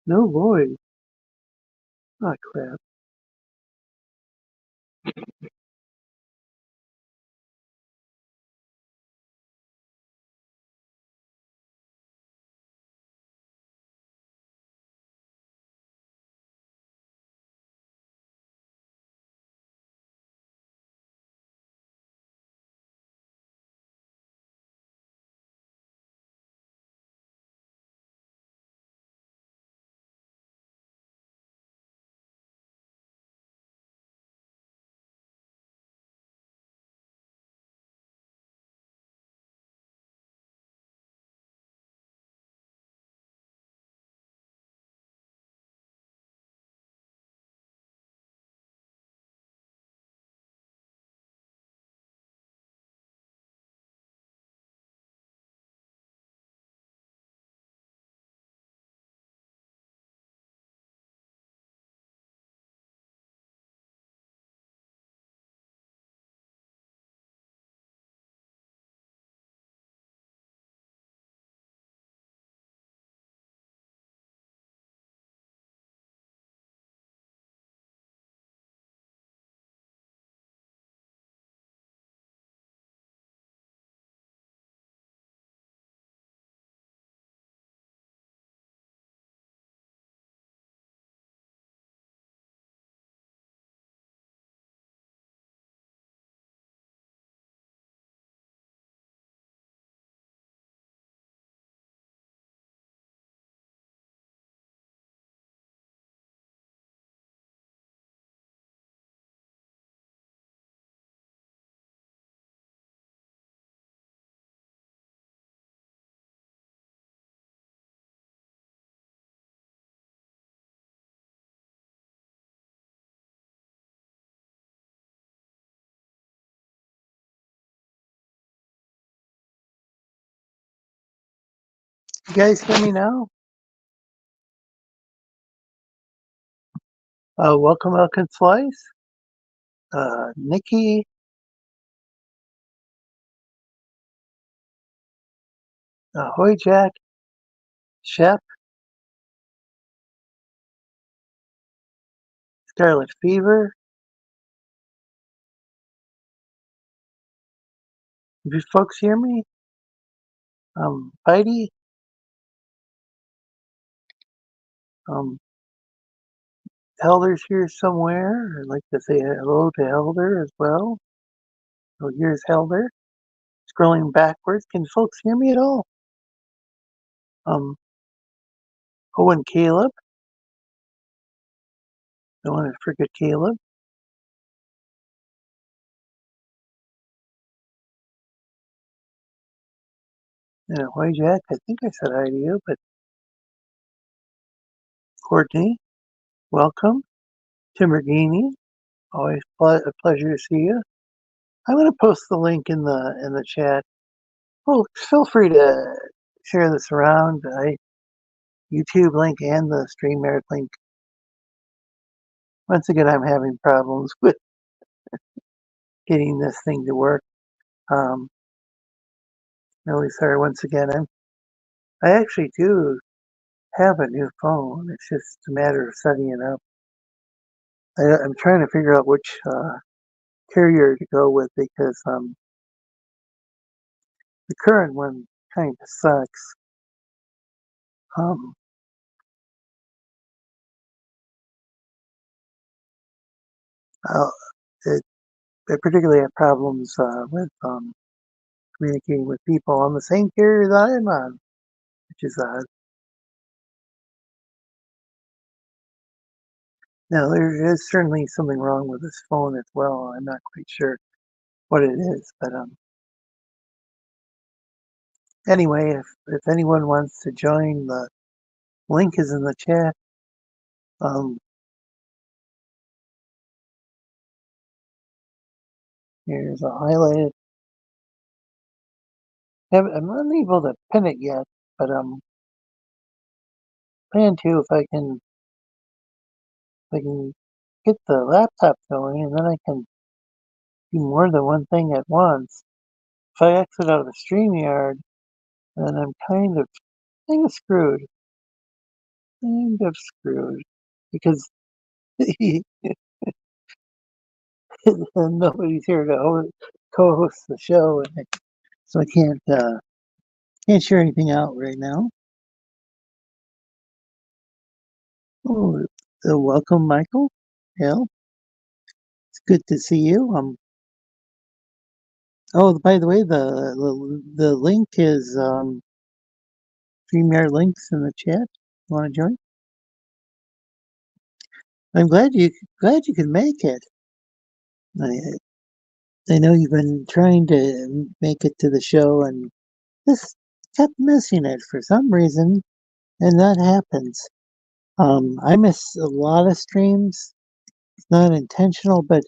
No voice. Ah, crap. You guys hear me now? Welcome, Elk and Slice. Nikki, Ahoy Jack, Shep, Scarlet Fever. If you folks hear me, Heidi, um, Elder's here somewhere. I'd like to say hello to Elder as well. So here's Elder. Scrolling backwards. Can folks hear me at all? Um, and Caleb. Don't want to forget Caleb. And Ahoy Jack. I think I said hi to you, but Courtney, welcome. Timberghini, always a pleasure to see you. I'm going to post the link in the chat. Well, feel free to share this around. YouTube link and the StreamYard link. Once again, I'm having problems with getting this thing to work. Really sorry once again. I actually do have a new phone. It's just a matter of setting it up. I'm trying to figure out which carrier to go with because the current one kind of sucks. Um, uh, it, I particularly have problems with communicating with people on the same carrier that I'm on, which is odd. Now, there is certainly something wrong with this phone as well. I'm not quite sure what it is, but anyway, if anyone wants to join, the link is in the chat. Um, Here's a highlighted. I'm unable to pin it yet, but plan to if I can get the laptop going, and then I can do more than one thing at once. If I exit out of the StreamYard, then I'm kind of screwed. kind of screwed because nobody's here to co-host the show, and so I can't share anything out right now. Oh, welcome, Michael. Yeah, it's good to see you. Oh, by the way, the link is StreamYard links in the chat. Want to join? I'm glad you could make it. I I know you've been trying to make it to the show and just kept missing it for some reason, and that happens. I miss a lot of streams. It's not intentional, but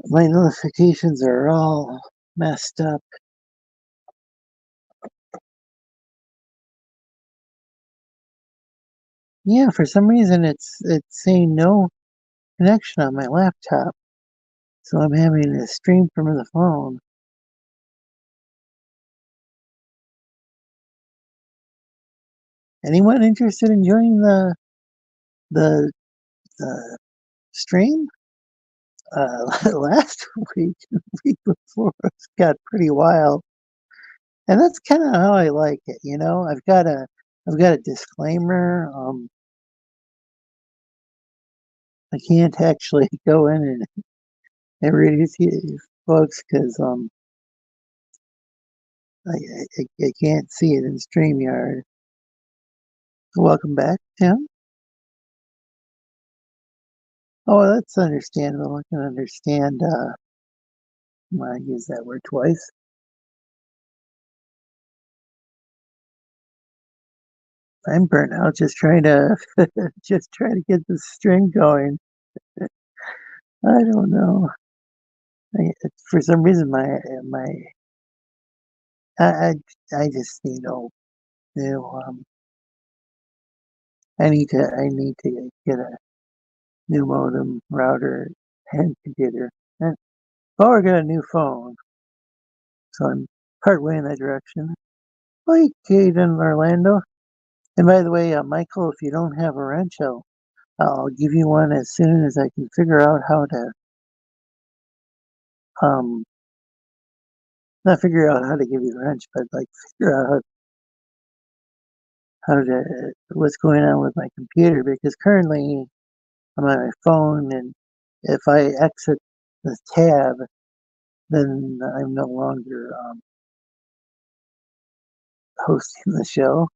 my notifications are all messed up. Yeah, for some reason it's saying no connection on my laptop, so I'm having to stream from the phone. Anyone interested in joining the stream? Last week, week before, it got pretty wild, and that's kind of how I like it. You know, I've got a disclaimer. I can't actually go in and read you folks because I can't see it in StreamYard. Welcome back, Tim. Oh, that's understandable. I can understand. I use that word twice. I'm burnt out just trying to just trying to get the string going. I don't know. For some reason, my I I just new I need to get a new modem router and computer. And oh, I got a new phone, so I'm partway in that direction. Hi, Kate in Orlando. And by the way, Michael, if you don't have a wrench, I'll give you one as soon as I can figure out how to um not figure out how to give you the wrench, but like figure out how to what's going on with my computer because currently I'm on my phone, and if I exit the tab, then I'm no longer hosting the show.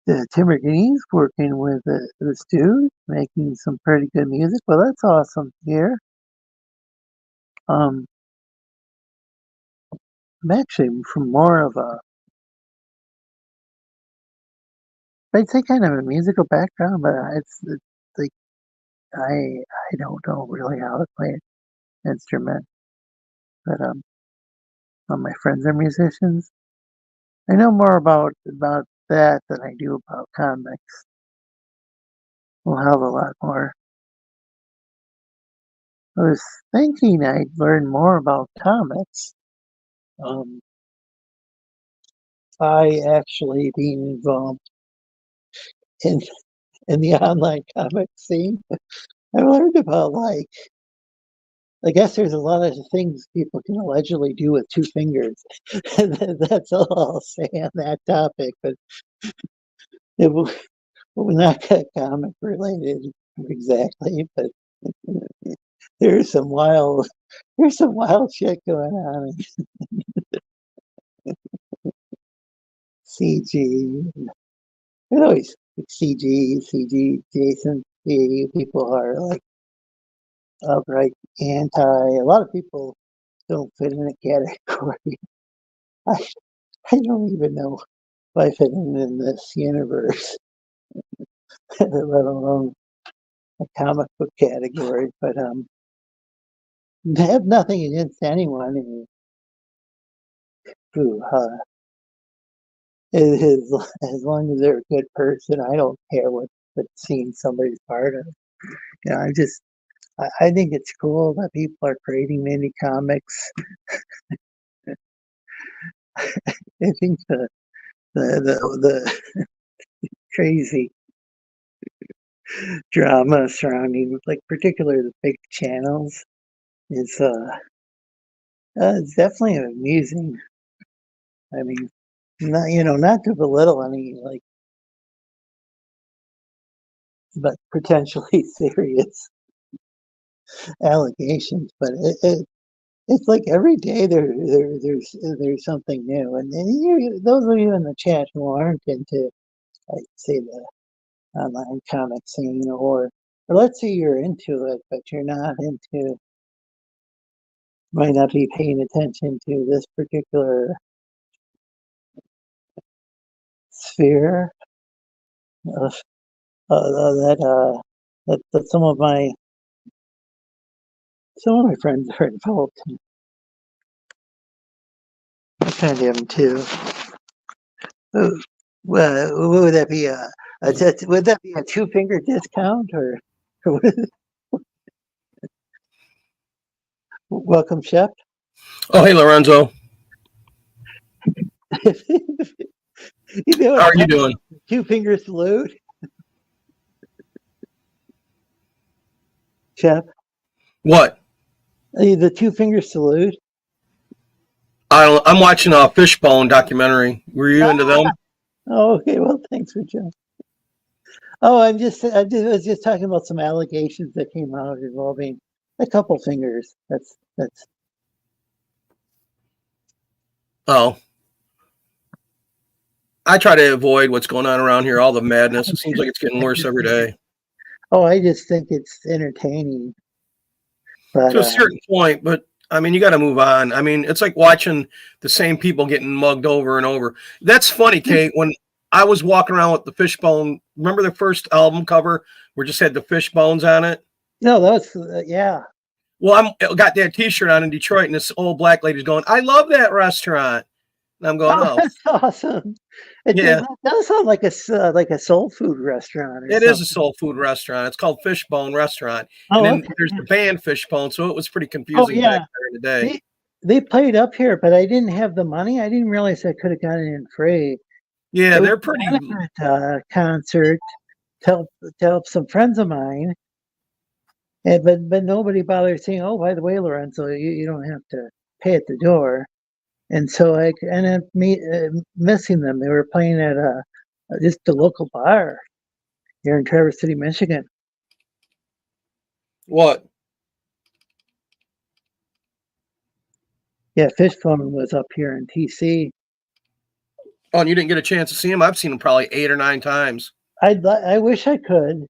Tim McGee's working with this dude, making some pretty good music. Well, that's awesome to hear. Um, I'm actually from more of a, I'd say kind of a musical background, but it's like I don't know really how to play an instrument. But all my friends are musicians. I know more about that than I do about comics. Well, hell of a lot more. I was thinking I'd learn more about comics um, by actually being involved in in the online comic scene. I learned about I guess there's a lot of things people can allegedly do with two fingers. That's all I'll say on that topic. But it will not get comic related exactly. But there's some wild there's some wild shit going on in CG. There's always CG, Jason. People are like outright anti. A lot of people don't fit in a category. I, I don't even know if I fit in this universe, let alone a comic book category. But I have nothing against anyone who, as long as they're a good person, I don't care what scene somebody's part of. You know, I think it's cool that people are creating mini comics. I think the crazy drama surrounding, like, particularly the big channels, is it's definitely amusing. I mean, not to belittle any, like, but potentially serious allegations, but it's like every day there's something new, and those of you in the chat who aren't into, like, say, the online comic scene, or let's say you're into it, but you're not into, might not be paying attention to this particular sphere of that some of my friends are involved in. I kind of am too. Well, would that be would that be a two-finger discount, or what is it? Welcome, Chef. Oh, hey, Lorenzo. How are you doing? Two-finger salute, Chef. What? The two-finger salute. I'm watching a Fishbone documentary. Were you into them? Oh, okay. Well, thanks for joining. Oh, I was just talking about some allegations that came out involving a couple fingers. That's. Oh. I try to avoid what's going on around here, all the madness. It seems like it's getting worse every day. Oh, I just think it's entertaining. But, to a certain point, but I mean, you got to move on. I mean, it's like watching the same people getting mugged over and over. That's funny, Kate. When I was walking around with the Fishbone, remember the first album cover where just had the fish bones on it? No, that's yeah. Well, I got that T-shirt on in Detroit, and this old black lady's going, "I love that restaurant." And I'm going, "Oh, that's awesome!" It does sound like a soul food restaurant. It is a soul food restaurant. It's called Fishbone Restaurant, and then there's the band Fishbone, so it was pretty confusing back there in the day. They played up here, but I didn't have the money. I didn't realize I could have gotten in free. Yeah, they're pretty. Concert to help some friends of mine, but nobody bothered saying, "Oh, by the way, Lorenzo, you don't have to pay at the door." And so I ended up missing them. They were playing at just a local bar here in Traverse City, Michigan. What? Yeah, Fishbone was up here in TC. Oh, and you didn't get a chance to see them? I've seen them probably 8 or 9 times. I wish I could.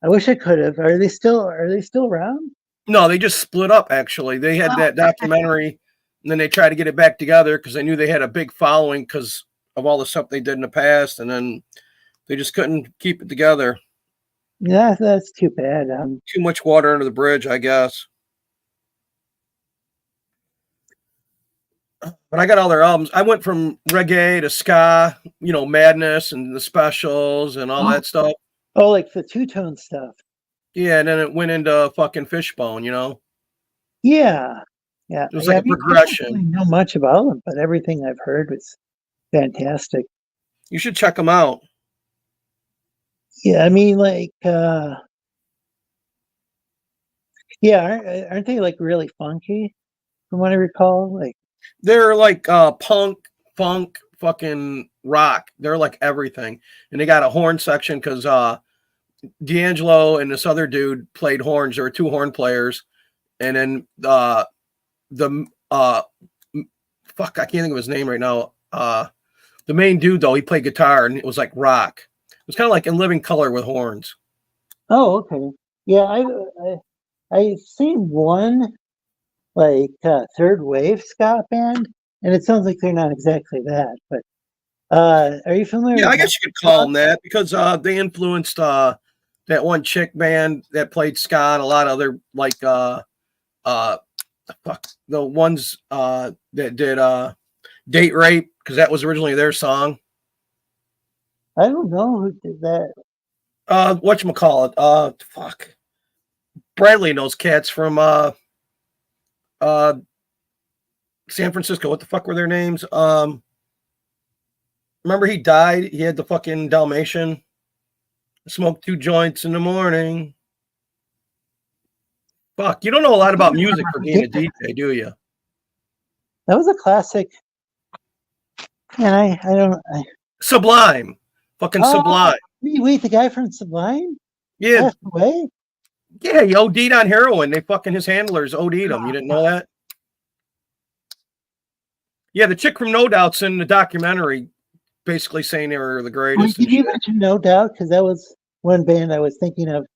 I wish I could have. Are they still around? No, they just split up. Actually, they had that documentary, and then they tried to get it back together because they knew they had a big following because of all the stuff they did in the past, and then they just couldn't keep it together. Yeah, that's too bad. Too much water under the bridge, I guess. But I got all their albums. I went from reggae to ska, Madness and the Specials and all that stuff. Oh, like the two-tone stuff. Yeah, and then it went into fucking Fishbone, Yeah. It was like a progression. I don't really know much about them, but everything I've heard was fantastic. You should check them out. Yeah, I mean, like, aren't they like really funky? From what I recall, like they're like punk, funk, fucking rock. They're like everything, and they got a horn section because D'Angelo and this other dude played horns. There were 2 horn players, and then I can't think of his name right now. The main dude though, he played guitar, and it was like rock. It was kind of like In Living Color with horns. Oh, okay. Yeah, I've seen one like third wave ska band, and it sounds like they're not exactly that. But are you familiar? Yeah, I guess you could call them that because they influenced that one chick band that played ska and a lot of other like the ones that did Date Rape, because that was originally their song. I don't know who did that. Whatchamacallit? Bradley knows cats from uh San Francisco. What the fuck were their names? Remember he died? He had the fucking Dalmatian. Smoked 2 joints in the morning. Fuck, you don't know a lot about music for being a DJ, do you? That was a classic. And I don't. Sublime. Fucking Sublime. Wait, the guy from Sublime? Yeah. Passed away? Yeah, he OD'd on heroin. They fucking, his handlers OD'd him. You didn't know that? Yeah, the chick from No Doubt's in the documentary basically saying they were the greatest. Did you mention No Doubt? Because that was one band I was thinking of.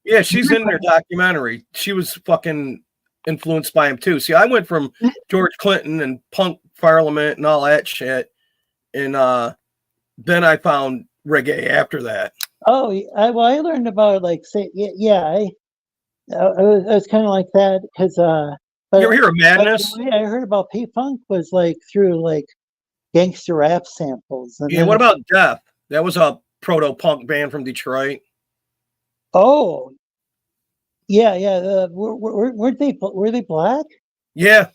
Yeah, she's in their documentary. She was fucking influenced by him too. See, I went from George Clinton and punk parliament and all that shit. And then I found reggae after that. Oh, I learned about I was kind of like that because you ever hear of Madness? The way I heard about P-Funk was through gangster rap samples. And yeah, what about Death? That was a proto-punk band from Detroit. Oh, yeah. Were they black? Yeah.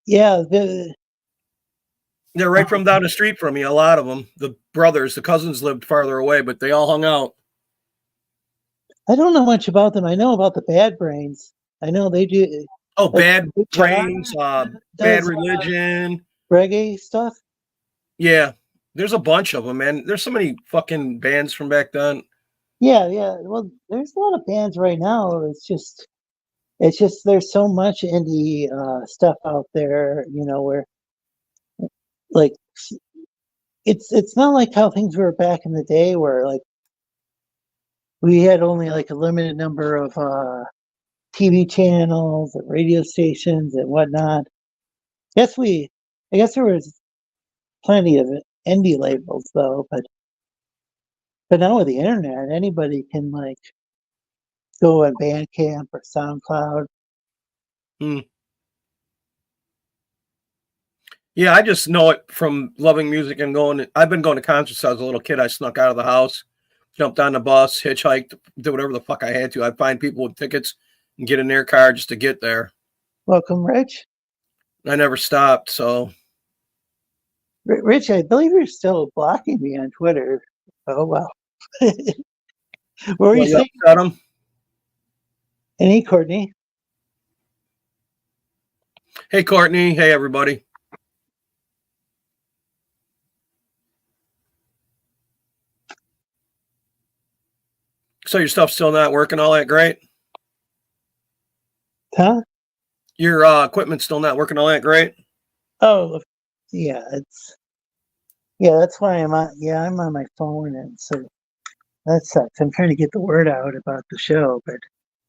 Yeah. They're right from down the street from me, a lot of them. The brothers, the cousins lived farther away, but they all hung out. I don't know much about them. I know about the Bad Brains. I know they do. Oh, Bad Brains, Bad Religion. Reggae stuff? Yeah. There's a bunch of them, man. There's so many fucking bands from back then. Yeah. Well, there's a lot of bands right now. It's just there's so much indie stuff out there, where it's not like how things were back in the day where we had only a limited number of TV channels and radio stations and whatnot. I guess there was plenty of indie labels though, but now with the internet, anybody can go on Bandcamp or SoundCloud. Yeah, I just know it from loving music and I've been going to concerts since I was a little kid. I snuck out of the house, jumped on the bus, hitchhiked, did whatever the fuck I had to. I'd find people with tickets and get in their car just to get there. Welcome, Rich. I never stopped, so. Rich, I believe you're still blocking me on Twitter. Oh, well. What were you saying? Got him? Hey, Courtney. Hey, Courtney. Hey, everybody. So your stuff's still not working all that great? Huh? Your equipment's still not working all that great? Oh, yeah. That's why I'm on my phone, and so that sucks. I'm trying to get the word out about the show, but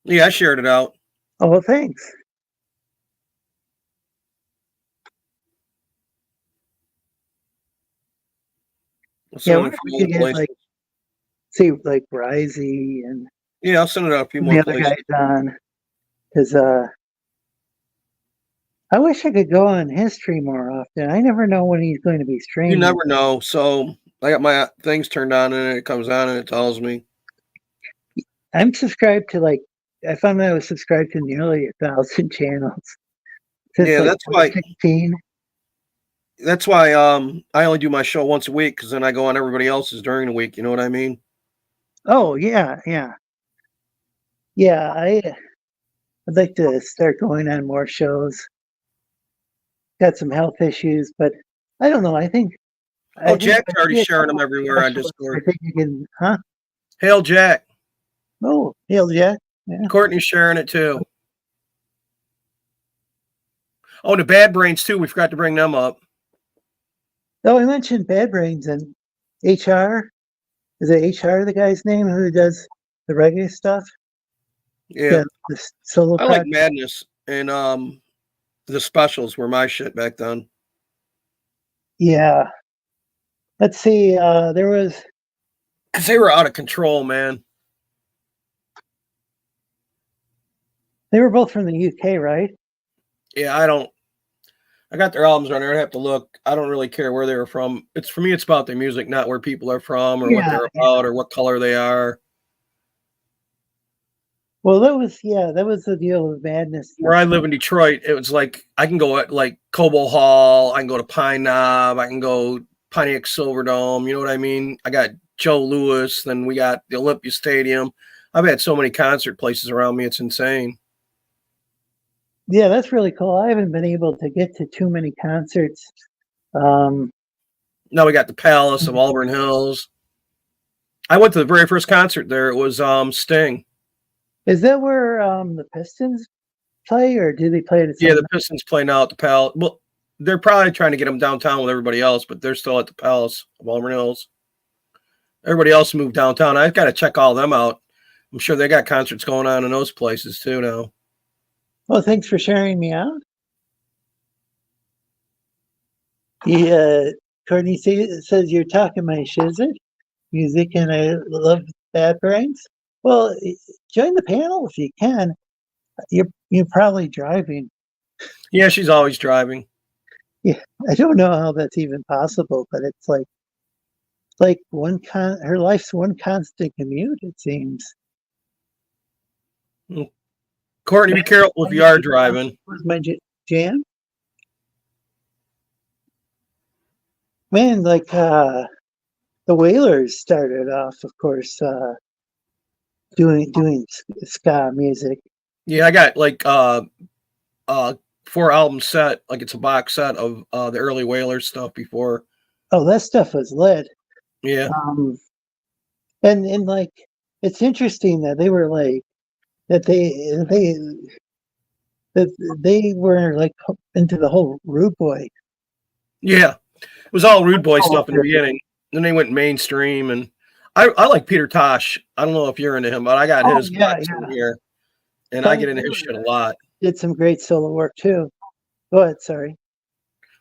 yeah, I shared it out. Oh, well, thanks. So yeah, we could get see Risey and yeah, I'll send it out a few more the other guys on, because I wish I could go on his stream more often. I never know when he's going to be streaming. You never know. So I got my things turned on and it comes on and it tells me. I'm subscribed to I found that I was subscribed to nearly 1,000 channels. Since that's why. 16. That's why I only do my show once a week, because then I go on everybody else's during the week. You know what I mean? Oh yeah. I'd like to start going on more shows. Got some health issues, but I don't know. I think. Jack's already sharing them everywhere on Discord. I think you can, huh? Hail Jack. Oh, hail Jack. Yeah. Courtney's sharing it too. Oh, the Bad Brains too. We forgot to bring them up. Oh, I mentioned Bad Brains and HR. Is it HR the guy's name who does the reggae stuff? Yeah. The solo I like Madness and the Specials were my shit back then. Yeah. Let's see. There was. Because they were out of control, man. They were both from the UK, right? Yeah, I got their albums on there. I'd have to look. I don't really care where they were from. For me, it's about their music, not where people are from or what they're about or what color they are. Well, that was the deal with Madness. Where I live in Detroit, it was like I can go at like Cobo Hall, I can go to Pine Knob, I can go Pontiac Silverdome. You know what I mean? I got Joe Louis, then we got the Olympia Stadium. I've had so many concert places around me; it's insane. Yeah, that's really cool. I haven't been able to get to too many concerts. Um, Now we got the Palace of Auburn Hills. I went to the very first concert there. It was Sting. is that where the Pistons play, or do they play at Yeah, some? the Pistons play now at the Palace. Well, they're probably trying to get them downtown with everybody else, but they're still at the Palace of Auburn Hills. Everybody else moved downtown. I've got to check all them out. I'm sure they got concerts going on in those places too now. Well, thanks for sharing me out. Yeah, Courtney says you're talking my shizzit music, and I love Bad Brains. Well, join the panel if you can. You're probably driving. Yeah, she's always driving. Yeah, I don't know how that's even possible, but it's like her life's one constant commute. It seems. Courtney, be careful if you are driving. Was my jam? Man, like the Wailers started off, of course, doing ska music. Yeah, I got like 4 album set, like it's a box set of the early Whalers stuff before. Oh, that stuff was lit. Yeah. And like it's interesting that they were like that they were like into the whole Rude Boy. Yeah. It was all Rude Boy stuff in the beginning. Then they went mainstream, and I like Peter Tosh. I don't know if you're into him, but I got his box in here, and I get into his shit a lot. Did some great solo work too. Go ahead, sorry.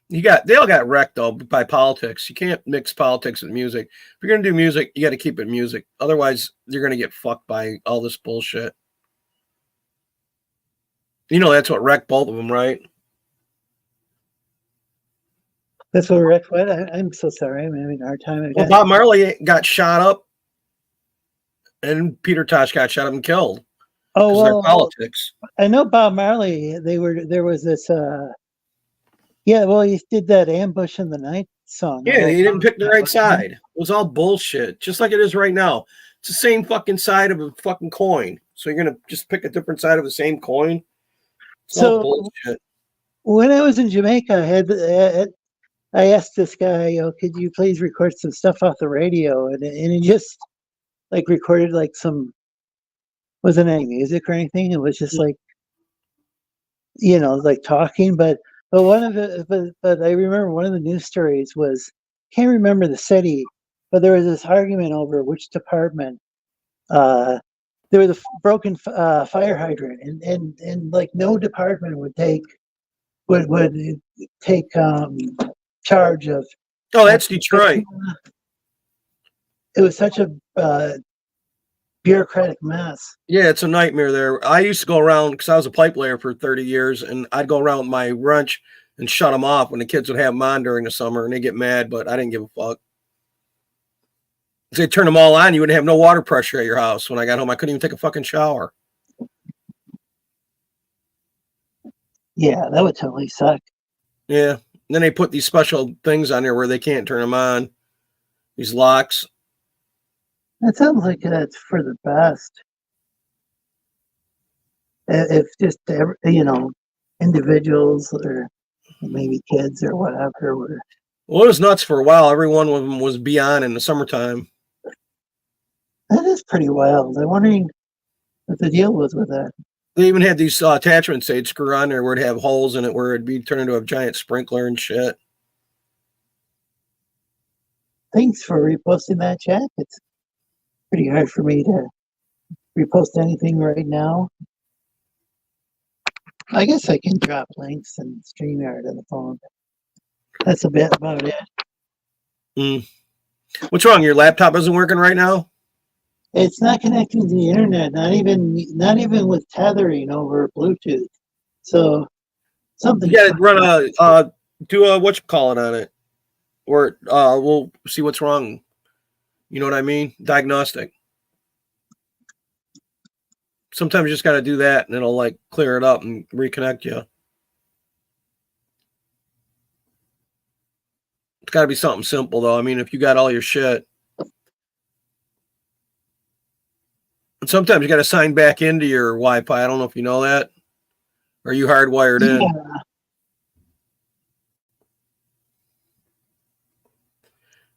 They all got wrecked though by politics. You can't mix politics with music. If you're gonna do music, you got to keep it music. Otherwise, you're gonna get fucked by all this bullshit. You know that's what wrecked both of them, right? That's what wrecked what? I'm so sorry. I'm having a hard time. Well, Bob Marley got shot up, and Peter Tosh got shot up and killed. Oh well, politics. I know Bob Marley. There was this. Yeah, well, he did that "Ambush in the Night" song. Yeah, he didn't pick the right side. It was all bullshit, just like it is right now. It's the same fucking side of a fucking coin. So you're gonna just pick a different side of the same coin? It's all bullshit. When I was in Jamaica, I asked this guy, could you please record some stuff off the radio? And he just like recorded like wasn't any music or anything. It was just like, like talking. But one of the, but I remember one of the news stories was, can't remember the city, but there was this argument over which department. There was a broken fire hydrant, and like no department would take charge of. Oh, that's Detroit. It was such a bureaucratic mess. Yeah, it's a nightmare there. I used to go around because I was a pipe layer for 30 years, and I'd go around with my wrench and shut them off when the kids would have them on during the summer, and they get mad, but I didn't give a fuck. If they turn them all on, you would have no water pressure at your house. When I got home, I couldn't even take a fucking shower. Yeah, that would totally suck. Yeah. And then they put these special things on there where they can't turn them on. These locks. That sounds like that's for the best. If just individuals or maybe kids or whatever were. Well, it was nuts for a while. Every one of them was beyond in the summertime. That is pretty wild. I'm wondering what the deal was with that. They even had these attachments they'd screw on there where it'd have holes in it where it'd be turned into a giant sprinkler and shit. Thanks for reposting that, Jack. It's pretty hard for me to repost anything right now. I guess I can drop links and StreamYard on the phone. That's a bit about it. What's wrong? Your laptop isn't working right now? It's not connecting to the internet, not even with tethering over Bluetooth. So something. You gotta run do a whatchamacallit on it. Or we'll see what's wrong. You know what I mean? Diagnostic. Sometimes you just got to do that, and it'll like clear it up and reconnect you. It's got to be something simple, though. I mean, if you got all your shit. And sometimes you got to sign back into your Wi-Fi. I don't know if you know that. Or are you hardwired in?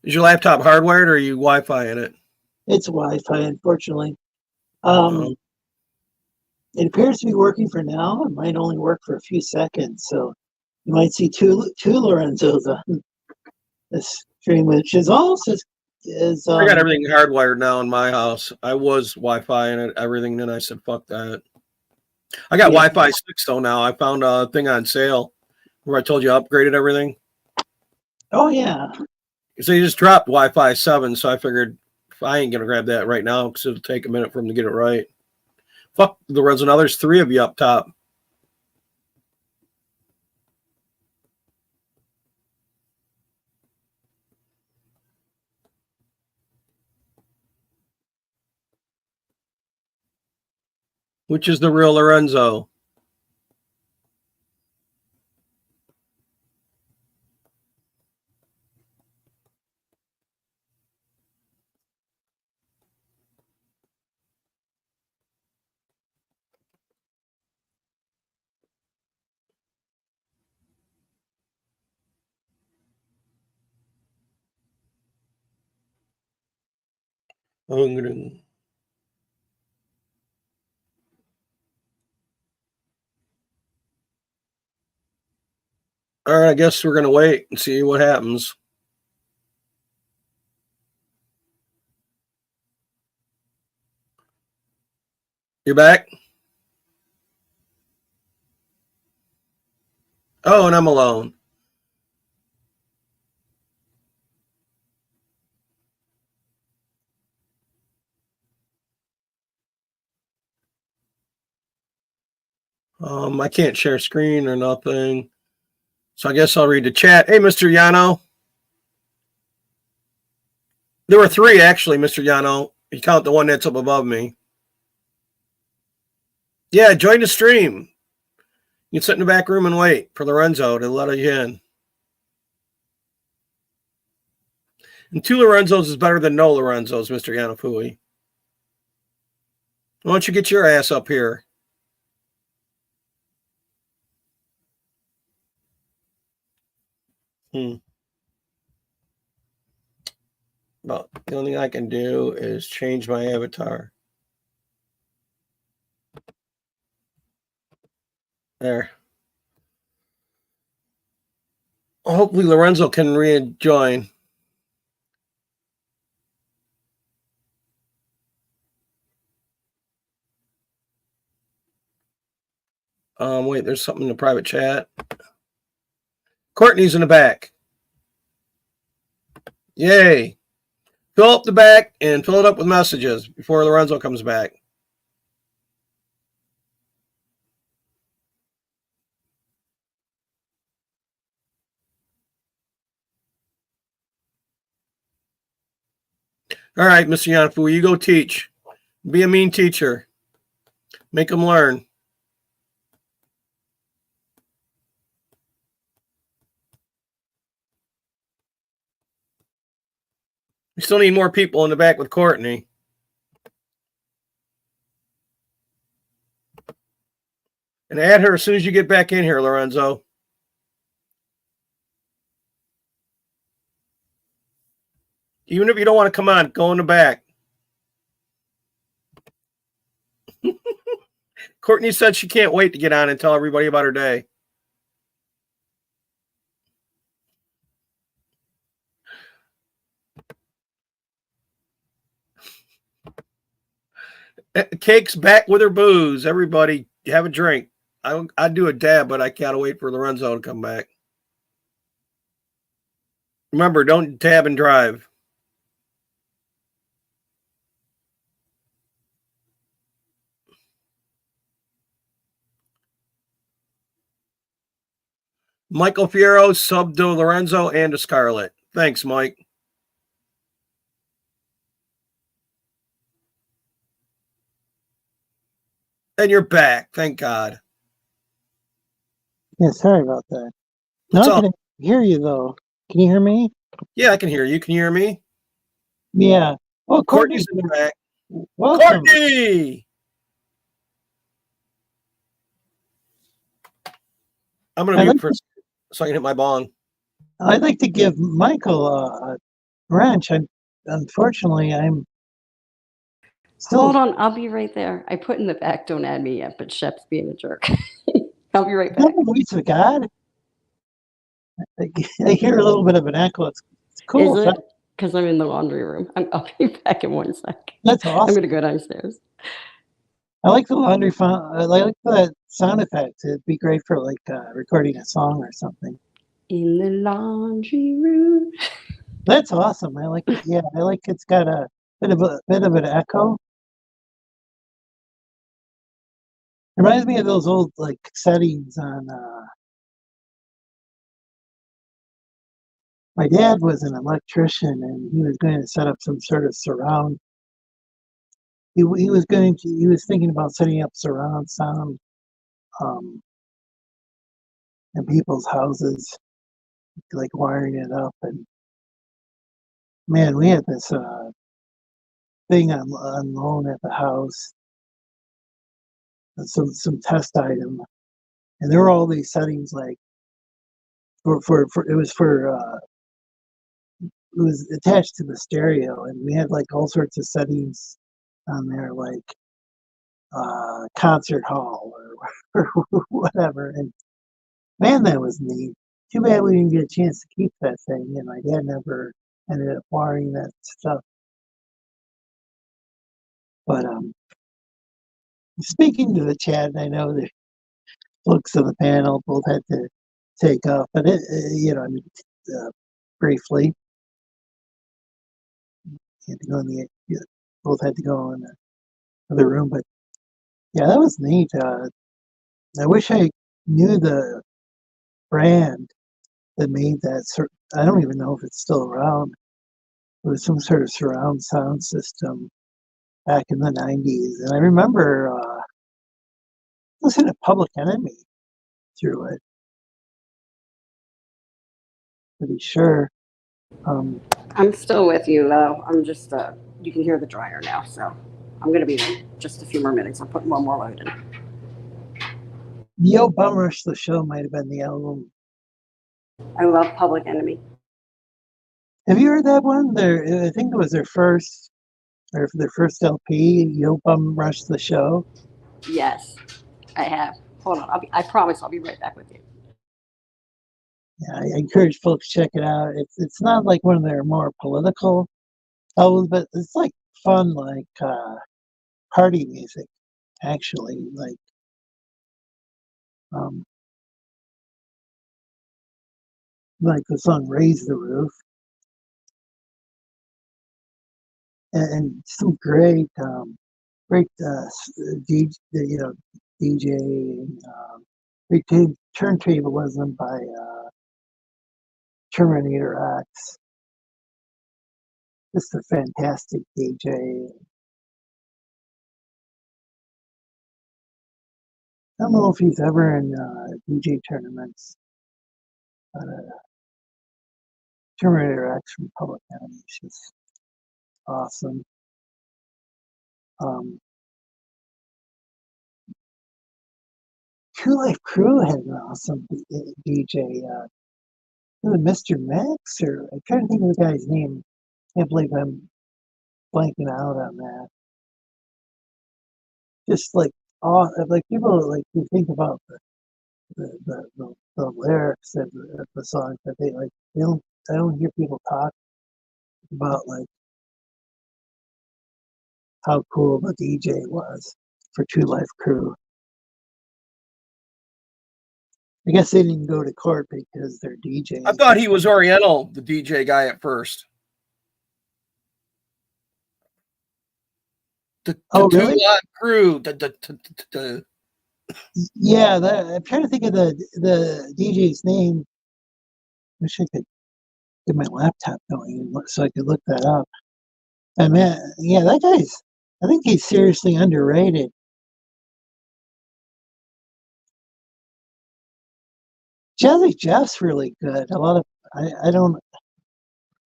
Is your laptop hardwired or are you Wi-Fi in it? It's Wi-Fi, unfortunately. It appears to be working for now. It might only work for a few seconds, so you might see two Lorenzos on this stream, which is also I got everything hardwired now in my house. I was Wi-Fi and everything, then I said fuck that. I got Wi-Fi 6 though now. I found a thing on sale where I told you I upgraded everything. Oh yeah. So you just dropped Wi-Fi 7, so I figured I ain't gonna grab that right now because it'll take a minute for them to get it right. Fuck, there was another 3 of you up top. Which is the real Lorenzo? All right, I guess we're gonna wait and see what happens. You're back? Oh, and I'm alone. I can't share screen or nothing. So I guess I'll read the chat. Hey, Mr. Yano. There were 3, actually, Mr. Yano. You count the one that's up above me. Yeah, join the stream. You can sit in the back room and wait for Lorenzo to let you in. And 2 Lorenzos is better than no Lorenzos, Mr. Yanafui. Why don't you get your ass up here? Well, the only thing I can do is change my avatar. There. Hopefully Lorenzo can rejoin. Wait, there's something in the private chat. Courtney's in the back. Yay. Fill up the back and fill it up with messages before Lorenzo comes back. All right, Mr. Yanafu, you go teach. Be a mean teacher. Make them learn. We still need more people in the back with Courtney. And add her as soon as you get back in here, Lorenzo. Even if you don't want to come on, go in the back. Courtney said she can't wait to get on and tell everybody about her day. Cake's back with her booze. Everybody have a drink. I'd do a dab, but I gotta wait for Lorenzo to come back. Remember, don't tab and drive. Michael Fierro, sub to Lorenzo and to Scarlett. Thanks, Mike. And you're back. Thank God. Yeah, sorry about that. What's Now I up? can hear you though. Can you hear me? Yeah, I can hear you. Can you hear me? Yeah. Well, Courtney's Courtney's in the back. welcome. Courtney! I'm going to I'd mute like for so I can hit my bong. I'd like to give Michael a wrench. Unfortunately, I'm still. Hold on, I'll be right there. I put in the back, don't add me yet, but Shep's being a jerk. I'll be right Not back. the voice of God. I hear a little bit of an echo. It's cool. Is it? Because I'm in the laundry room. I'll be back in 1 sec. That's I'm awesome. going to go downstairs. I like the laundry font. I like that sound effect. It'd be great for like recording a song or something. In the laundry room. That's awesome. I like it. Yeah, I like it's got a bit of an echo. Reminds me of those old like settings on. My dad was an electrician, and he was going to set up some sort of surround. He was he was thinking about setting up surround sound um, in people's houses, like wiring it up. And man, we had this thing on loan at the house, some test item, and there were all these settings like for it was for it was attached to the stereo, and we had like all sorts of settings on there, like concert hall or, or whatever. And man, that was neat. Too bad we didn't get a chance to keep that thing, and my dad never ended up wiring that stuff. But speaking to the chat, I know the folks on the panel both had to take off, but I mean, briefly, had to go in the both had to go in the other room. But yeah, that was neat. I wish I knew the brand that made that. I don't even know if it's still around. It was some sort of surround sound system back in the 90s. And I remember listening to Public Enemy through it, pretty sure. I'm still with you, though. I'm just, you can hear the dryer now, so I'm going to be in just a few more minutes. I'm putting one more load in. Yo Bum Rush the Show might have been the album. I love Public Enemy. Have you heard that one? I think it was their first LP, Yo Bum Rush the Show. Yes, I have. Hold on. I promise I'll be right back with you. Yeah, I encourage folks to check it out. It's not like one of their more political albums, but it's like fun, like party music, actually. Um, like the song "Raise the Roof," and some great DJ, great turntablism by Terminator X. Just a fantastic DJ. I don't know if he's ever in DJ tournaments, but Terminator X from Public Enemy is just awesome. True Life Crew had an awesome DJ. Was it Mr. Max, or I'm trying to think of the guy's name. Can't believe I'm blanking out on that. Just like like people like who think about the lyrics of the songs, but I don't hear people talk about like how cool the DJ was for True Life Crew. I guess they didn't go to court because they're DJs. I thought he was Oriental, the DJ guy at first. Really? Two-lot crew. Yeah, I'm trying to think of the DJ's name. Wish I could get my laptop going so I could look that up. And man, yeah, that guy's. I think he's seriously underrated. Jazzy Jeff's really good. A lot of I don't.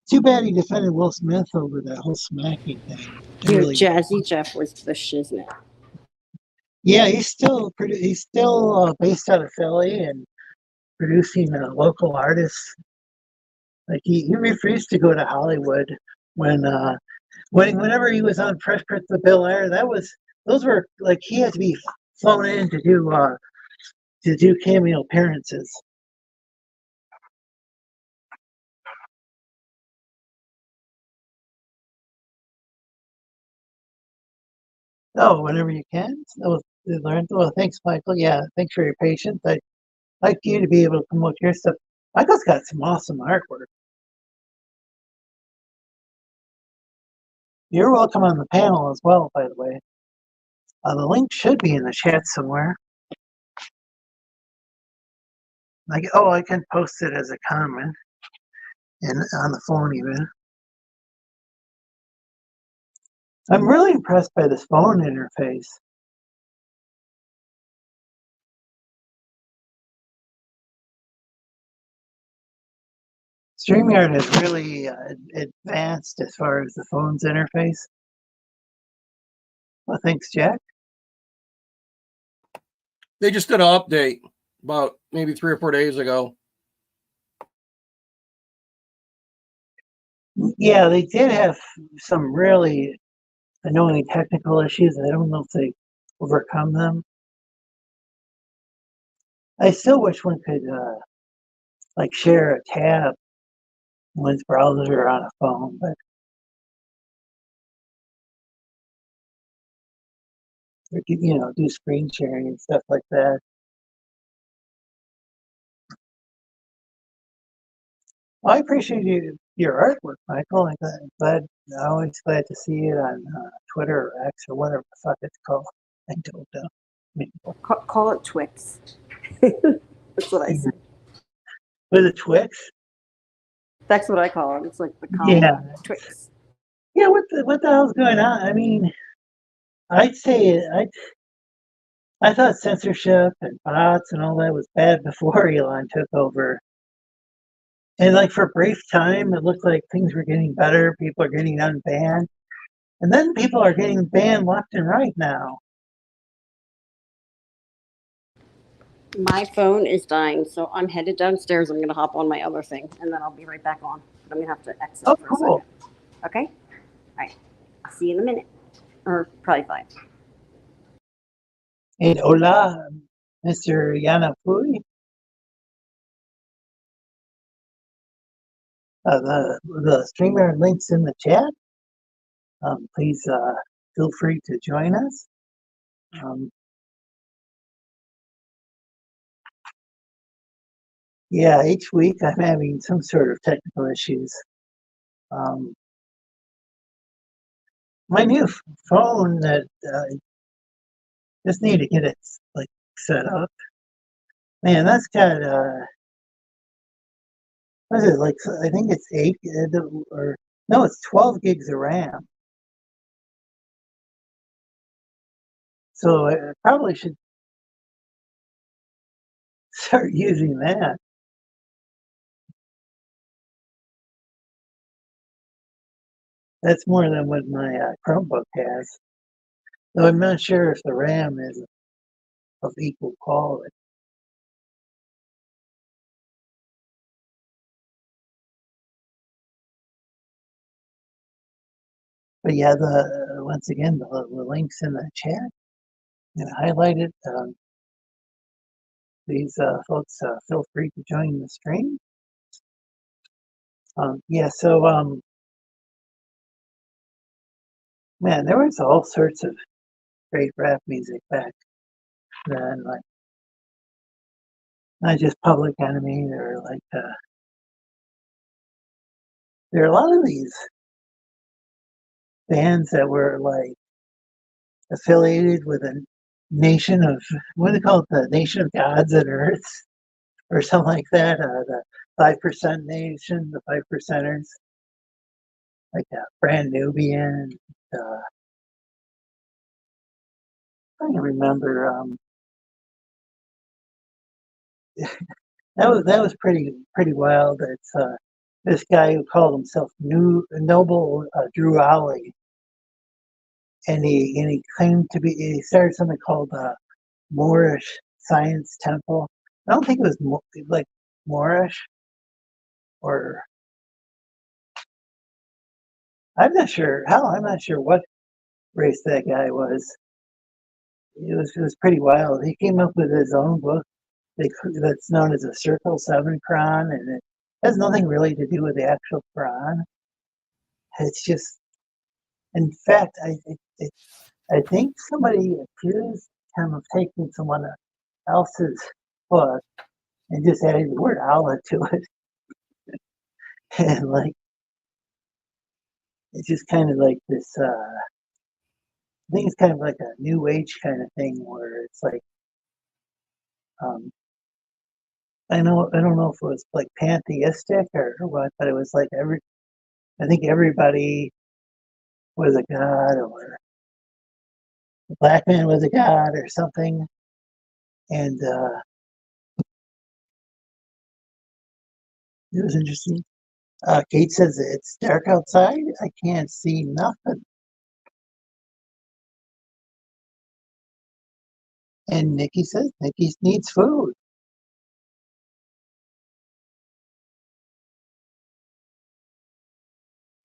Too bad he defended Will Smith over that whole smacking thing. It Dude, really. Jazzy Jeff was the shiznit. Yeah, he's still based out of Philly and producing local artists. Like he refused to go to Hollywood when whenever he was on Fresh Prince of Bel Air. Those were like he had to be flown in to do cameo appearances. Oh, whenever you can. So, learn. Well, thanks, Michael. Yeah, thanks for your patience. I like you to be able to promote your stuff. Michael's got some awesome artwork. You're welcome on the panel as well, by the way. The link should be in the chat somewhere. I can post it as a comment and on the phone even. I'm really impressed by this phone interface. StreamYard has really advanced as far as the phone's interface. Well, thanks, Jack. They just did an update about maybe 3 or 4 days ago. Yeah, they did have some really annoying technical issues. I don't know if they overcome them. I still wish one could like share a tab one's browser on a phone, but do screen sharing and stuff like that. Well, I appreciate your artwork, Michael. I'm always glad to see it on Twitter or X or whatever the fuck it's called. I don't know. Call it Twix. That's what I say. With a Twix? That's what I call it. It's like the common Yeah. Twix. Yeah, what the hell's going on? I mean, I'd say I thought censorship and bots and all that was bad before Elon took over. And like for a brief time, it looked like things were getting better. People are getting unbanned. And then people are getting banned left and right now. My phone is dying, so I'm headed downstairs. I'm going to hop on my other thing, and then I'll be right back on. But I'm going to have to exit Oh, for a cool. second. Okay? All right. I'll see you in a minute. Or probably 5. And hola, Mr. Yanafui. The streamer links in the chat. Please feel free to join us. Yeah, each week I'm having some sort of technical issues. My new phone that just need to get it like set up. Man, that's got what is it like? I think it's 8 or no, it's 12 gigs of RAM. So I probably should start using that. That's more than what my Chromebook has. Though I'm not sure if the RAM is of equal quality. But yeah, once again, the links in the chat and highlight it. Please, folks, feel free to join the stream. Man, there was all sorts of great rap music back then, like not just Public Enemy. There are a lot of these bands that were like affiliated with a nation of what do they call it, the Nation of Gods and Earths or something like that. The 5% Nation, the 5%ers, like Brand Nubian. I can remember that was pretty wild. It's this guy who called himself Noble Drew Ali, and he claimed to be. He started something called Moorish Science Temple. I don't think it was like Moorish, or I'm not sure. Hell, I'm not sure what race that guy was. It was pretty wild. He came up with his own book that's known as a Circle 7 Quran, and it has nothing really to do with the actual Quran. It's just, in fact, I think somebody accused him of taking someone else's book and just adding the word Allah to it, and like it's just kind of like this. I think it's kind of like a new age kind of thing where it's like, um, I don't know if it was like pantheistic or what, but it was like I think everybody was a god, or the black man was a god or something. And it was interesting. Kate says it's dark outside. I can't see nothing. And Nikki says Nikki needs food.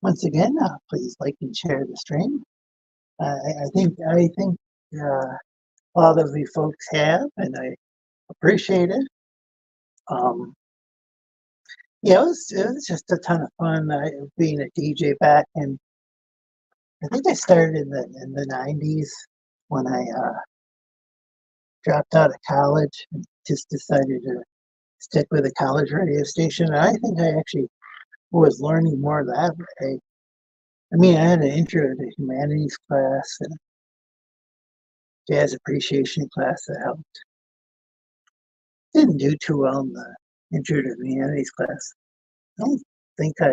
Once again, please like and share the stream. I think a lot of you folks have, and I appreciate it. Yeah, it was just a ton of fun being a DJ back, and I think I started in the '90s when I dropped out of college and just decided to stick with a college radio station. And I think I actually was learning more that way. I mean, I had an intro to humanities class and jazz appreciation class that helped. Didn't do too well in the intro to humanities class. I don't think I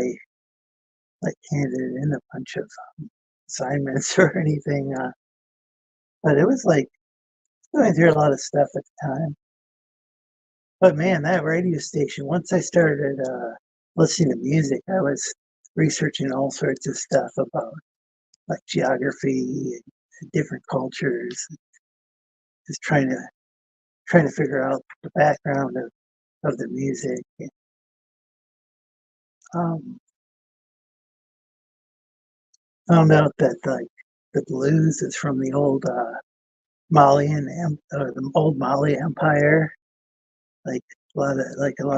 like handed in a bunch of assignments or anything, but it was like going through a lot of stuff at the time. But man, that radio station, once I started listening to music, I was researching all sorts of stuff about like geography and different cultures, just trying to figure out the background of the music. Um, Found out that like the blues is from the old the old Mali Empire. Like a lot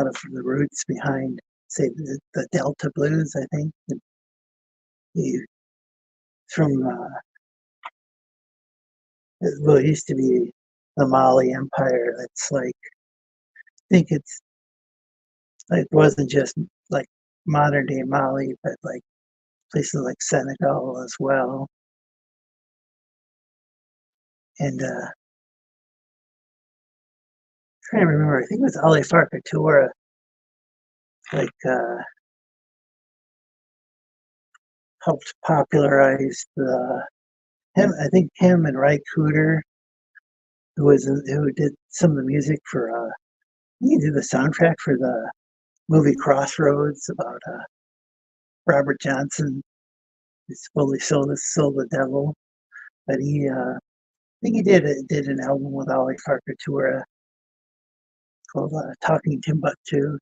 of the roots behind, say, the Delta blues. I think from well, it used to be the Mali Empire. That's like, I think it's like, it wasn't just like modern day Mali, but like places like Senegal as well. And trying to remember, I think it was Ali Farka Toura, like helped popularize him. I think him and Ry Cooder, who did some of the music for he did the soundtrack for the movie Crossroads about Robert Johnson. He's fully sold the devil, but I think he did an album with Ali Farka Toura called Talking Timbuktu.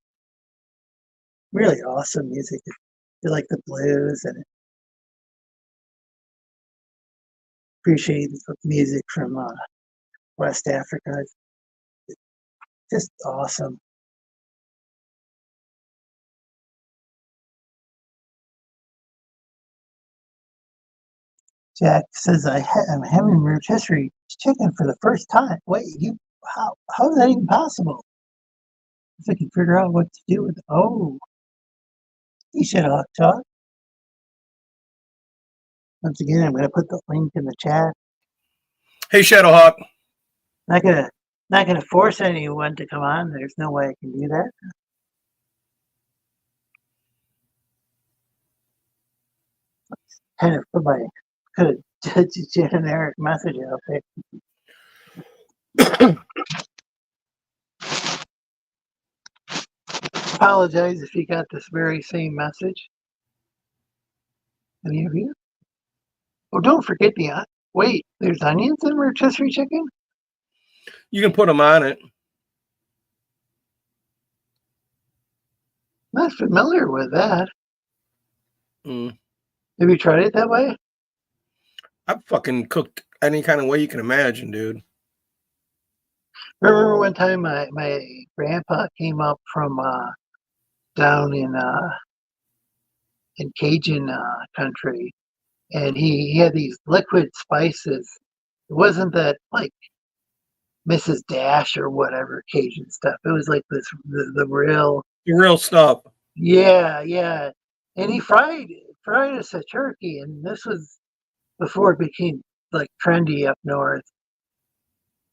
Really awesome music. If you like the blues and appreciate the music from West Africa, it's just awesome. Jack says I'm having rotisserie chicken for the first time. Wait, how is that even possible? If I can figure out what to do with it. Oh, you should talk. Once again, I'm going to put the link in the chat. Hey, Shadowhawk. Not gonna force anyone to come on. There's no way I can do that. Kind of put my generic message out there. apologize if you got this very same message. Any of you? Oh, don't forget the wait. There's onions in rotisserie chicken. You can put them on it. Not familiar with that. Mm. Have you tried it that way? I've fucking cooked any kind of way you can imagine, dude. Remember one time my grandpa came up from down in Cajun country, and he had these liquid spices. It wasn't that like Mrs. Dash or whatever Cajun stuff. It was like the real The real stuff. yeah. And he fried us a turkey, and this was before it became like trendy up north.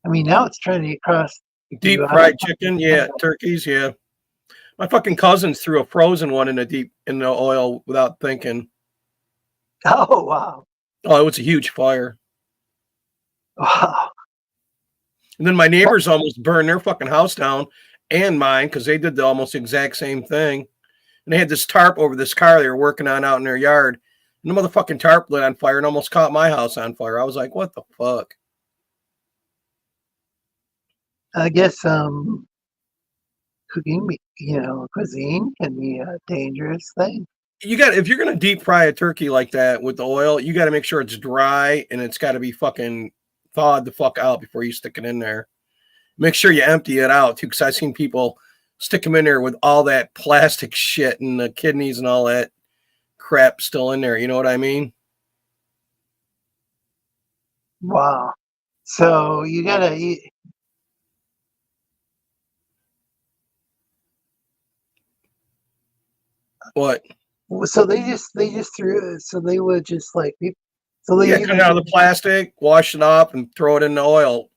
I mean, now it's trendy across Deep fried chicken, yeah. Turkeys, yeah. My fucking cousins threw a frozen one in the oil without thinking. Oh wow! Oh, it was a huge fire. Wow! And then my neighbors almost burned their fucking house down and mine because they did the almost exact same thing. And they had this tarp over this car they were working on out in their yard. And the motherfucking tarp lit on fire and almost caught my house on fire. I was like, what the fuck? I guess cooking, cuisine can be a dangerous thing. If you're gonna deep fry a turkey like that with the oil, you got to make sure it's dry and it's got to be fucking thawed the fuck out before you stick it in there. Make sure you empty it out too, because I've seen people stick them in there with all that plastic shit and the kidneys and all that crap still in there. You know what I mean? Wow! So you gotta eat. What? So they just threw it. So they would just like so they cut out of the plastic, wash it off, and throw it in the oil.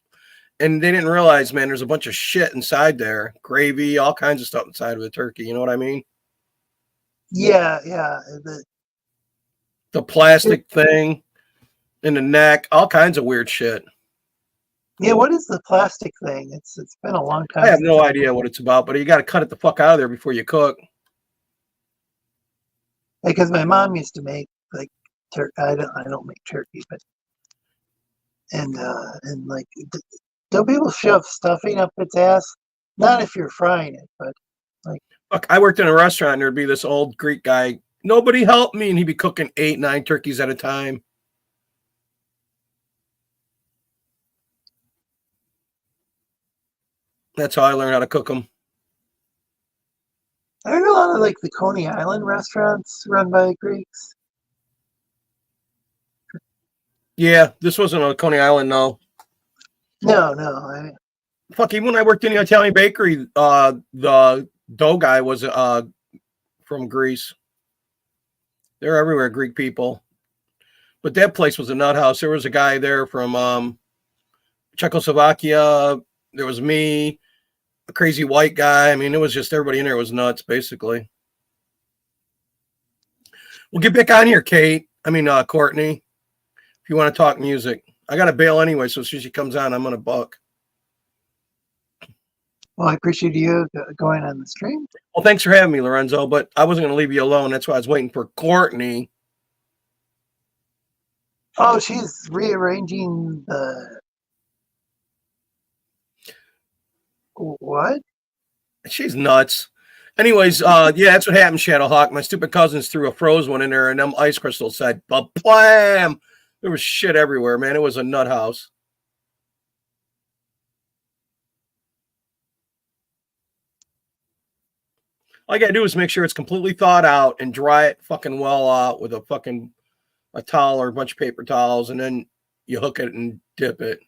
And they didn't realize, man, there's a bunch of shit inside there, gravy, all kinds of stuff inside of the turkey. You know what I mean? Yeah. The plastic thing in the neck, all kinds of weird shit. Yeah, what is the plastic thing? It's been a long time. I have no idea what it's about, but you got to cut it the fuck out of there before you cook. Because my mom used to make like I don't make turkey, but and like don't people shove stuffing up its ass? Not if you're frying it, but like Fuck, I worked in a restaurant and there'd be this old Greek guy. Nobody helped me, and he'd be cooking 8, 9 turkeys at a time. That's how I learned how to cook them. I know a lot of like the Coney Island restaurants run by Greeks. Yeah, this wasn't on Coney Island, no. No. Fuck, even when I worked in the Italian bakery, the dough guy was from Greece. They're everywhere, Greek people. But that place was a nut house. There was a guy there from Czechoslovakia. There was me, a crazy white guy. I mean, it was just everybody in there was nuts, basically. We'll get back on here, Kate. Courtney. If you want to talk music. I got to bail anyway, so as soon as she comes on, I'm going to buck. Well, I appreciate you going on the stream. Well, thanks for having me, Lorenzo, but I wasn't going to leave you alone. That's why I was waiting for Courtney. Oh, she's rearranging the... What? She's nuts. Anyways, yeah, that's what happened, Shadowhawk. My stupid cousins threw a frozen one in there, and them ice crystals said, "Blam!" There was shit everywhere, man. It was a nut house. All you gotta do is make sure it's completely thawed out and dry it fucking well out with a towel or a bunch of paper towels, and then you hook it and dip it.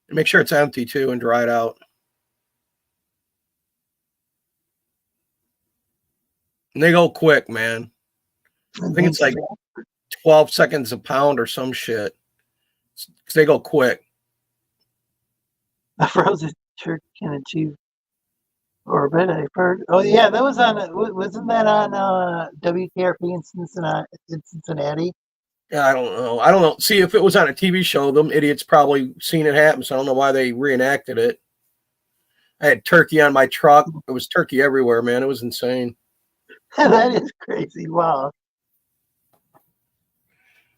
And make sure it's empty too and dry it out. And they go quick, man. I think it's like 12 seconds a pound or some shit. Because they go quick. A frozen turkey can achieve orbit, I've heard. Oh, yeah, that was wasn't that on WKRP in Cincinnati? Yeah, I don't know. See, if it was on a TV show, them idiots probably seen it happen, so I don't know why they reenacted it. I had turkey on my truck. It was turkey everywhere, man. It was insane. That is crazy. Wow.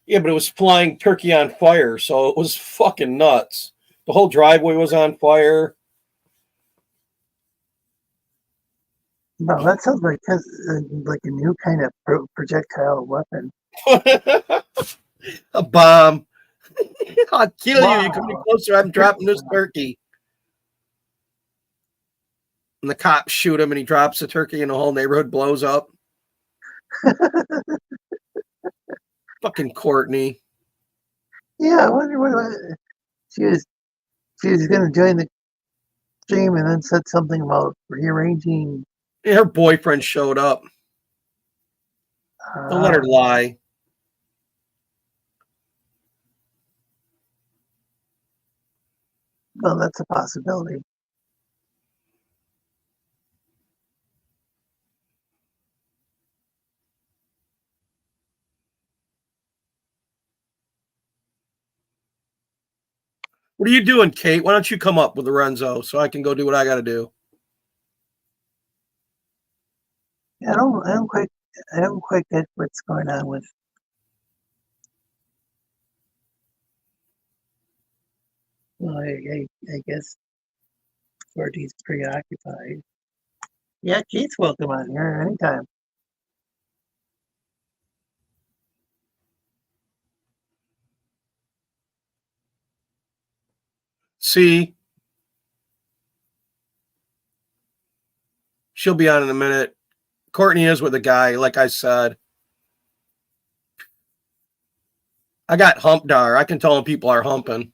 Yeah, but it was flying turkey on fire, so it was fucking nuts. The whole driveway was on fire. No, that sounds like like a new kind of projectile weapon. A bomb. I'll kill you. You come any Wow. closer, I'm dropping this turkey. And the cops shoot him, and he drops the turkey, and the whole neighborhood blows up. Fucking Courtney. Yeah, I wonder what she was. She was going to join the stream and then said something about rearranging. And her boyfriend showed up. Don't let her lie. Well, that's a possibility. What are you doing, Kate? Why don't you come up with Lorenzo so I can go do what I got to do? I don't quite get what's going on with. Well, I guess Courtney's preoccupied. Yeah, Kate's welcome on here anytime. See? She'll be on in a minute. Courtney is with a guy, like I said. I got humpdar. I can tell when people are humping.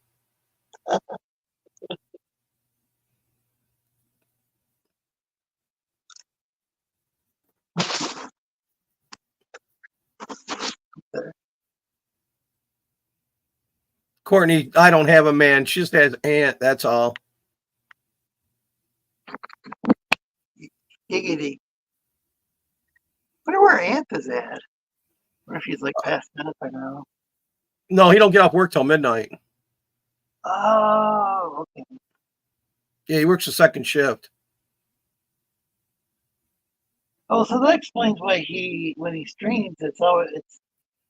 Courtney, I don't have a man. She just has aunt. That's all. Giggity. Wonder where Aunt is at. Or if he's like passed out by now. No, he don't get off work till midnight. Oh, okay. Yeah, he works the second shift. Oh, so that explains why when he streams, it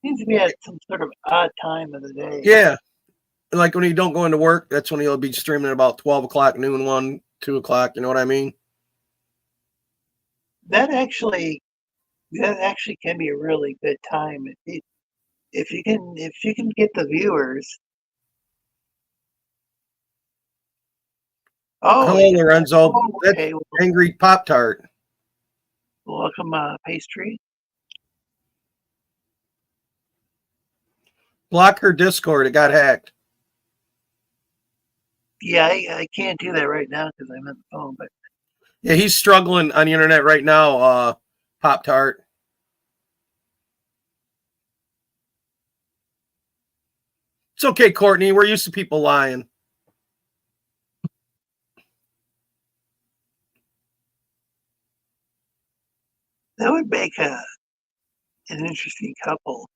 seems to be at some sort of odd time of the day. Yeah. Like when he don't go into work, that's when he'll be streaming at about 12 o'clock, noon, 1, 2 o'clock. You know what I mean? That actually can be a really good time if you can get the viewers. Oh, hello, Lorenzo. Okay. That's Angry Pop Tart. Welcome, pastry. Block her Discord. It got hacked. Yeah, I can't do that right now because I'm on the phone. But yeah, he's struggling on the internet right now. Pop Tart. It's okay, Courtney. We're used to people lying. that would make an interesting couple.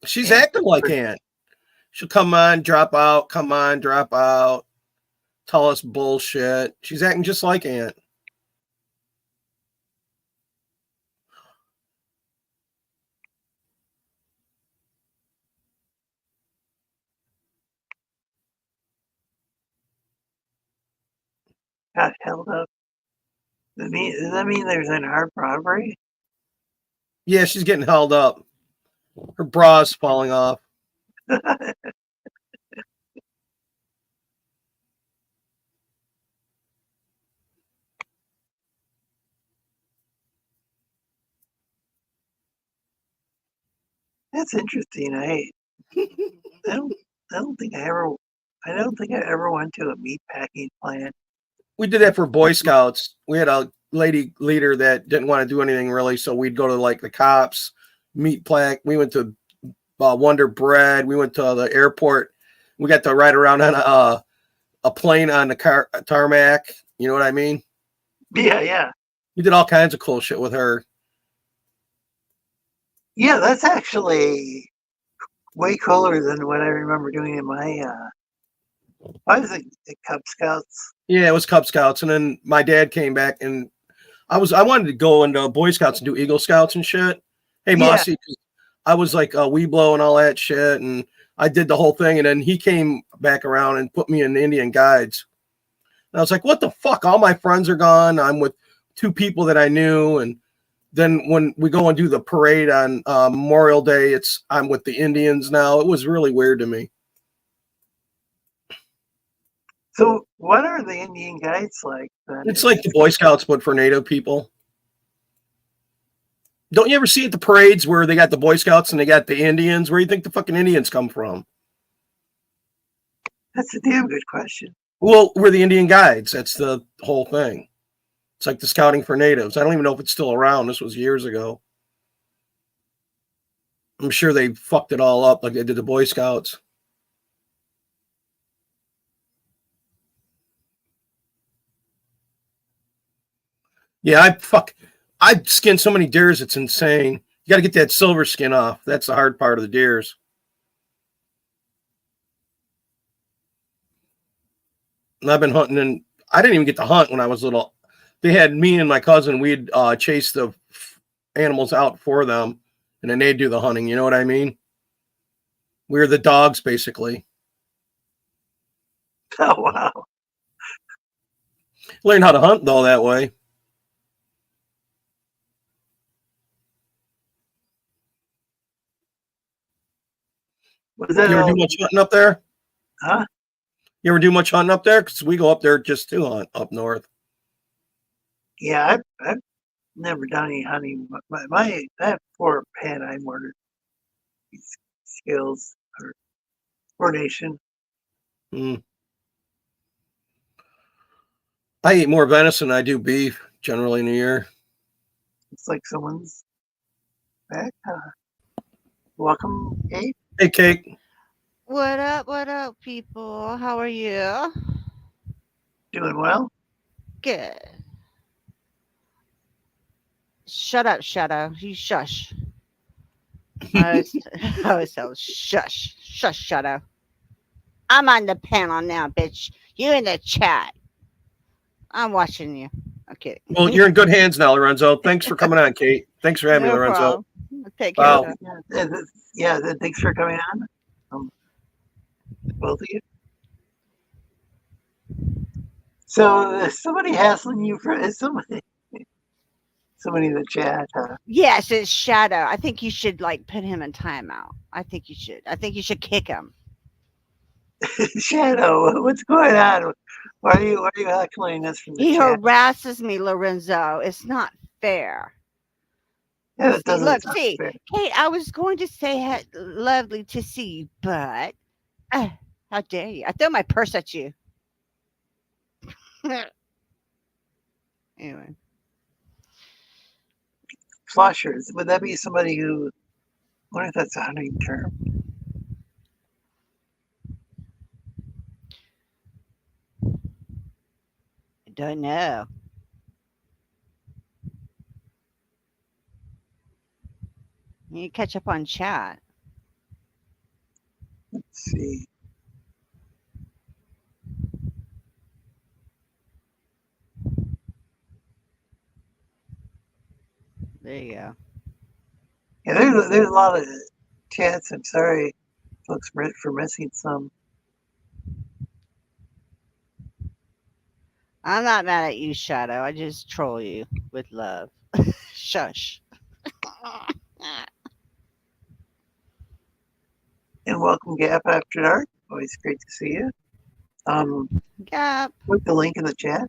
She's acting like Aunt. She'll come on, drop out, come on, drop out, tell us bullshit. She's acting just like Aunt. Got held up. Does that mean there's an armed robbery? Yeah, she's getting held up. Her bra's falling off. That's interesting. I don't think I ever went to a meat packing plant. We did that for Boy Scouts. We had a lady leader that didn't want to do anything really, so we'd go to like the cops, meat pack. We went to Wonder Bread. We went to the airport. We got to ride around on a plane on the tarmac. You know what I mean? Yeah. We did all kinds of cool shit with her. Yeah, that's actually way cooler than what I remember doing in my Why was it Cub Scouts? Yeah, it was Cub Scouts, and then my dad came back, and I wanted to go into Boy Scouts and do Eagle Scouts and shit. Hey, Yeah. Mossy, I was like a Weeblo and all that shit, and I did the whole thing, and then he came back around and put me in the Indian Guides. And I was like, what the fuck? All my friends are gone. I'm with 2 people that I knew, and then when we go and do the parade on Memorial Day, I'm with the Indians now. It was really weird to me. So what are the Indian Guides like then? It's like the Boy Scouts, but for Native people. Don't you ever see at the parades where they got the Boy Scouts and they got the Indians? Where do you think the fucking Indians come from? That's a damn good question. Well, we're the Indian Guides. That's the whole thing. It's like the scouting for natives. I don't even know if it's still around. This was years ago. I'm sure they fucked it all up like they did the Boy Scouts. Yeah, I skinned so many deers, it's insane. You got to get that silver skin off. That's the hard part of the deers. And I've been hunting, and I didn't even get to hunt when I was little. They had me and my cousin, we'd chase the animals out for them, and then they'd do the hunting. You know what I mean? We were the dogs, basically. Oh, wow. Learned how to hunt, though, that way. Was that You ever all? do much hunting up there? Huh? You ever do much hunting up there? Because we go up there just to hunt up north. Yeah, I've never done any hunting. I have 4 panine mortar skills or coordination. I eat more venison than I do beef generally in a year. It's like someone's back. Welcome, Kate. Hey, Kate. What up, people? How are you? Doing well. Good. Shut up, Shadow. You shush. I always tell shush. Shush, Shadow. I'm on the panel now, bitch. You in the chat. I'm watching you. Okay. Well, you're in good hands now, Lorenzo. Thanks for coming on, Kate. Thanks for having me, No Lorenzo. problem. Take care. Wow. Yeah, thanks for coming on. Both of you. So is somebody hassling you for somebody in the chat? Yes, it's Shadow. I think you should like put him in timeout. I think you should. I think you should kick him. Shadow, what's going on? Why are you heckling us from the He chat? harasses me, Lorenzo. It's not fair. Yeah, that doesn't Look, sound see, fair. Kate, I was going to say lovely to see you, but how dare you? I throw my purse at you. Anyway, Flushers, would that be somebody who? I wonder if that's a hunting term. I don't know. You need to catch up on chat. Let's see. There you go. Yeah, there's a lot of chats. I'm sorry, folks, for missing some. I'm not mad at you, Shadow. I just troll you with love. Shush. And welcome, Gap After Dark. Always great to see you. Gap. Put the link in the chat.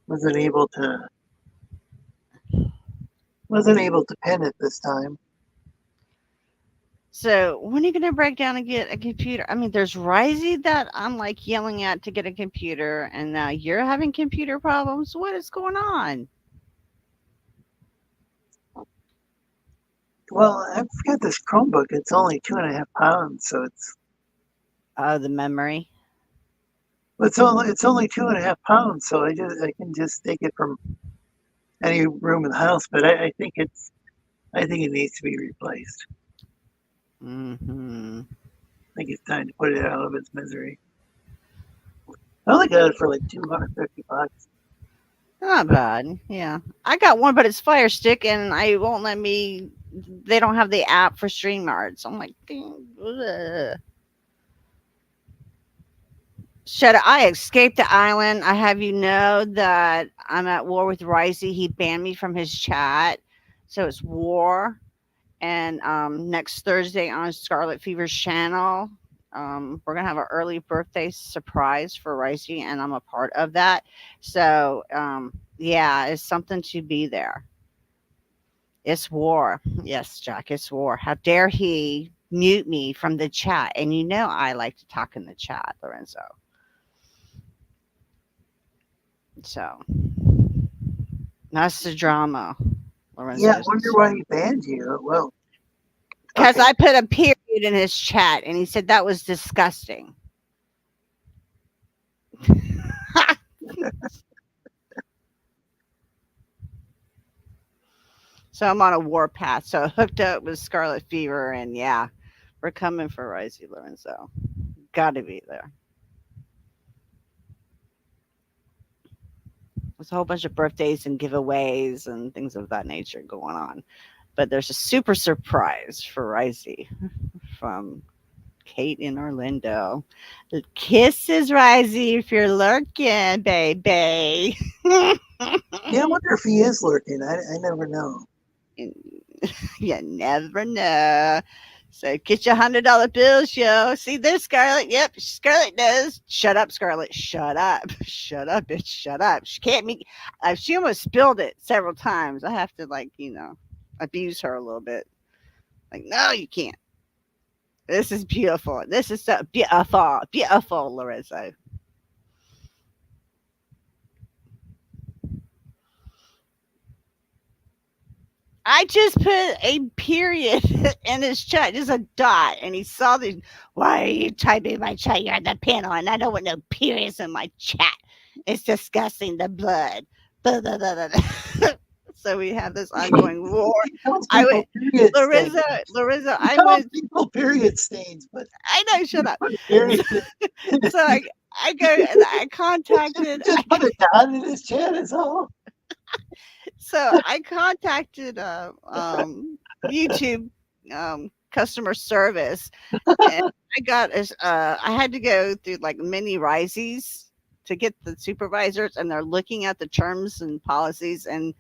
Wasn't able to pin it this time. So when are you gonna break down and get a computer? I mean, there's Risey that I'm like yelling at to get a computer, and now you're having computer problems. What is going on? Well, I've got this Chromebook. It's only 2.5 pounds, so it's Oh, the memory. it's only 2.5 pounds, so I can just take it from any room in the house. But I think it needs to be replaced. Mm-hmm. think it's time to put it out of its misery. I only got it for like $250. Not bad. Yeah. I got one, but it's Fire Stick, and I won't let me. They don't have the app for StreamYard. So I'm like, ugh. Shut up. I escaped the island. I have you know that I'm at war with Ricey. He banned me from his chat. So it's war. And next Thursday on Scarlet Fever's channel, we're gonna have an early birthday surprise for Ricey, and I'm a part of that. So yeah, it's something to be there. It's war. Yes, Jack, it's war. How dare he mute me from the chat? And you know I like to talk in the chat, Lorenzo. So that's the drama, Lorenzo. Yeah, I wonder why he banned you. Well, Because okay. I put a period in his chat, and he said that was disgusting. So I'm on a war path. So hooked up with Scarlet Fever, and yeah, we're coming for Ricey, Lorenzo. Got to be there. There's a whole bunch of birthdays and giveaways and things of that nature going on. But there's a super surprise for Ricey from Kate in Orlando. Kisses, Ricey, if you're lurking, baby. Yeah, I wonder if he is lurking. I never know. You never know. So get your $100 bills, yo. See this, Scarlet? Yep, Scarlet knows. Shut up, Scarlet. Shut up. Shut up, bitch. Shut up. She can't be. She almost spilled it several times. I have to, like, abuse her a little bit. Like, no, you can't. This is beautiful. This is so beautiful. Beautiful, Larissa. I just put a period in his chat, just a dot, and he saw the. Why are you typing in my chat? You're on the panel, and I don't want no periods in my chat. It's disgusting. The blood. Blah, blah, blah, blah. So we have this ongoing war. He calls I people would, period stains. Larissa, He I calls went. people period stains, but I know. Shut up. put a period in his So I go and I contacted. just put a dot in his chat is all. So I contacted YouTube customer service, and I got I had to go through like many Riseys to get the supervisors, and they're looking at the terms and policies, and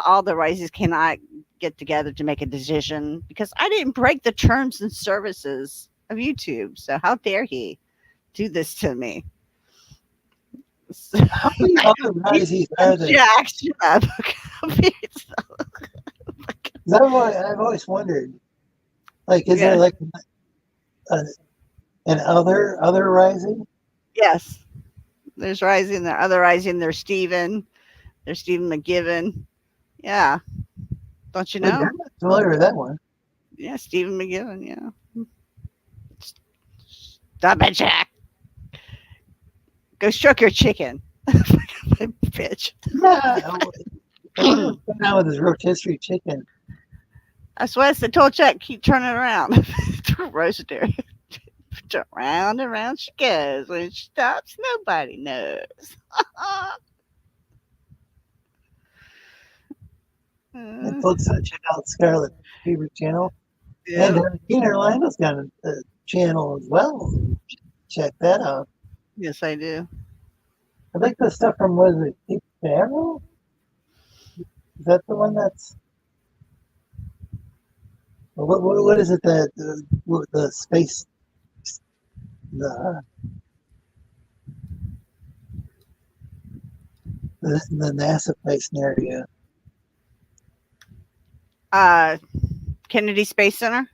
all the Riseys cannot get together to make a decision because I didn't break the terms and services of YouTube. So how dare he do this to me? How many other Riseys are there? Jack, shut up. I've always wondered, like, is there Yeah. like an other Rising? Yes. There's Rising, there other Rising, there's Steven. There's Stephen McGiven. Yeah. Don't you I'm know? not familiar with that one. Yeah, Stephen McGiven, yeah. Stop it, Jack. Go stroke your chicken. Bitch. Yeah, I wonder what's going on with his rotisserie chicken. That's why I told Jack, keep turning around. Roast her. Round and round she goes. When she stops, nobody knows. And folks, check out Scarlet Fever channel. Yeah. And Tina Orlando's got a channel as well. Check that out. Yes, I do. I like the stuff from, what is it, Cape Canaveral? Is that the one that's... What is it, the space... The NASA place area. Kennedy Space Center.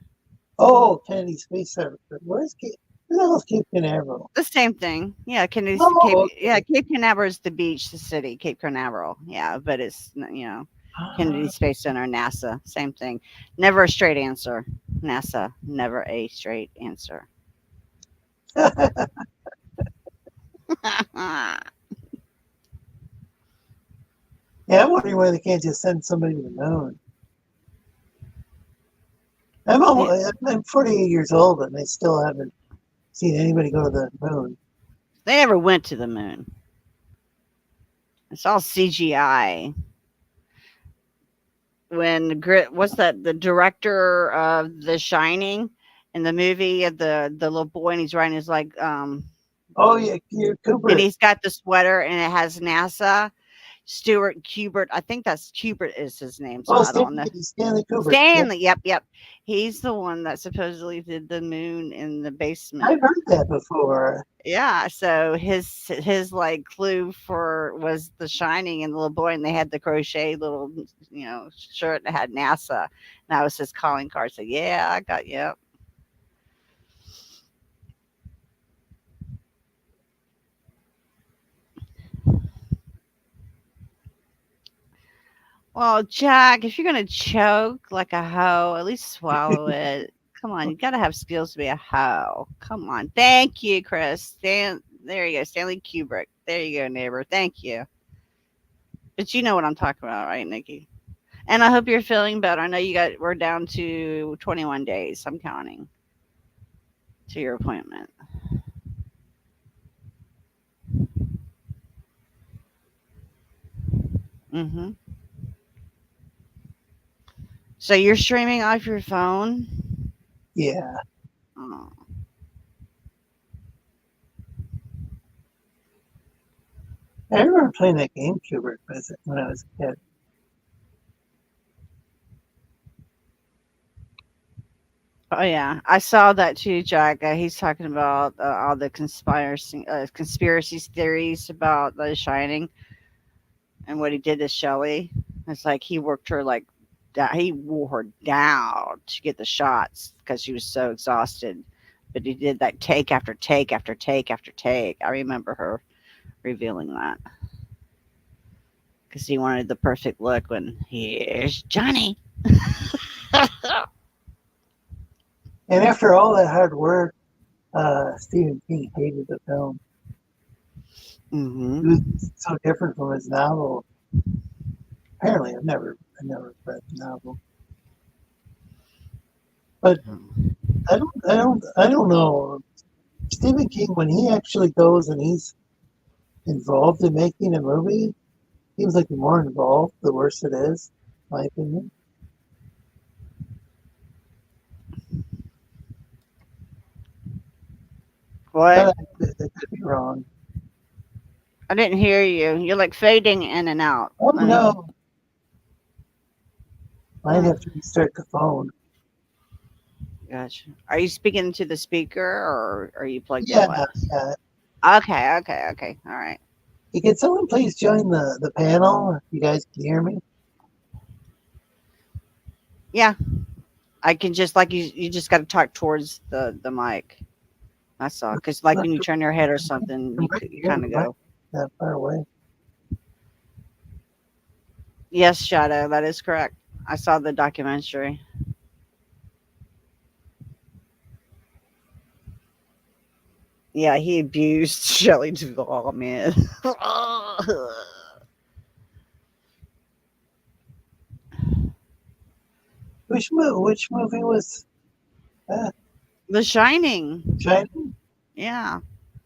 Oh, Kennedy Space Center. Where's Cape? Where the hell is Cape Canaveral? The same thing. Yeah, Kennedy. Oh, Cape, okay. yeah, Cape Canaveral is the beach, the city, Cape Canaveral. Yeah, but it's Kennedy Space Center, NASA, same thing. Never a straight answer. NASA, never a straight answer. Yeah, I'm wondering why they can't just send somebody to the moon. I'm 48 years old, and I still haven't seen anybody go to the moon. They never went to the moon. It's all CGI. When what's that? The director of The Shining in the movie of the little boy, and he's riding his like Oh yeah, and Kubrick. he's got the sweater, and it has NASA. Stuart Kubert, I think that's Kubert is his name. So Oh, I don't know. Stanley Kubrick. Stanley, yep. He's the one that supposedly did the moon in the basement. I've heard that before. Yeah, so his like clue for was The Shining and the little boy, and they had the crochet little shirt that had NASA. And that was his calling card. So yeah, I got yep. Well, Jack, if you're gonna choke like a hoe, at least swallow it. Come on, you gotta have skills to be a hoe. Come on. Thank you, Chris. There you go, Stanley Kubrick. There you go, neighbor. Thank you. But you know what I'm talking about, right, Nikki? And I hope you're feeling better. I know we're down to 21 days. I'm counting to your appointment. Mm-hmm. So you're streaming off your phone? Yeah. Oh. I remember playing that game Kubrick when I was a kid. Oh yeah, I saw that too, Jack. He's talking about all the conspiracy theories about The Shining and what he did to Shelley. It's like he worked her like he wore her down to get the shots because she was so exhausted. But he did that take after take after take after take. I remember her revealing that because he wanted the perfect look when here's Johnny. And after all that hard work, Stephen King hated the film. Mm-hmm. It was so different from his novel. Apparently, I never read the novel, but I don't know. Stephen King, when he actually goes and he's involved in making a movie, seems like the more involved, the worse it is, in my opinion. What? But I could be wrong. I didn't hear you. You're like fading in and out. Oh Let me. no, I'd have to restart the phone. Gotcha. Are you speaking to the speaker or are you plugged in? Yeah, What? yeah. Okay. All right. Hey, can someone please join the panel? If you guys can hear me. Yeah, I can just like you just got to talk towards the mic. That's all. Because like when you turn your head or something, you kind of go. That far away. Yes, Shadow, that is correct. I saw the documentary. Yeah, he abused Shelley Duvall, man. Which movie was that? The Shining. Shining? Yeah.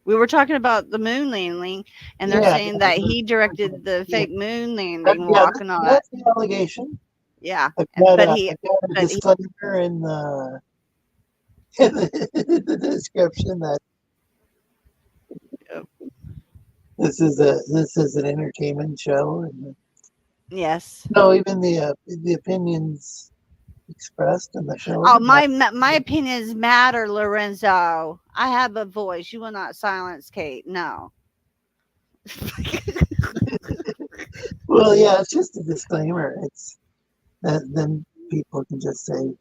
We were talking about the moon landing, and they're Yeah, saying that he directed the yeah. fake moon landing, Yeah, walking on it. that's the allegation. Yeah, I've got but a disclaimer in the in the description that this is an entertainment show, and yes. no, even the opinions expressed in the show. Oh, my opinions matter, Lorenzo. I have a voice. You will not silence Kate. No. Well, yeah, it's just a disclaimer. It's that then people can just say,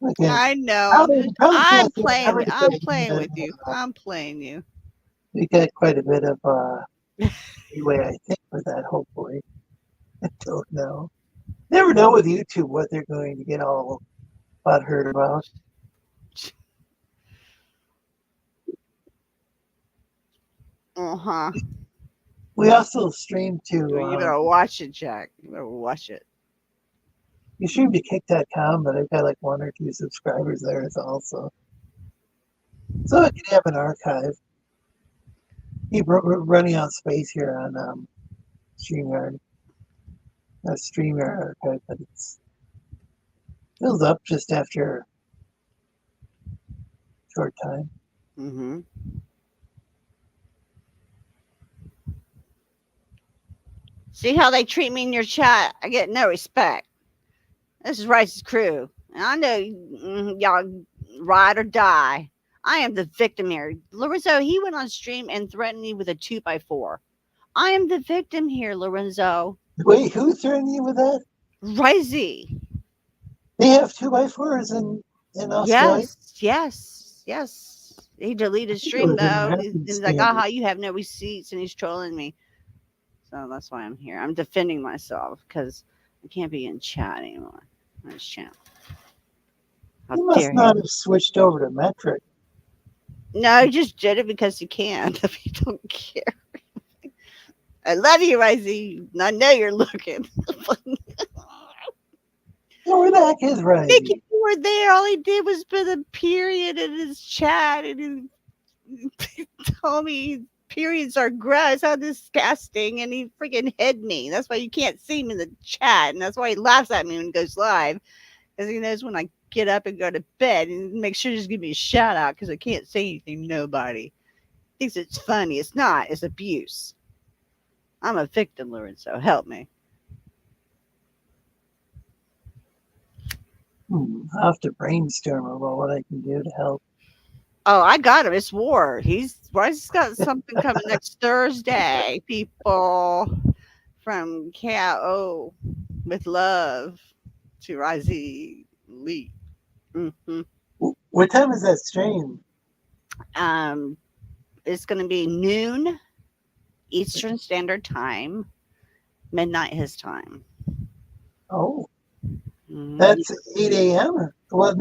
okay, I know. probably I'm can't say playing. I'm everything, playing but with you. I'm playing you. we got quite a bit of leeway, I think, with that. Hopefully, I don't know. Never know with YouTube what they're going to get all butthurt about. Uh-huh. We also stream to You better watch it, Jack. You better watch it. You should be kick.com, but I've got like 1 or 2 subscribers there also. So I can have an archive. Keep running out of space here on StreamYard. Not StreamYard archive, but it's fills up just after a short time. Mm-hmm. See how they treat me in your chat? I get no respect. This is Rice's crew. And I know y'all ride or die. I am the victim here. Lorenzo, he went on stream and threatened me with a 2x4. I am the victim here, Lorenzo. Wait, who threatened you with that? Risey. They have 2x4s in Australia. Yes. He deleted I think it stream was an though. American He's like, standard. aha, you have no receipts, and he's trolling me. So that's why I'm here. I'm defending myself because I can't be in chat anymore. On this channel. How You must dare not him? have switched over to metric. No, I just did it because you can. If you don't care. I love you, Risey. I know you're looking. No, where the heck is Risey? Nikki, you were there. All he did was put a period in his chat, and he told me periods are gross. How disgusting! And he freaking hid me. That's why you can't see him in the chat, and that's why he laughs at me when he goes live, because he knows when I get up and go to bed, and make sure to just give me a shout out because I can't say anything to nobody. Thinks it's funny. It's not. It's abuse. I'm a victim, Lorenzo. Help me. I'll have to brainstorm about what I can do to help. Oh, I got him. It's war. He's got something coming next Thursday, people. From KO with love to Risey Lee. Mm-hmm. What time is that stream? It's going to be noon Eastern Standard Time, midnight his time. Oh, Mhm. that's 8 a.m. Well,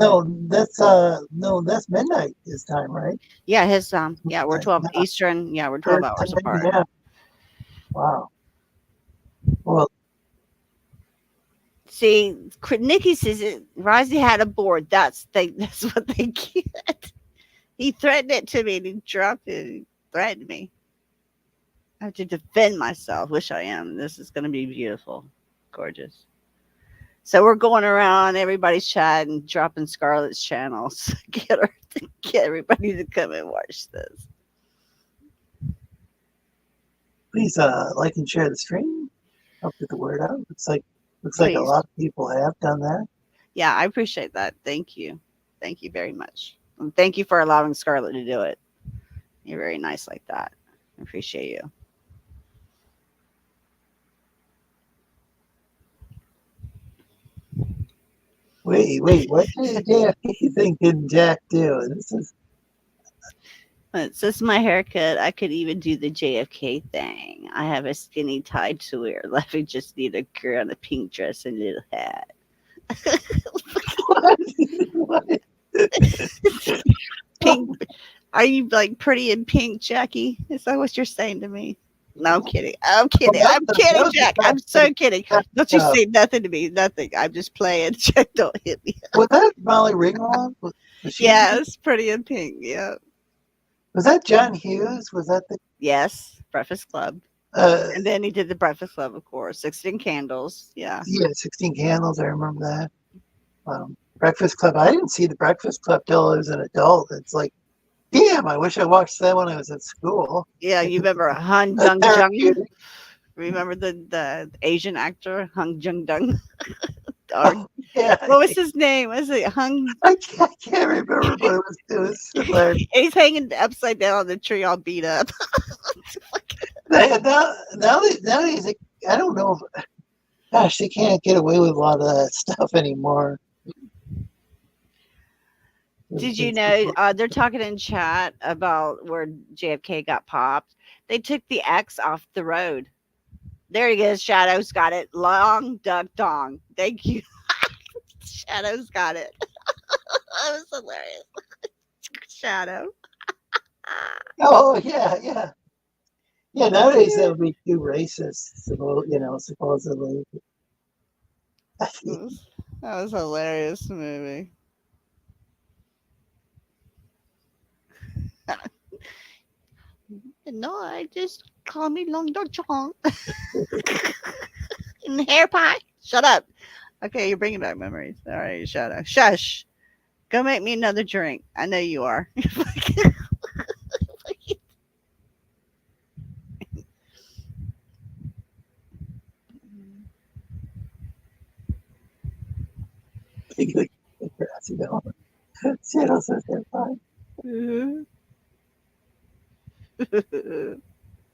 that's midnight this time, right? Yeah, his yeah, we're 12 Yeah. Eastern. Yeah, we're 12 hours apart. Yeah. Wow. Well, See, Nikki says it. Risey had a board. That's what they get. He threatened it to me and he dropped it. He threatened me. I have to defend myself, which I am. This is going to be beautiful, gorgeous. So we're going around everybody's chat and dropping Scarlett's channels. Get everybody to come and watch this. please like and share the stream. Help get the word out. Looks like a Please. lot of people have done that. Yeah, I appreciate that. Thank you. Thank you very much. And thank you for allowing Scarlett to do it. You're very nice like that. I appreciate you. Wait, what did JFK thing did Jack do? It's just my haircut. I could even do the JFK thing. I have a skinny tie to wear. Let me just need a girl in a pink dress and a little hat. what? Pink. Are you like pretty in pink, Jackie? Is that what you're saying to me? No, I'm kidding. I'm kidding. I'm kidding, Jack. I'm so kidding. Don't you say nothing to me. Nothing. I'm just playing. Jack, don't hit me. Was that Molly Ringwald? Yeah, it's pretty in pink. Yeah. Was that John Hughes? Was that the? Yes, Breakfast Club. And then he did the Breakfast Club, of course. 16 Candles. Yeah. Yeah, 16 Candles. I remember that. Breakfast Club. I didn't see the Breakfast Club till I was an adult. It's like, damn, I wish I watched that when I was at school. Yeah, you remember Hung Jung Jung? Remember the Asian actor Hung Jung Jung? Oh, yeah. What was his name? Was it Hung? I can't remember, but it was hilarious. He's hanging upside down on the tree, all beat up. Now he's like, I don't know. Gosh, they can't get away with a lot of that stuff anymore. Did you know they're talking in chat about where JFK got popped? They took the X off the road. There he is. Shadow's got it. Long duck dong. Thank you. Shadow's got it. That was hilarious. Shadow. Oh yeah. Nowadays that would be too racist, supposedly. That was a hilarious movie. No, I just call me Long Dog Chong. And hair pie. Shut up. Okay, you're bringing back memories. All right, shut up. Shush. Go make me another drink. I know you are. Grassy down. Seattle says they're fine.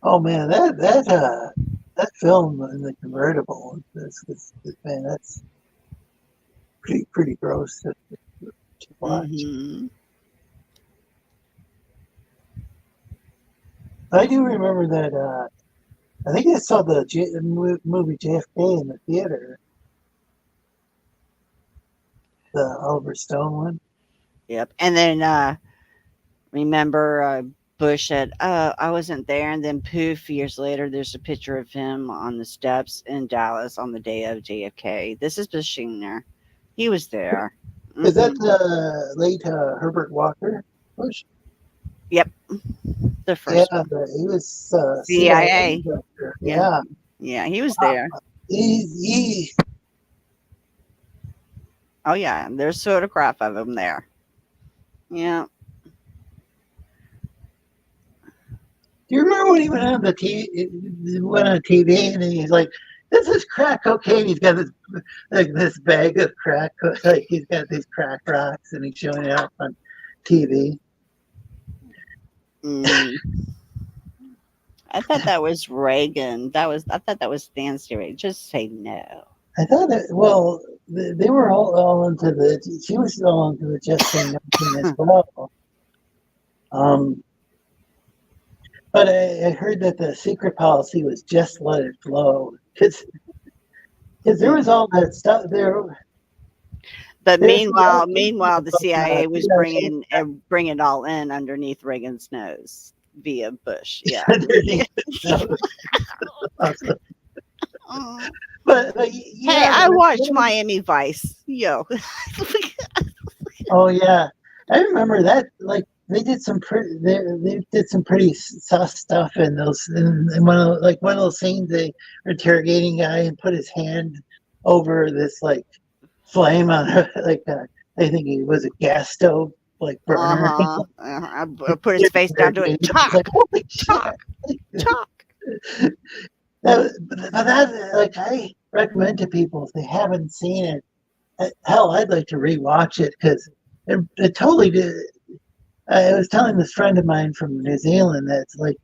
Oh man, that film in the convertible, man, that's pretty gross to watch. Mm-hmm. I do remember that. I think I saw the movie JFK in the theater, the Oliver Stone one. Yep. And then remember Bush said, "Oh, I wasn't there." And then poof, years later, there's a picture of him on the steps in Dallas on the day of JFK. This is Bush Sr. He was there. Is that Mhm. the late Herbert Walker Bush? Yep. The Yeah, first one. he was CIA CIA. director. Yeah. Yeah, Yeah, he was wow. there. He Oh yeah, there's photograph of him there. Yeah. Do you remember when he went on the went on TV and he's like, "This is crack cocaine." He's got this bag of crack, like he's got these crack rocks, and he's showing it off on TV. Mm. I thought that was Reagan. I thought that was Nancy Reagan. Just say no. I thought that. Well, they were all into the. She was all into the just saying nothing as well. But I heard that the secret policy was just let it flow because there was all that stuff there. But There's meanwhile, the CIA was CIA. bringing it all in underneath Reagan's nose via Bush. Yeah. Oh. But Hey, yeah, I watched Miami Vice. Yo. oh yeah, I remember that. Like they did some they did some pretty sus stuff in those. In one of those scenes, they were interrogating a guy and put his hand over this like flame on like I think it was a gas stove like burner. I put his face down to it. Talk, Like, holy talk, talk. but that like I recommend to people if they haven't seen it. Hell, I'd like to rewatch it because it totally did. I was telling this friend of mine from New Zealand that's like,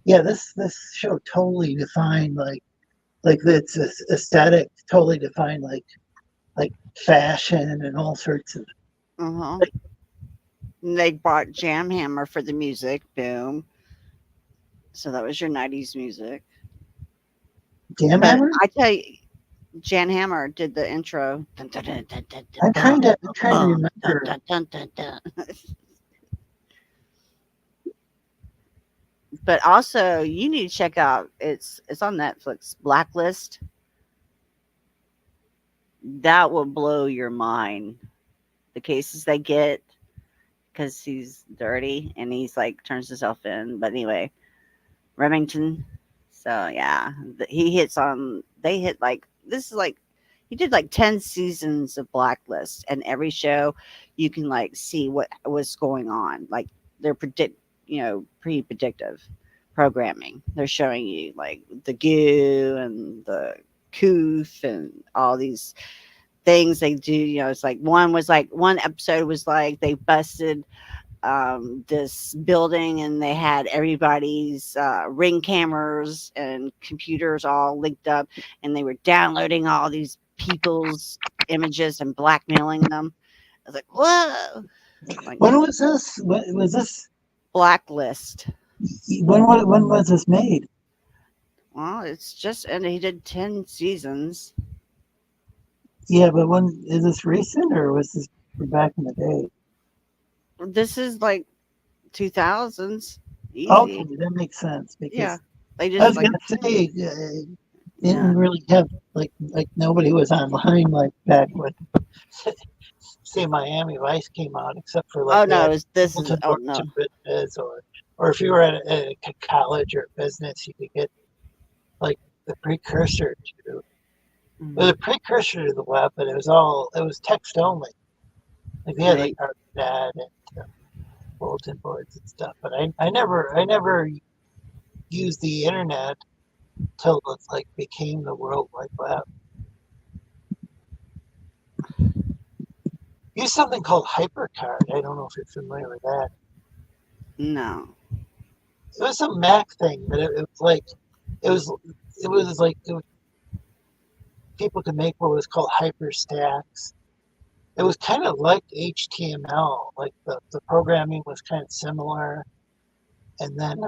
yeah, this show totally defined like its aesthetic totally defined like fashion and all sorts of. Uh-huh. And they brought Jam Hammer for the music. Boom. So that was your 90s music. Jam But Hammer? I tell you, Jan Hammer did the intro. Dun, dun, dun, dun, dun, I'm dun, trying to dun, remember. dun, dun, dun, dun. But also, you need to check out. It's on Netflix. Blacklist. That will blow your mind. The cases they get because he's dirty and he's like turns himself in. But anyway, Remington. So yeah, he hits on. They hit like this is like he did like 10 seasons of Blacklist, and every show you can like see what was going on. Like they're pretty predictive programming. They're showing you like the goo and the coof and all these things they do. It's like one episode was like they busted this building and they had everybody's ring cameras and computers all linked up and they were downloading all these people's images and blackmailing them. I was like, whoa. Like, When was this? When was this? Blacklist. When was this made? Well, it's just, and he did 10 seasons. Yeah, but when is this recent or was this back in the day? This is like 2000s. Easy. Okay, that makes sense because Yeah. They I just was like, gonna say didn't really have like nobody was online like back when say Miami Vice came out, except for like Oh they no, had this is bulletin oh boards no. or business, or if you were at a college or business, you could get like the precursor to it was a precursor to the web, but it was text only. Like they had like Right. ArcNet and bulletin boards and stuff. But I never used the internet till it like became the World Wide Web. Use something called HyperCard. I don't know if you're familiar with that. No. It was some Mac thing, but it was like it was it was like it was, people could make what was called hyperstacks. It was kind of like HTML, like the programming was kind of similar, and then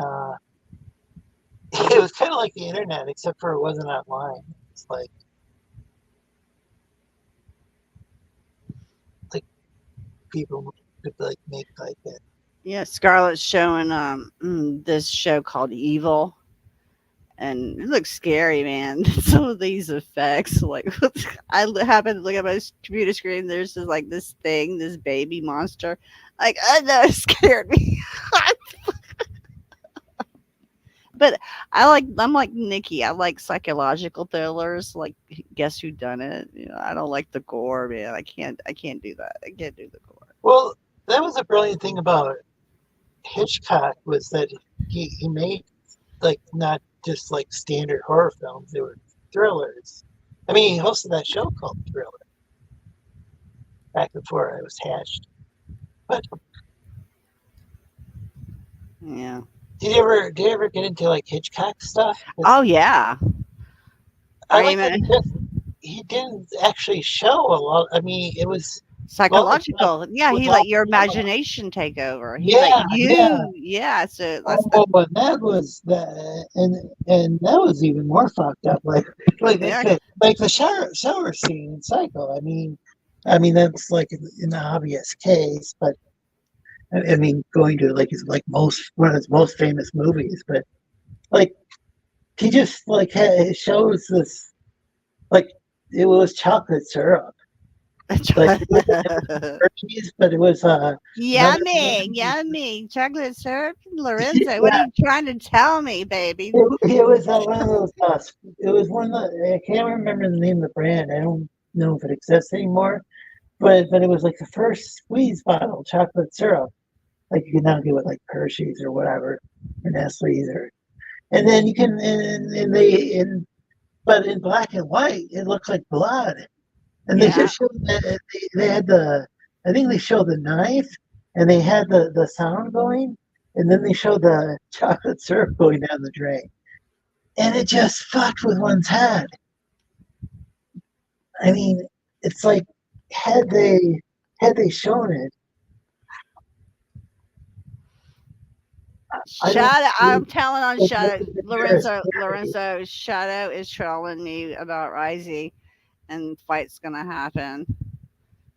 it was kind of like the internet, except for it wasn't online. It's like people could like make like it. Yeah, Scarlett's showing this show called Evil, and it looks scary, man. Some of these effects, like happen to look at my computer screen. There's just like this thing, this baby monster. Like, I know it scared me. But I'm like Nikki. I like psychological thrillers. Like Guess Who Done It? You know, I don't like the gore, man. I can't do that. I can't do the gore. Well, that was a brilliant thing about Hitchcock was that he made like not just like standard horror films; they were thrillers. I mean, he hosted that show called Thriller back before I was hatched. But Yeah. did you ever get into like Hitchcock stuff? 'Cause Oh yeah. I I like that mean, he didn't actually show a lot. I mean, it was all the stuff psychological. Yeah, was he all let your cinema. imagination take over. He let Yeah, yeah. you. Yeah. So that's the. Oh, but that was the and that was even more fucked up. Like Yeah. like the shower scene in Psycho. I mean that's like an obvious case, but I mean going to like his like most one of his most famous movies, but like he just like it shows this like it was chocolate syrup. Like it was Hershey's, but it was another Yummy, brand. yummy. Chocolate syrup, Lorenzo. What are you trying to tell me, baby? It was one of those. It was one of the. I can't remember the name of the brand. I don't know if it exists anymore. But it was like the first squeeze bottle chocolate syrup. Like you can now get with like Hershey's or whatever, or Nestle's or. And then you can but in black and white it looks like blood. And they Yeah. just showed that they had I think they showed the knife and they had the sound going, and then they showed the chocolate syrup going down the drain. And it just fucked with one's head. I mean, it's like had they shown it, I don't Shadow, I'm think telling on it would Shadow. have been very scary. Lorenzo, Shadow is trolling me about Rising, and fight's gonna happen.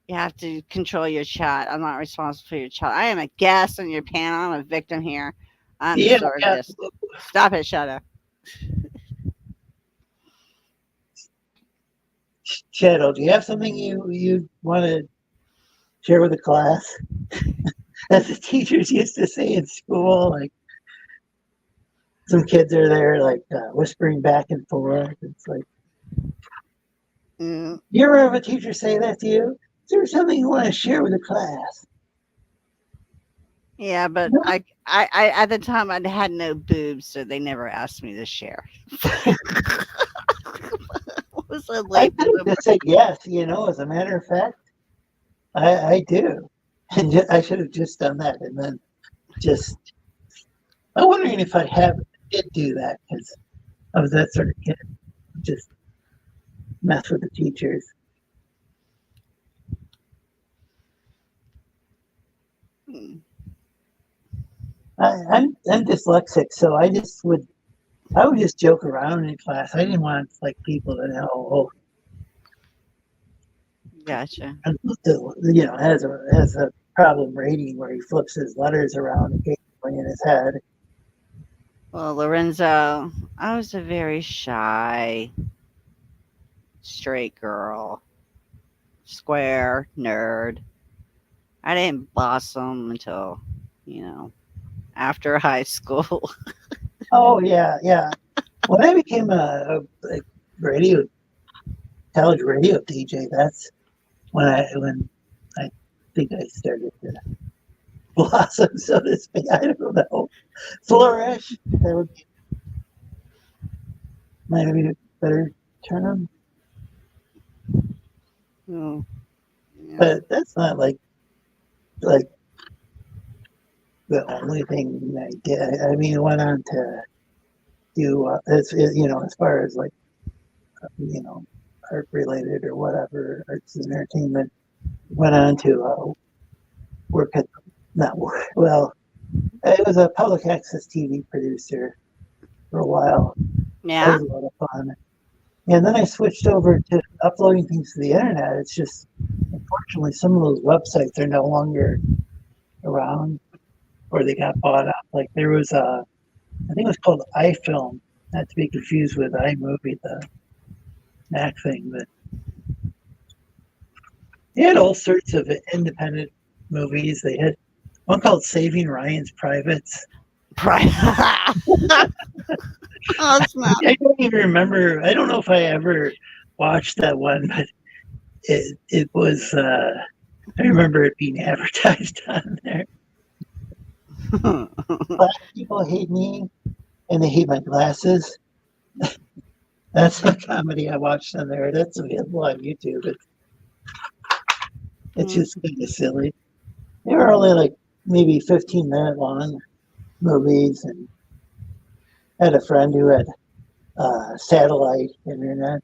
You have to control your chat. I'm not responsible for your chat. I am a guest on your panel. I'm a victim here. I'm the Yeah, star of yeah. this. Stop it, Shadow. Shadow, do you have something you want to share with the class? As the teachers used to say in school, like some kids are there like whispering back and forth. It's like, Mm, you ever have a teacher say that to you? Is there something you want to share with the class? yeah, but No, I at the time I had no boobs, so they never asked me to share. What was a I late could have bloomer? just said yes, as a matter of fact, I do. And I should have just done that. And then just, I'm wondering if did do that because I was that sort of kid. Just mess with the teachers. Mm, I'm dyslexic, so I would just joke around in class. I didn't want like people to know, oh, gotcha. and has a problem reading where he flips his letters around occasionally in his head. Well, Lorenzo, I was a very shy, straight girl, square, nerd. I didn't blossom until, you know, after high school. Oh yeah, yeah. When I became a radio college radio DJ, that's when I think I started to blossom, so to speak. I don't know. Flourish. That would might be a better term. Oh, yeah. But that's not like the only thing I did. I mean, I went on to do as far as like you know art related or whatever, arts and entertainment. Went on to work at not work. Well, I was a public access TV producer for a while. That Yeah. was a lot of fun. And then I switched over to uploading things to the internet. It's just unfortunately some of those websites are no longer around or they got bought up. Like there was I think it was called iFilm, not to be confused with iMovie, the Mac thing, but they had all sorts of independent movies. They had one called Saving Ryan's Privates. Oh, it's not. I don't even remember. I don't know if I ever watched that one, but it was. I remember it being advertised on there. Black people hate me, and they hate my glasses. That's a comedy I watched on there. That's available on YouTube. It's just kind of silly. They were only like maybe 15-minute long movies, and I had a friend who had satellite internet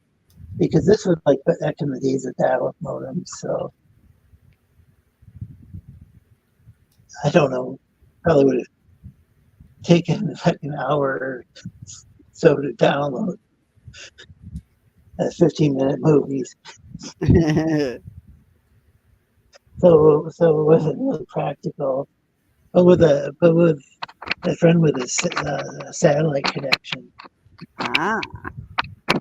because this was like back in the days of dial-up modems. So I don't know, probably would have taken like an hour or so to download 15-minute movies. So it wasn't really practical. But with a friend with a satellite connection. Ah,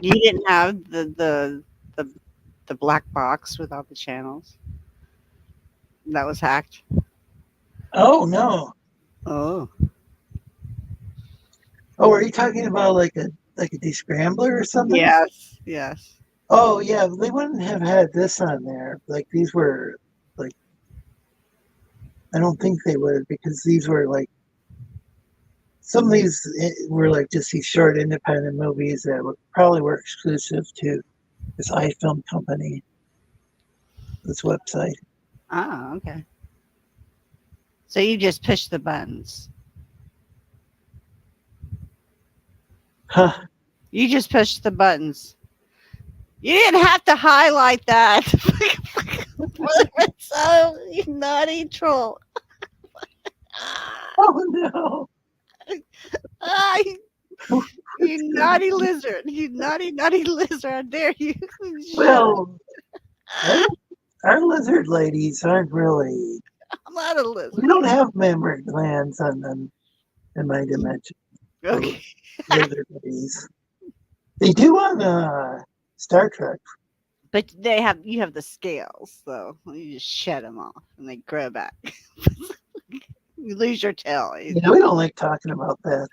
you didn't have the black box with all the channels that was hacked. Oh no! Oh, Oh, are you talking about like a descrambler or something? yes, yes. Oh yeah, they wouldn't have had this on there. Like these were like I don't think they would because these were like some of these were like just these short independent movies that probably were exclusive to this iFilm company, this website. Oh, okay. So you just push the buttons. Huh. You just push the buttons. You didn't have to highlight that. So you naughty troll. Oh no. Ah, you naughty lizard. You naughty lizard. How dare you? Well, our lizard ladies aren't really. I'm not a lizard. We don't have mammary glands on them in my dimension. Okay. Lizard ladies. They do on Star Trek. But you have the scales, so you just shed them off and they grow back. You lose your tail. We don't like talking about that.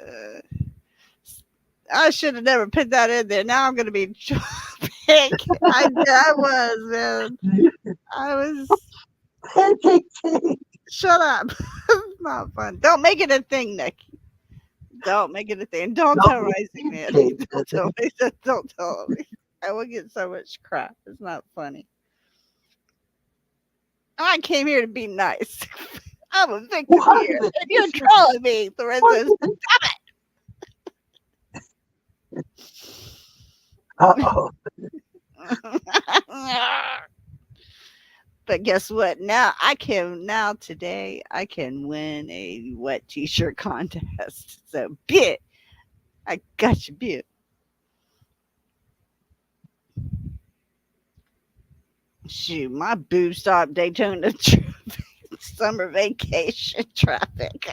Uh, I should have never put that in there. Now I'm going to be pink. I was, man. I was. Shut up. It's not fun. Don't make it a thing, Nikki. Don't make it a thing. Don't tell Rising Man. Don't tell me. Don't tell me. I will get so much crap. It's not funny. I came here to be nice. I'm a victim here. And you're trolling me, Lorenzo. Uh-oh. But guess what? Today I can win a wet t-shirt contest. So bit. I got you bit. Shoot, my boobs stopped Daytona. summer vacation traffic.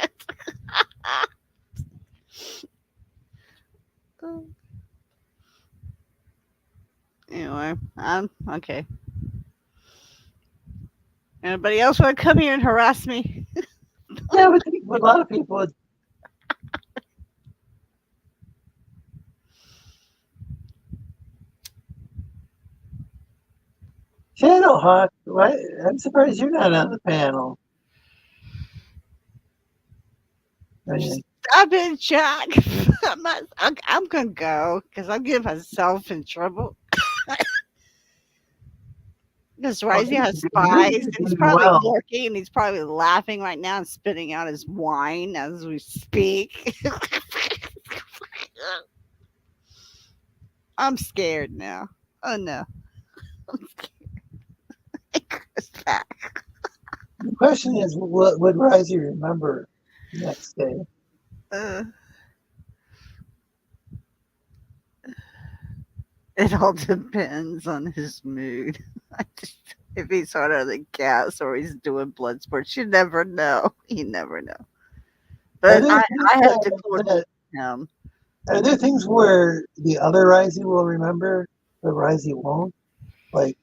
Anyway, I'm okay. Anybody else want to come here and harass me? Yeah, but a lot of people. Shadowhawk, why? I'm surprised you're not on the panel. I mean, Stop it, Jack. I'm gonna go because I'm getting myself in trouble. Because Rising has spies, and he's probably well, lurking, and he's probably laughing right now and spitting out his wine as we speak. I'm scared now. Oh no, I'm scared. the question is, what would Risey remember the next day? It all depends on his mood. If he's hot out of the gas or he's doing blood sports, you never know. You never know. But I have to close him. Are there things where the other Risey will remember, but Risey won't? Like,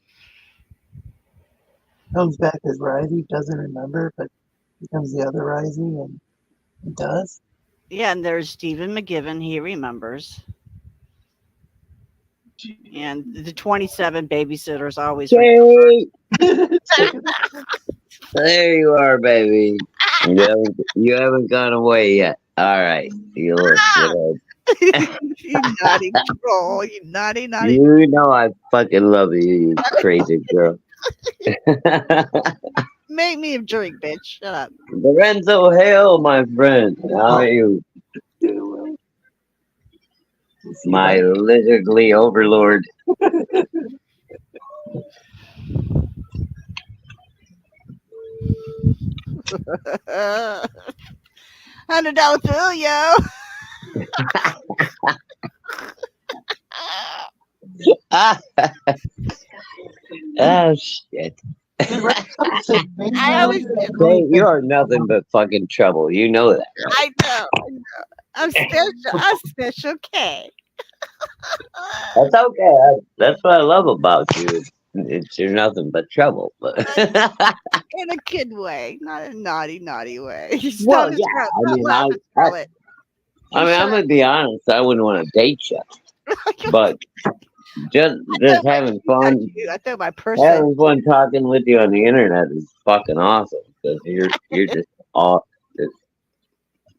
comes back as Risey, doesn't remember, but becomes the other Risey and does? Yeah, and there's Stephen McGivern. He remembers. And the 27 babysitters always remember. Hey, there you are, baby. You haven't gone away yet. All right, you little shithead. You naughty troll. You naughty. You know I fucking love you, you crazy girl. Make me a drink, bitch. Shut up. Lorenzo Hale, my friend. How are you? My lizardly overlord. $100 bill, yo. Oh shit. I always Hey, you are nothing but fucking trouble. You know that. I know. I'm special. I'm special K. That's okay. That's what I love about you. It's you're nothing but trouble. But In a kid way, not a naughty way. well, yeah. I mean, I'm gonna be honest. I wouldn't want to date you, but just having fun, I thought my person. having fun talking with you on the internet is fucking awesome. Because you're just all. Just,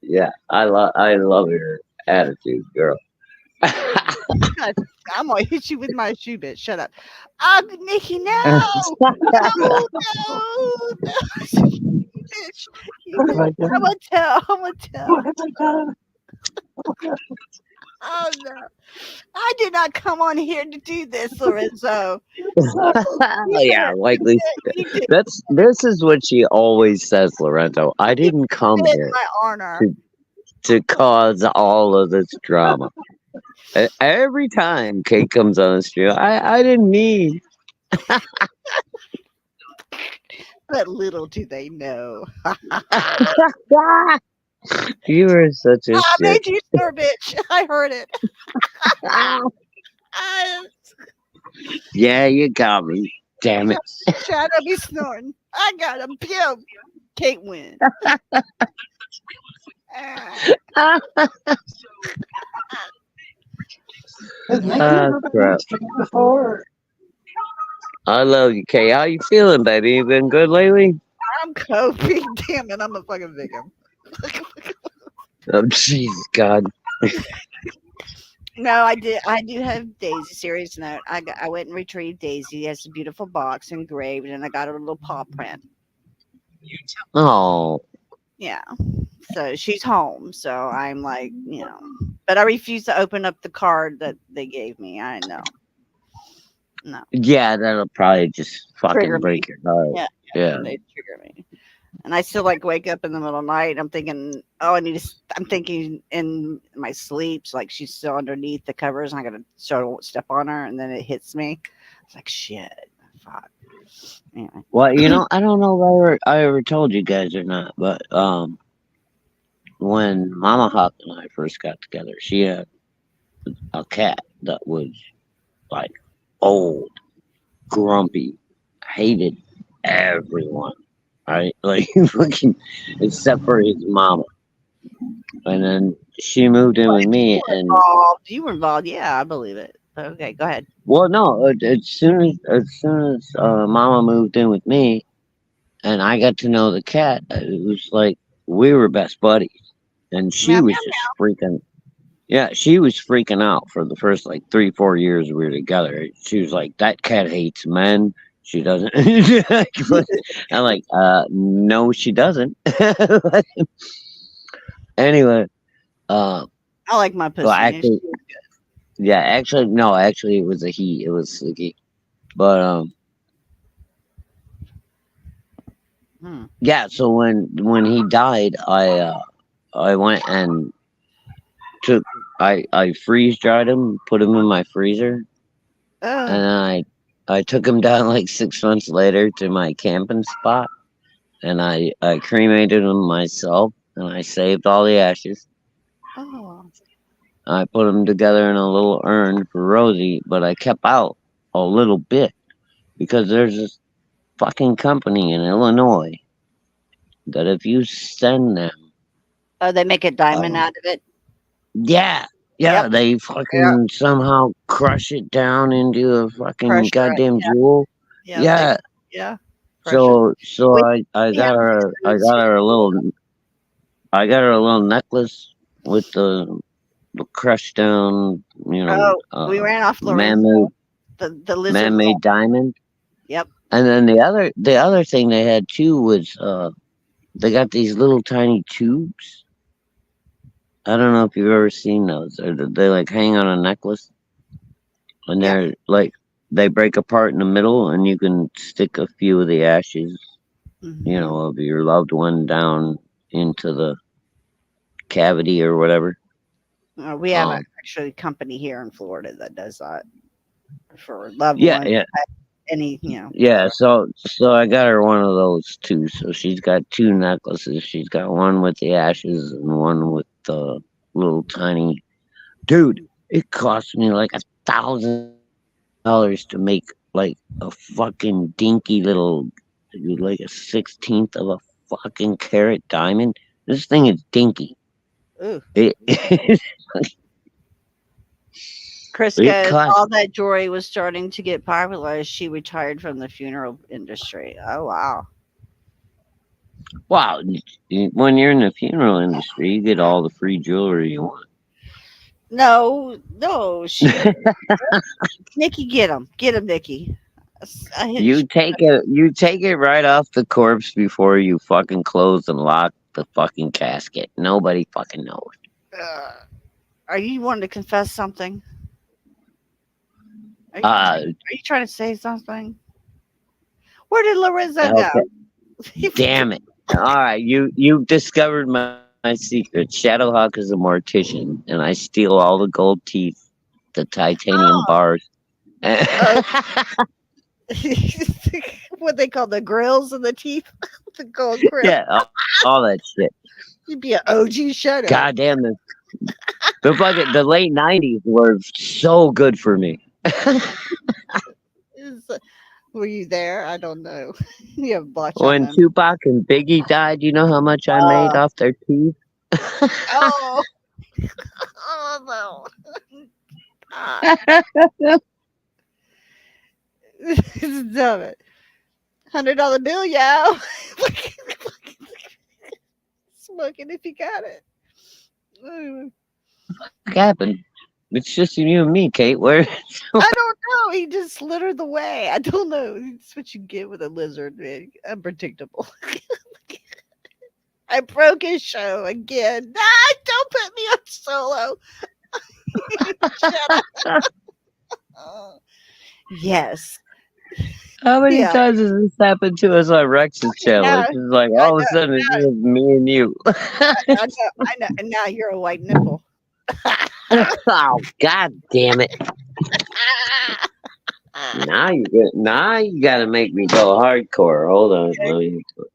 yeah, I love your attitude, girl. I'm gonna hit you with my shoe, bitch. Shut up. Nikki, no, no. Bitch. I'm gonna tell. Oh no. I did not come on here to do this, Lorenzo. Yeah, likely. This is what she always says, Lorenzo. I didn't come here My honor. to cause all of this drama. Every time Kate comes on the stream, I didn't mean. But little do they know. You are such a I shit. made you snore, bitch. I heard it. Yeah, you got me. Damn it. Shut up, he's snoring. I got him. Pew. Kate win. Crap. I love you, Kay. How you feeling, baby? You been good lately? I'm coping. Damn it, I'm a fucking victim. Oh, jeez, God. No, I do have Daisy. Serious note. I went and retrieved Daisy. It has a beautiful box engraved, and I got a little paw print. Oh. Yeah. So she's home. So I'm like, but I refuse to open up the card that they gave me. I know. No. Yeah, that'll probably just fucking Trigger break your heart. Yeah. They trigger me. And I still like wake up in the middle of the night. I'm thinking, I'm thinking in my sleeps, like she's still underneath the covers and I got to step on her. And then it hits me. It's like, shit, fuck. Anyway. Well, I don't know if I ever told you guys or not, but when Mama Hawk and I first got together, she had a cat that was like old, grumpy, hated everyone, right? Like fucking, except for his mama. And then she moved in with me, and You were involved. Yeah, I believe it. Okay, go ahead. well, no, as soon as Mama moved in with me, and I got to know the cat, it was like we were best buddies, and she Meow, was meow. just freaking. Yeah, she was freaking out for the first like 3-4 years we were together. She was like, "That cat hates men. She doesn't." I'm like, no, she doesn't. Anyway, uh, I like my well, pussy. actually, no, actually, it was a he. It was Suki. But Hmm. yeah. So when he died, I went and took I freeze dried him, put him in my freezer, Oh, and I took him down like 6 months later to my camping spot, and I cremated him myself, and I saved all the ashes. oh. I put them together in a little urn for Rosie, but I kept out a little bit because there's this fucking company in Illinois that if you send them, Oh, they make a diamond um, out of it. yeah, Yep. they Yeah. fucking somehow crush it down into a fucking Pressure. goddamn jewel. Yeah. Yeah. Yeah. Pressure. So Wait, I yeah, got her a little necklace with the crushed down, Oh, we ran off Lorenzo. man-made The lizard. man-made diamond. Yep. And then the other thing they had too was they got these little tiny tubes. I don't know if you've ever seen those. They like hang on a necklace, and Yeah. they're like they break apart in the middle, and you can stick a few of the ashes, Mhm. of your loved one down into the cavity or whatever. We have Um, actually a company here in Florida that does that for loved yeah, ones. yeah, Any, yeah. So I got her one of those too. So she's got two necklaces. She's got one with the ashes and one with the little tiny. Dude, it cost me like $1,000 to make like a fucking dinky little, like a 16th of a fucking carat diamond. This thing is dinky. Ooh. It Chris it goes, cost. all that jewelry was starting to get popular as she retired from the funeral industry. Oh, wow. Wow, when you're in the funeral industry, you get all the free jewelry you want. No, Nikki, get him. Get him, Nikki. You take it right off the corpse before you fucking close and lock the fucking casket. Nobody fucking knows. Are you wanting to confess something? Are Uh, you trying to say something? Where did Lorenzo go? okay. Damn it! All right, you discovered my secret. Shadowhawk is a mortician, and I steal all the gold teeth, the titanium bars. What they call the grills and the teeth, the gold grill. Yeah, all that shit. You'd be an OG shadow. God damn it! The late '90s were so good for me. Were you there? I don't know. You have botch When on them. Tupac and Biggie died, you know how much I made off their teeth? Oh, oh no. Stop it. $100 bill, yo. Smoking if you got it. What happened? It's just you and me, Kate. Where? I don't know. He just slithered the way. I don't know. It's what you get with a lizard, man. Unpredictable. I broke his show again. Nah, don't put me on solo. Shut up. Yes. How many Yeah. times has this happened to us on Rex's channel? know. It's just like all of a sudden it's just me and you. I know. And now you're a white nipple. Oh, God damn it. Now you gotta make me go hardcore. Hold on,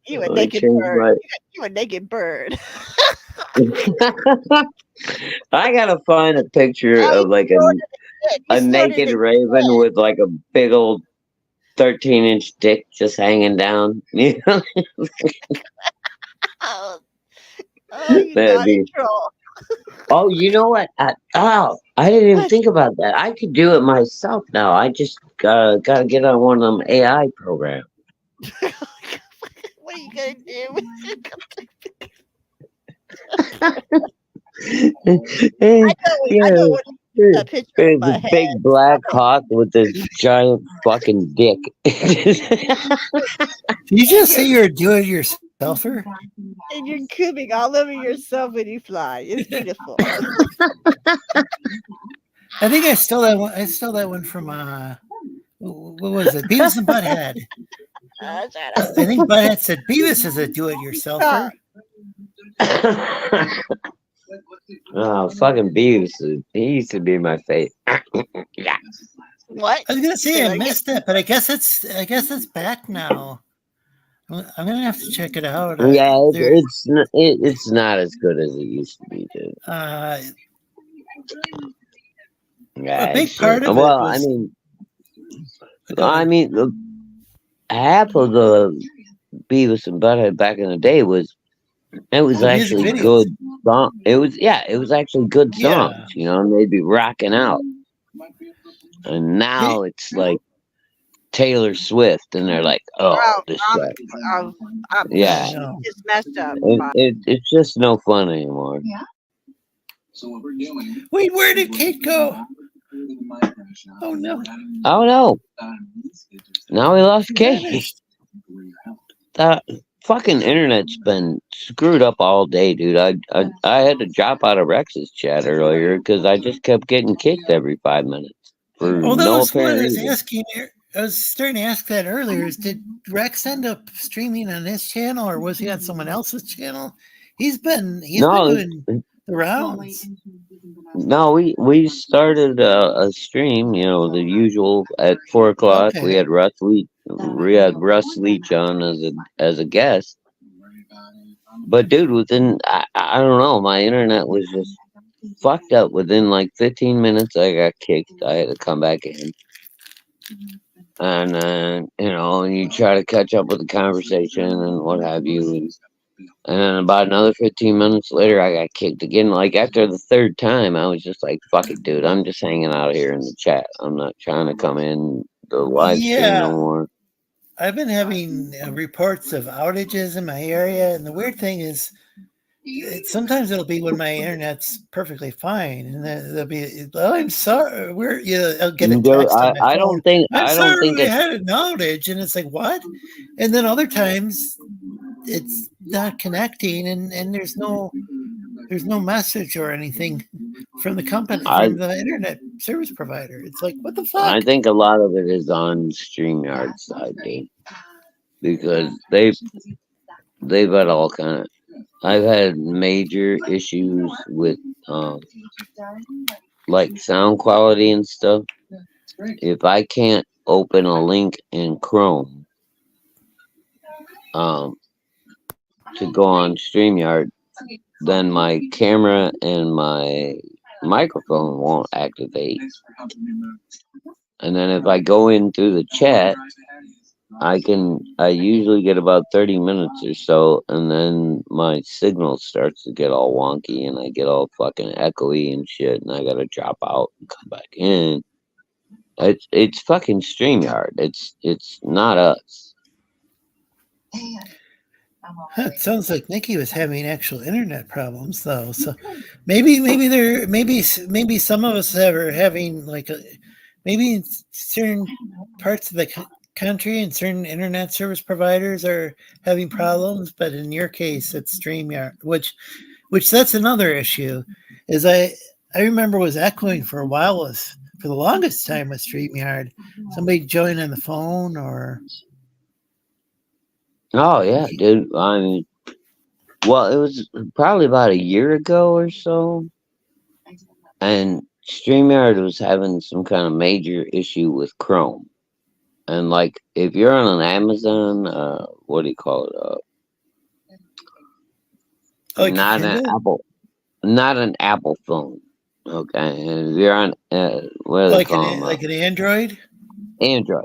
You a let me naked change bird. my. You a naked bird. I gotta find a picture Oh, of like you a snorted naked it. raven with like a big old 13-inch dick just hanging down. You know, Oh, oh, you that'd naughty be. troll. Oh, you know what? I didn't even What? think about that. I could do it myself now. I just gotta get on one of them AI programs. What are you gonna do? I Yeah, know what that picture in there's a my head. big black hawk with this giant fucking dick. Did you just say you're a do-it-yourselfer? And you're cooming all over yourself when you fly. It's beautiful. I think I stole that one. I stole that one from what was it? Beavis and Butthead. Shut up. I think Butthead said Beavis is a do-it-yourselfer. Oh, fucking Beavis. He used to be my fave. Yeah. What? I was gonna say Say I that again. missed it, but I guess it's back now. I'm gonna have to check it out. Yeah, There, it's not as good as it used to be, dude. Yeah, a big it's, part of it well, was. Go I ahead. mean, half of the Beavis and Butthead back in the day was Music actually videos. good song. It was actually good Yeah. songs, you know, and they'd be rocking out. And now it's like Taylor Swift, and they're like, oh, this sucks. Yeah, No. It's messed up. it's just no fun anymore. Wait, where did Kate go? Oh no. Oh no! Now we lost Kate. Vanished. The fucking internet's been screwed up all day, dude. I had to drop out of Rex's chat earlier because I just kept getting kicked every 5 minutes for Oh, that no was what apparent I was reason. asking. I was starting to ask that earlier. Did Rex end up streaming on his channel, or was he on someone else's channel? He's been No, doing the rounds. no, we started a stream, you know, the usual at 4 o'clock. Okay. We had Russ Leach on as a guest. But dude, within I don't know, my internet was just fucked up. Within like 15 minutes, I got kicked. I had to come back in. And you know, and you try to catch up with the conversation and what have you, and then about another 15 minutes later, I got kicked again. Like after the third time, I was just like, "Fuck it, dude! I'm just hanging out here in the chat. I'm not trying to come in the live stream no more." I've been having reports of outages in my area, and the weird thing is, sometimes it'll be when my internet's perfectly fine, and then there'll be, "Oh, I'm sorry." I'll get a text on my I phone. I'm I don't sorry think we it's. had an outage, and it's like, what? And then other times it's not connecting, and there's no message or anything from the company, from the internet service provider. It's like, what the fuck? I think a lot of it is on StreamYard's side, dude, because they've had all kind of. I've had major issues with like sound quality and stuff. If I can't open a link in Chrome to go on StreamYard, then my camera and my microphone won't activate. And then if I go in through the chat, I usually get about 30 minutes or so, and then my signal starts to get all wonky and I get all fucking echoey and shit, and I gotta drop out and come back in. It's fucking StreamYard. It's not us. It sounds like Nikki was having actual internet problems, though. So maybe some of us are having maybe in certain parts of the country and certain internet service providers are having problems. But in your case, it's StreamYard, which that's another issue. Is I remember was echoing for a while, was for the longest time with StreamYard. Somebody joined on the phone or. Oh yeah, dude. I mean, well, it was probably about a year ago or so, and StreamYard was having some kind of major issue with Chrome. And like, if you're on an Amazon, what do you call it? Like a Not an Kindle? not an Apple phone. Okay, and if you're on what do they Like call them? an Android? Android.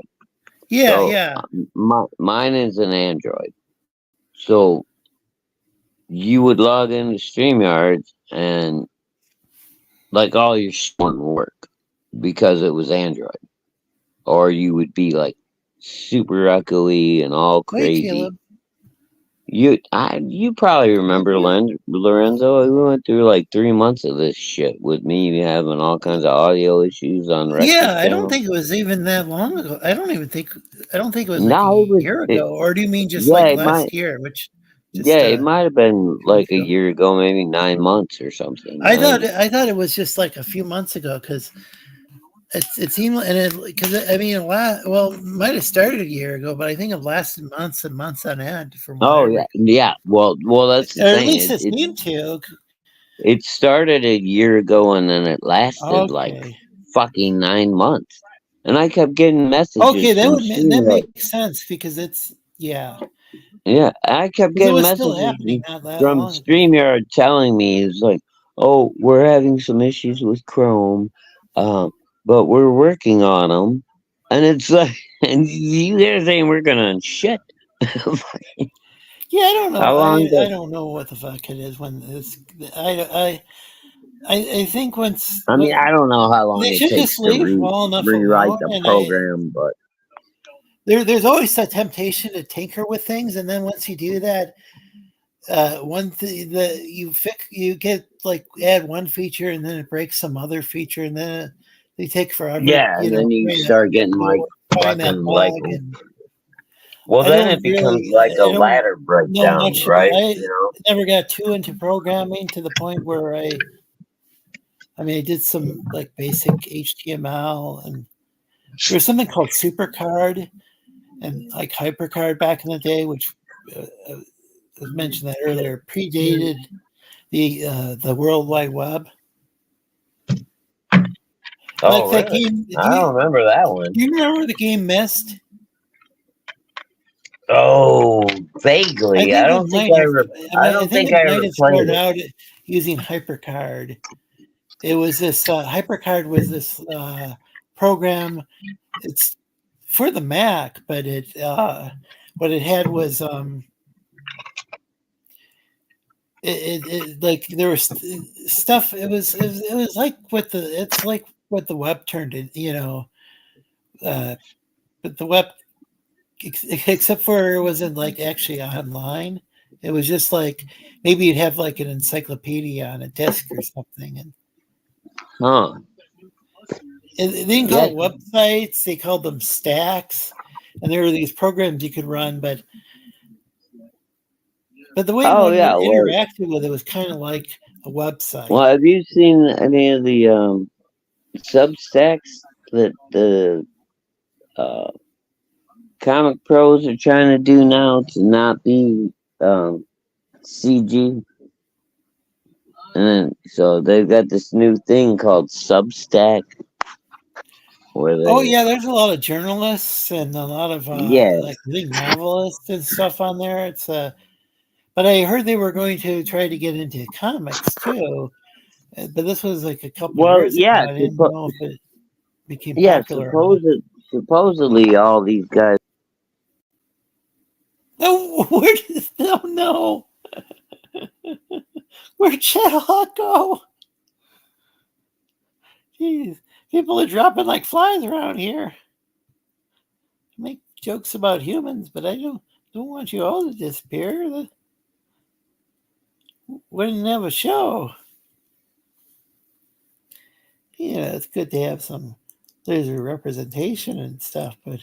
Yeah, So yeah. mine is an Android. So you would log into StreamYard and like all your shit wouldn't work because it was Android, or you would be like super echoey and all Wait, crazy. Caleb. You probably remember Lorenzo. We went through like 3 months of this shit with me having all kinds of audio issues on record Yeah, I don't channel. think it was even that long ago. I don't think it was like No, it a was. year ago. Or do you mean just Yeah, like it might. last year, which just Yeah, it might have been 2 like months a ago? year ago, maybe 9 months or something. I thought it was just like a few months ago because it seemed and it because I mean it might have started a year ago, but I think it lasted months and months on end from what I Oh yeah, recall. yeah. Well, that's the Or at thing. least it seemed to. It started a year ago, and then it lasted like Okay. fucking 9 months. And I kept getting Okay, messages from that StreamYard. makes sense because it's Yeah, I kept because it getting was still messages happening not that from long ago. StreamYard telling me it's like, "Oh, we're having some issues with Chrome, but we're working on them." And it's like, and you guys saying we're gonna shit. Yeah, I don't know. How long I does? don't know what the fuck it is when this. I think once I mean, I don't know how long they it should takes just to leave well enough rewrite alone, the and program, but there's always that temptation to tinker with things, and then once you do that, one thing that you get like add one feature, and then it breaks some other feature, and then they take forever, yeah, and then you trying start to getting like find that fucking like, bug. And well, I then don't it becomes really, like a I don't ladder know breakdown, much about. right? I You know? never got too into programming to the point where I mean, I did some like basic HTML, and there was something called SuperCard and like HyperCard back in the day, which was mentioned that earlier, predated the World Wide Web. Like Oh, that really? game. I don't remember that one. Do you remember the game Myst? Oh, I vaguely. think it might have. I I don't think think it I might ever have played started it. out using HyperCard. It was this HyperCard was this program. It's for the Mac, but what it had was like there was stuff. It was like it's like what the web turned in, but the web except for it wasn't like actually online. It was just like maybe you'd have like an encyclopedia on a disk or something, and Huh. they didn't Yeah. call it websites; they called them stacks, and there were these programs you could run, but the way Oh, one yeah. Well, interacted with it was kind of like a website. have you seen any of the Substacks that the uh, comic pros are trying to do now to not be CG? And then, so they've got this new thing called Substack where Oh they, yeah, there's a lot of journalists and a lot of yeah. like I think novelists and stuff on there. It's but I heard they were going to try to get into comics too. But this was like a couple Well, years ago. yeah, I didn't know if it became yeah. popular or not. Supposedly, all these guys. Oh, where did no no? Where'd Shadowhawk go? Jeez, people are dropping like flies around here. Make jokes about humans, but I don't want you all to disappear. We didn't have a show. Yeah, it's good to have some laser representation and stuff, but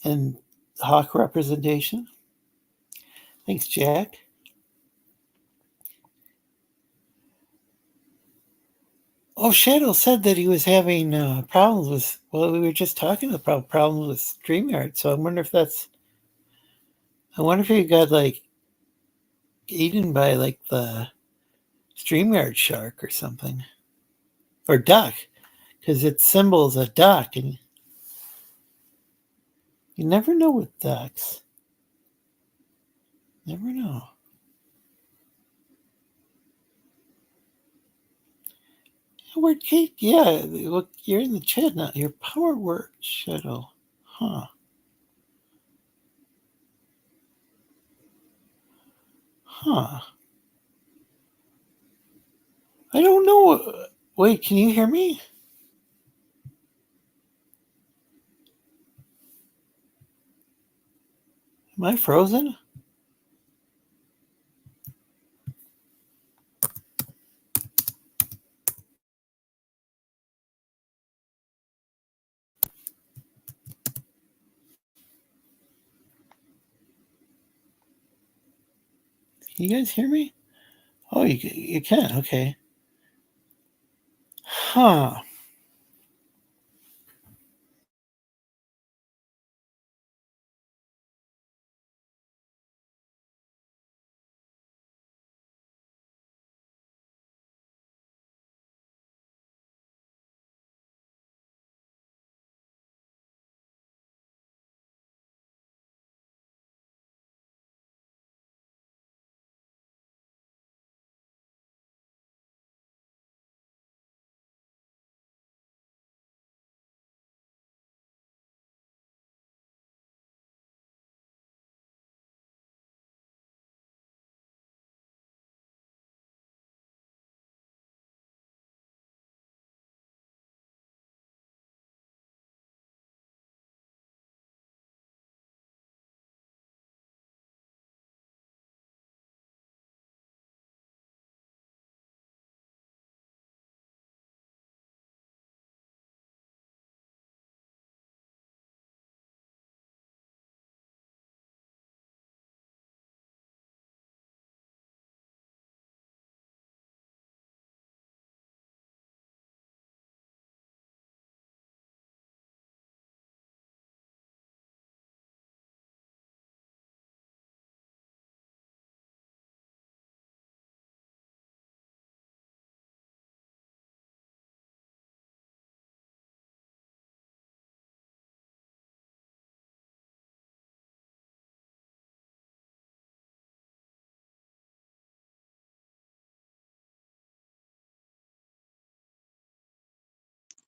and hawk representation. Thanks, Jack. Oh, Shadow said that he was having problems with. Well, we were just talking about problems with StreamYard, so I wonder if that's. I wonder if he got like eaten by like the StreamYard shark or something, or duck, because its symbol is a duck, and You never know with ducks. Never know. Where'd Kate? Yeah, look, you're in the chat now. Your power word, Shadow. Huh. Huh. I don't know. Wait, can you hear me? Am I frozen? Can you guys hear me? Oh, you can. Okay. Huh.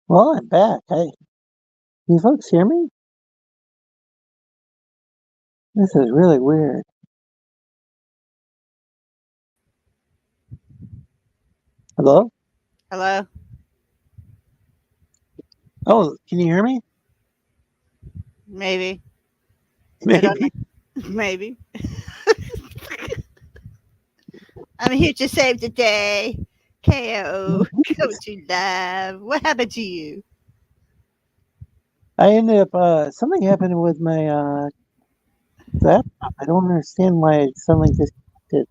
Well, I'm back. Can you folks hear me? This is really weird. Hello? Hello? Oh, can you hear me? Maybe. I don't know. Maybe. I'm here to save the day. KO. Go to love. What happened to you? I ended up, something happened with my laptop. I don't understand why it suddenly disconnected.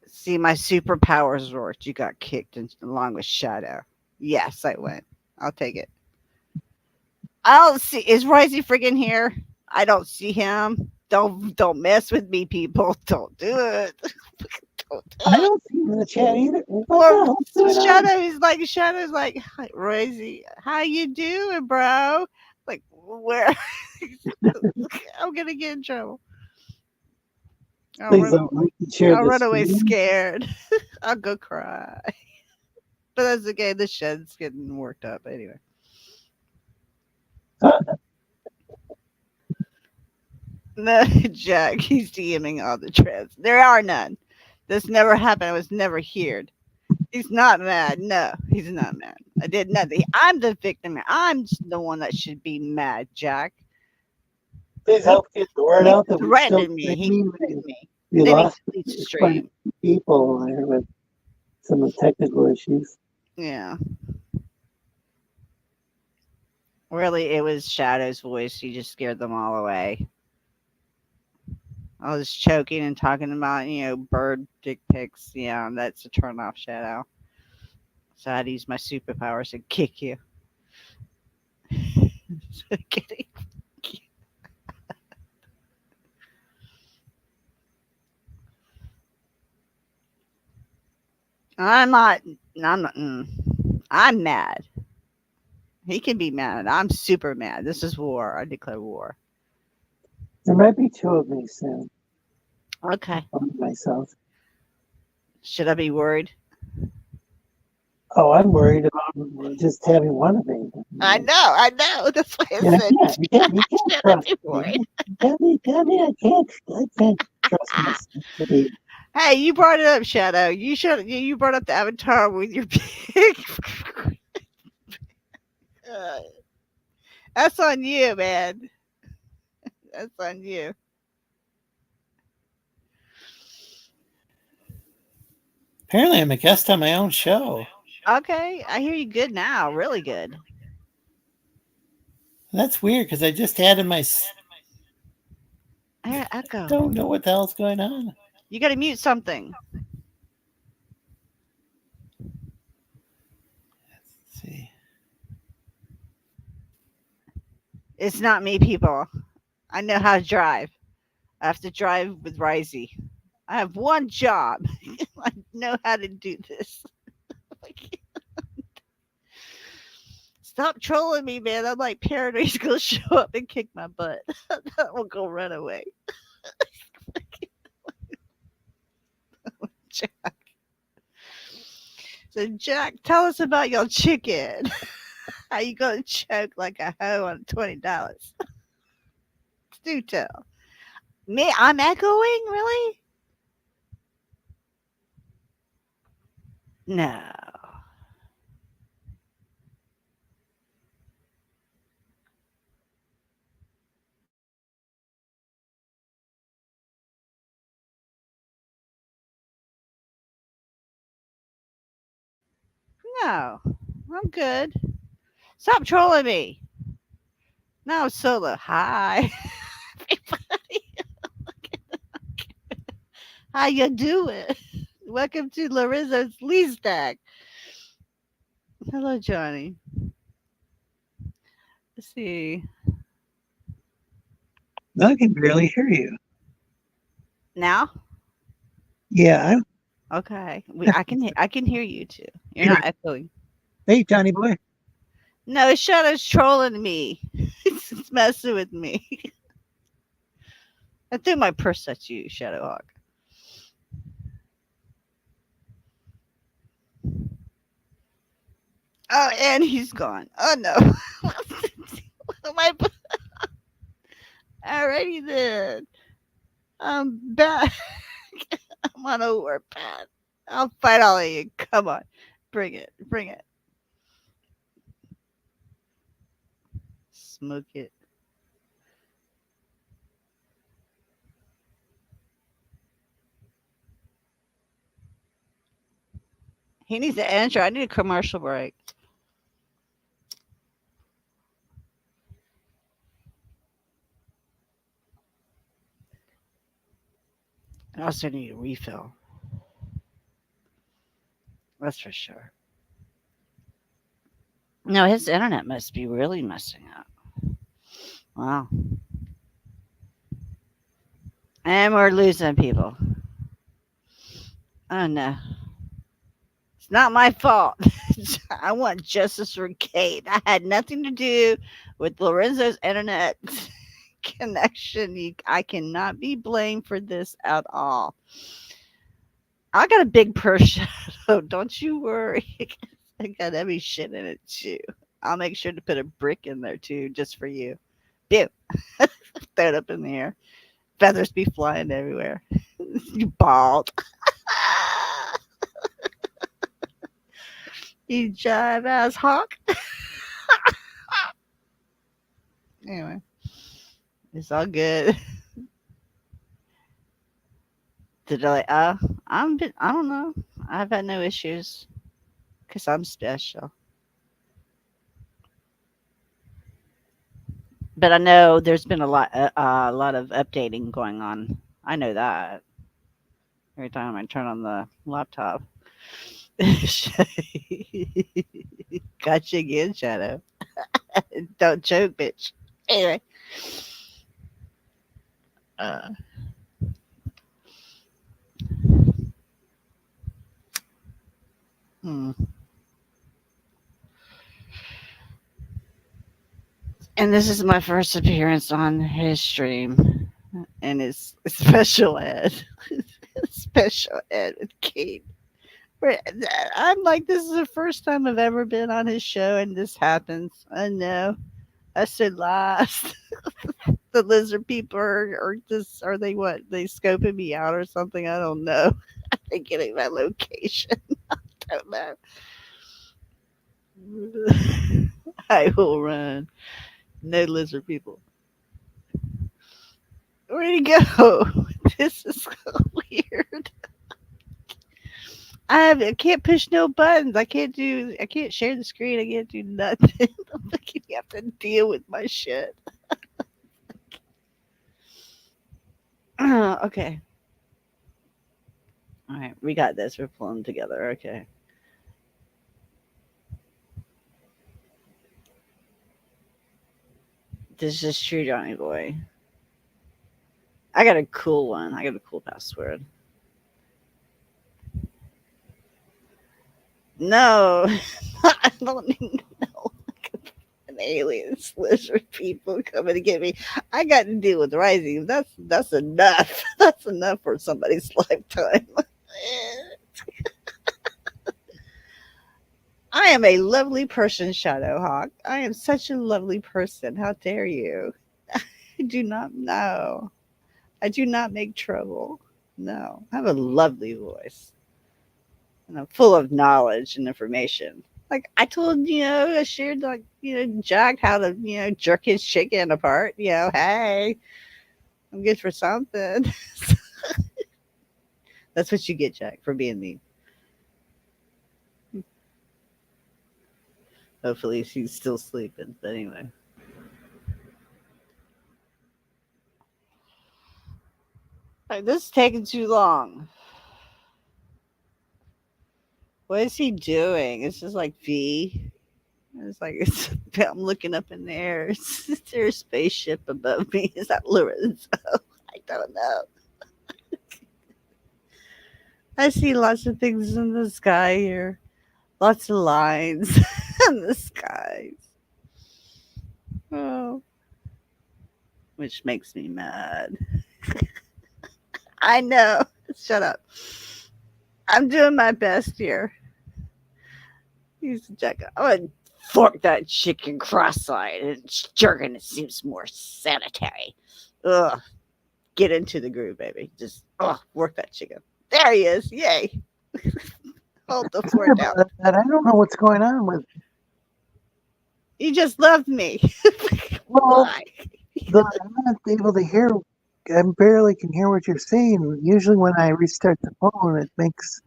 See, my superpowers worked. You got kicked along with Shadow. Yes, I went. I'll take it. I don't see. Is Risey friggin' here? I don't see him. Don't mess with me, people. Don't do it. Don't do I it. don't see him in the chat either. What the Or hell's going on? Shadow's like, "Hi, Risey, how you doing, bro?" Like, where? I'm gonna get in trouble. I'll Please run. don't like and share I'll the run away screen. scared. I'll go cry. But that's okay. The shed's getting worked up anyway. No, Jack, he's DMing all the trans. There are none. This never happened. I was never here. He's not mad. No, he's not mad. I did nothing. I'm the victim. I'm the one that should be mad, Jack. Please help get the word He out that we're still threatened me. He streaming. threatened me. We Then he lost deletes the quite a stream. few people there with some technical issues. Yeah. Really, it was Shadow's voice. He just scared them all away. I was choking and talking about, bird dick pics. Yeah, that's a turn off, Shadow. So I had to use my superpowers and kick you. Kidding. I'm not. I'm not. I'm mad. He can be mad. I'm super mad. This is war. I declare war. There might be two of me soon. Okay. I'll find myself. Should I be worried? Oh, I'm worried about just having one of me. I know. That's why I Yeah, said, you can't should I trust be me. worried? Tell me I can't trust myself to be. Hey, you brought it up, Shadow. You brought up the avatar with your big. Uh, that's on you, man. That's on you. Apparently, I'm a guest on my own show. Okay, I hear you good now. Really good. That's weird because I just added my. I hear echo. Don't know what the hell's going on. You got to mute something. Let's see. It's not me, people. I know how to drive. I have to drive with Risey. I have one job. I know how to do this. Stop trolling me, man. I'm like paranoid. He's gonna show up and kick my butt. I will go run away. Jack. So Jack, tell us about your chicken. How you gonna choke like a hoe on $20? Do tell. Me, I'm echoing, really? No. No. I'm good. Stop trolling me. Now it's solo. Hi, everybody. How you doing? Welcome to Lorenzo's Lee Stack. Hello, Johnny. Let's see. I can barely hear you. Now? Yeah. Okay. I can hear you too. You're not echoing. Hey, Johnny boy. No, Shadow's trolling me. It's messing with me. I threw my purse at you, Shadowhawk. Oh, and he's gone. Oh no. What am I? Alrighty then. I'm back. I'm on a warpath. I'll fight all of you. Come on. Bring it. Bring it. Smoke it. He needs to answer. I need a commercial break. I also need a refill. That's for sure. No, his internet must be really messing up. Wow. And we're losing people. Oh no. It's not my fault. I want justice for Kate. I had nothing to do with Lorenzo's internet connection. I cannot be blamed for this at all. I got a big purse, Shadow. Don't you worry. I got heavy shit in it too. I'll make sure to put a brick in there too, just for you. Pew. Throw it up in the air. Feathers be flying everywhere. You bald. You jive ass hawk. Anyway, it's all good. Did I don't know. I've had no issues because I'm special. But I know there's been a lot of updating going on. I know that every time I turn on the laptop. Gotcha again, Shadow. Don't joke, bitch. Anyway. Uh, hmm. And this is my first appearance on his stream. And it's special ed. Special ed with Kate. I'm like, this is the first time I've ever been on his show, and this happens. I know. I said last. The lizard people are just, are they what? They scoping me out or something? I don't know. They getting my location. I don't know. I will run. No lizard people. Where'd he go? This is so weird. I can't push no buttons. I can't share the screen. I can't do nothing. I'm like, you have to deal with my shit. Okay. All right, we got this. We're pulling together. Okay. This is true, Johnny boy. I got a cool one. I got a cool password. No, I don't even know. An aliens, lizard people coming to get me. I got to deal with Rising. That's enough. That's enough for somebody's lifetime. I am a lovely person, Shadowhawk. I am such a lovely person. How dare you? I do not know. I do not make trouble. No, I have a lovely voice. And I'm full of knowledge and information. Like I told, I shared like, Jack how to, jerk his chicken apart. Hey, I'm good for something. That's what you get, Jack, for being mean. Hopefully she's still sleeping. But anyway. Right, this is taking too long. What is he doing? It's just like V. It's like I'm looking up in the air. Is there a spaceship above me? Is that Lorenzo? I don't know. I see lots of things in the sky here. Lots of lines in the skies. Oh. Which makes me mad. I know. Shut up. I'm doing my best here. He's Jack. I'm gonna fork that chicken cross-eyed and jerking. It seems more sanitary. Ugh. Get into the groove, baby. Just work that chicken. There he is. Yay. Hold the Sorry fork down. about that. I don't know what's going on with. You just loved me. Well, Why? I'm not able to hear. I barely can hear what you're saying. Usually, when I restart the phone, it makes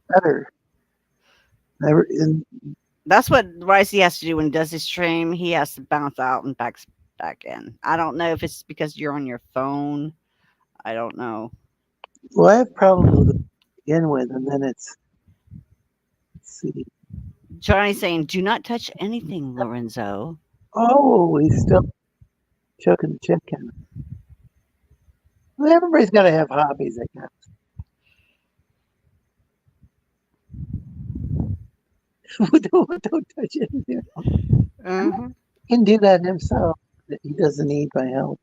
better. That's what Ricey has to do when he does his stream. He has to bounce out and back in. I don't know if it's because you're on your phone. I don't know. Well, I have problems with it to begin with, and then let's see. Johnny's saying, "Do not touch anything, Lorenzo." Oh, he's still choking the chicken. Well, everybody's got to have hobbies, I guess. don't touch anything. Mm-hmm. He can do that himself. He doesn't need my help.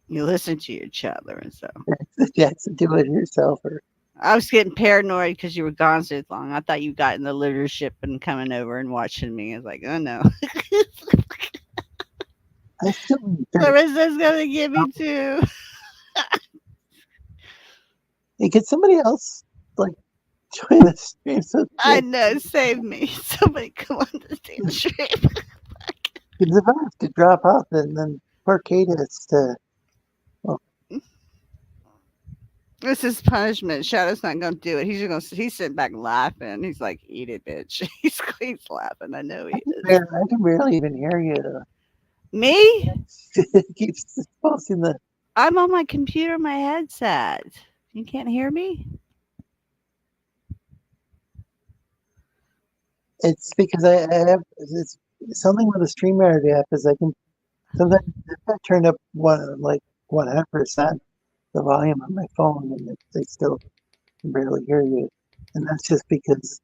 You listen to your chat, Lorenzo. That's a do-it-yourselfer. I was getting paranoid because you were gone so long. I thought you got in the leadership and coming over and watching me. I was like, oh no. I still Lorenzo's gonna get me too. Hey, could somebody else like join the stream? So I know, save me. Somebody come on the damn stream. because if I have to drop off, then poor Kate has to. This is punishment. Shadow's not gonna do it. He's sitting back laughing. He's like, eat it, bitch. He's laughing. I know he is. I can barely even hear you. Me? It keeps posting the. I'm on my computer, my headset. You can't hear me? It's because I have it's something with the StreamYard app is I can sometimes if I turn up 100% the volume on my phone and they still can barely hear you, and that's just because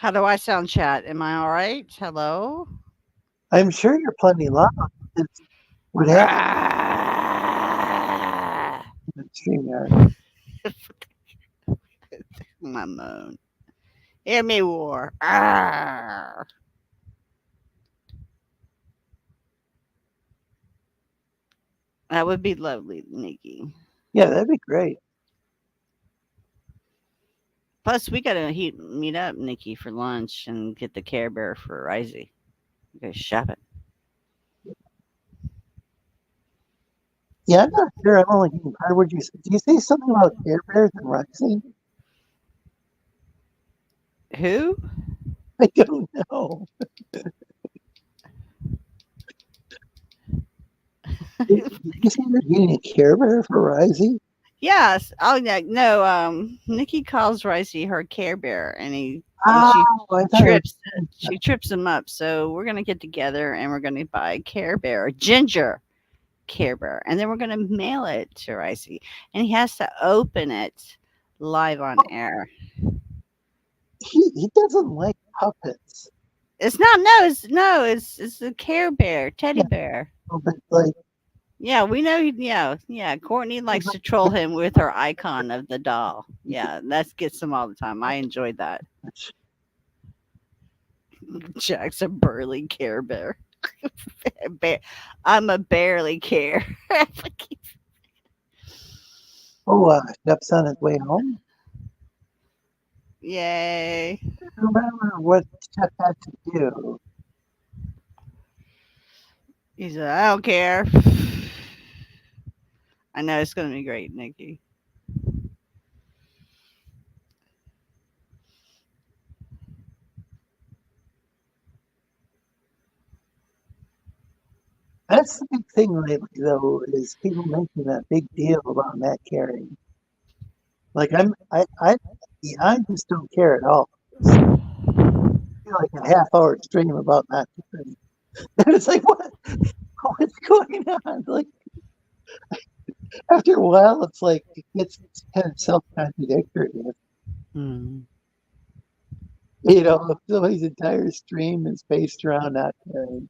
How do I sound, chat? Am I all right? Hello? I'm sure you're plenty loud. It's what happened Ah, in the StreamYard. my moan. Hear me war. Ah. That would be lovely, Nikki. Yeah, that'd be great. Plus, we gotta meet up, Nikki, for lunch and get the Care Bear for Risey. Go shopping. Yeah, I'm not sure. I'm only getting part. Would you? Do you say something about Care Bears and Rising? Who? I don't know. Did you say you're getting a Care Bear for Rising? Yes. Oh yeah. No. Nikki calls Risey her Care Bear, and Oh, she I thought it was. trips him up. So we're gonna get together and we're gonna buy a Care Bear, a ginger Care Bear, and then we're gonna mail it to Risey, and he has to open it live on air. He doesn't like puppets. It's not. No. It's a Care Bear, teddy Yeah, bear. but like, Yeah, we know. Yeah. Courtney likes to troll him with her icon of the doll. Yeah, that gets him all the time. I enjoyed that. Jack's a burly Care Bear. I'm a barely care. oh, Shep's on his way home. Yay. I don't remember what Shep had to do. He said, I don't care. I know it's going to be great, Nikki. That's the big thing lately, though, is people making that big deal about Matt Carey. Like I just don't care at all. It's like a half-hour stream about Matt Carey, and it's like, what's going on? Like after a while, it's like it gets kind of self-contradictory. Hmm. You know, if somebody's entire stream is based around not caring,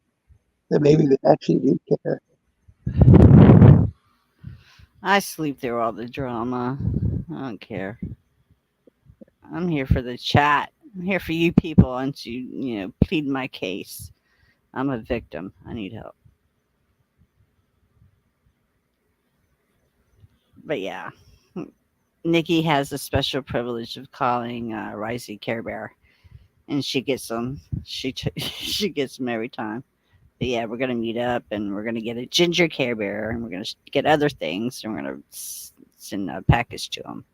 then maybe they actually do care. I sleep through all the drama. I don't care. I'm here for the chat. I'm here for you people and to, plead my case. I'm a victim. I need help. But yeah, Nikki has the special privilege of calling Risey Care Bear, and she gets them. She gets them every time. But yeah, we're gonna meet up, and we're gonna get a ginger Care Bear, and we're gonna get other things, and we're gonna send a package to them.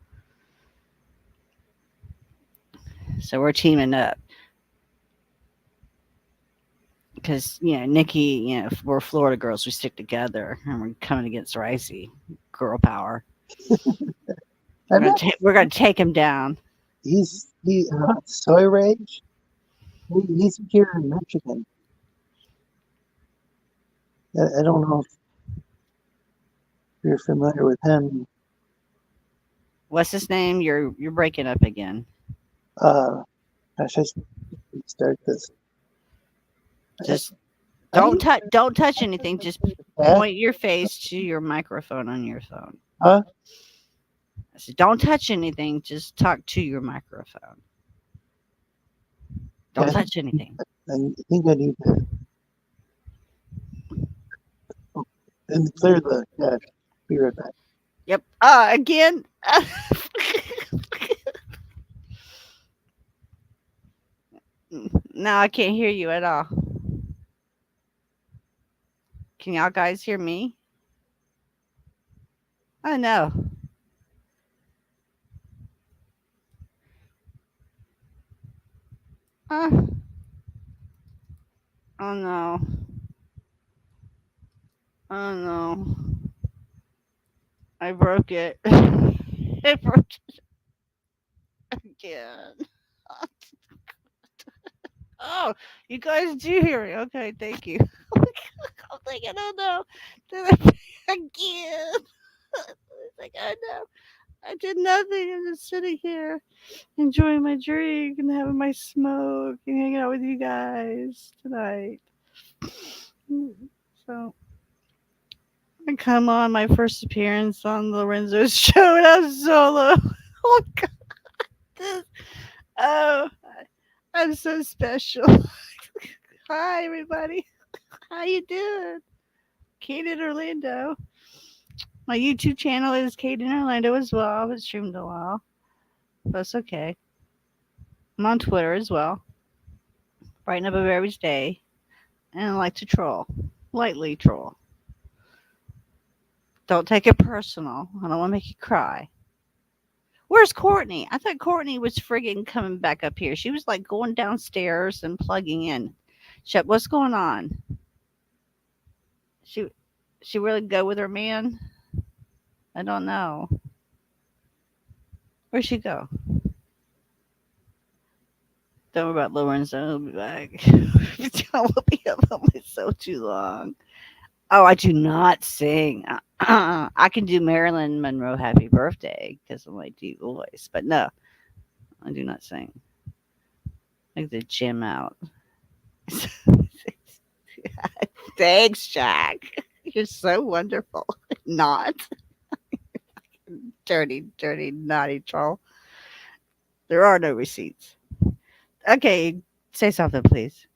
So we're teaming up because Nikki, we're Florida girls. We stick together, and we're coming against Risey. Girl power. I bet We're gonna take him down. he's Soy Rage. He's here in Michigan. I don't know if you're familiar with him. What's his name? You're breaking up again. Gosh, I should start this. Just I don't touch anything. Just point your face to your microphone on your phone. Huh? I said, don't touch anything. Just talk to your microphone. Don't touch anything. I think I need to and clear the cache. Be right back. Yep. Again. Now I can't hear you at all. Can y'all guys hear me? I know. Oh no. Oh no. I broke it. I broke it again. Oh, you guys do hear me. Okay, thank you. I'm thinking, oh no. Again. It's like, oh no. I did nothing. I'm just sitting here enjoying my drink and having my smoke and hanging out with you guys tonight. So I come on my first appearance on Lorenzo's show and I'm solo. Oh God, this, oh, I'm so special. Hi everybody, how you doing? Kate in Orlando. My YouTube channel is Kate in Orlando as well. I haven't streamed in a while. That's okay. I'm on Twitter as well. Brighten up of every day. And I like to troll. Lightly troll. Don't take it personal. I don't want to make you cry. Where's Courtney? I thought Courtney was friggin' coming back up here. She was like going downstairs and plugging in. What's going on? She really go with her man? I don't know. Where'd she go? Don't worry about Lorenzo. I'll be back. I will be up on myself too long. Oh, I do not sing. I can do Marilyn Monroe Happy Birthday because of my deep voice, but no, I do not sing. I like to jam out. Thanks, Jack. You're so wonderful. Not. Dirty, dirty, naughty troll. There are no receipts. Okay, say something, please.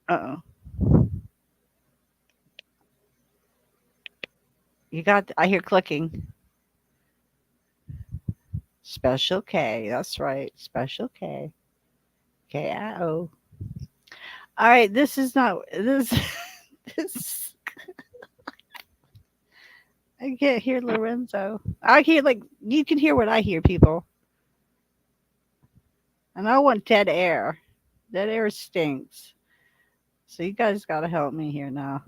Uh oh. You got, I hear clicking. Special K. That's right. Special K. K-I-O. All right, this is not, this, this, I can't hear Lorenzo. I hear, like, you can hear what I hear, people. And I want dead air. Dead air stinks. So you guys got to help me here now.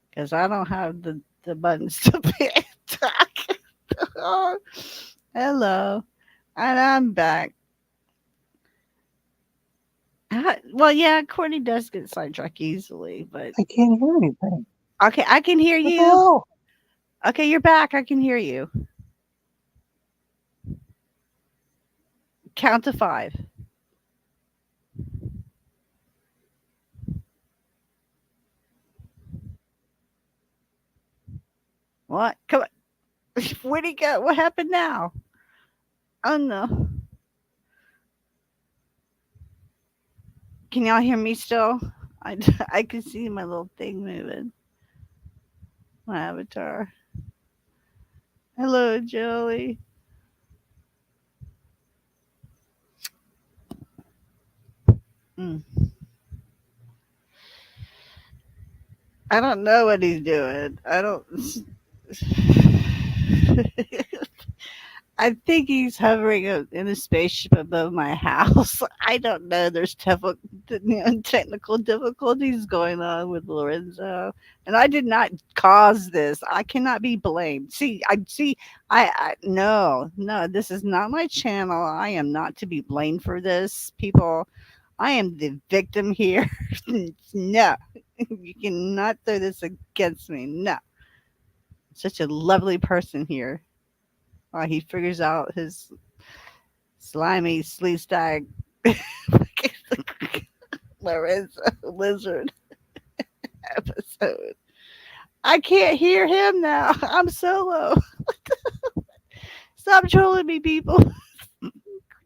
Because I don't have the buttons to pick. Oh, hello. And I'm back. Well, yeah, Courtney does get sidetracked easily, but I can't hear anything. okay, I can hear What the you. hell? Okay, you're back. I can hear you. Count to 5. What? Come on. Where'd he go? What happened now? Oh no. Can y'all hear me still? I can see my little thing moving. My avatar. Hello, Joey. Mm. I don't know what he's doing. I don't. I think he's hovering in a spaceship above my house. I don't know. There's technical difficulties going on with Lorenzo, and I did not cause this. I cannot be blamed. See, I no, no. This is not my channel. I am not to be blamed for this, people. I am the victim here. No, you cannot throw this against me. No, such a lovely person here. He figures out his slimy sleestag Lorenzo lizard episode. I can't hear him now. I'm solo. Stop trolling me, people.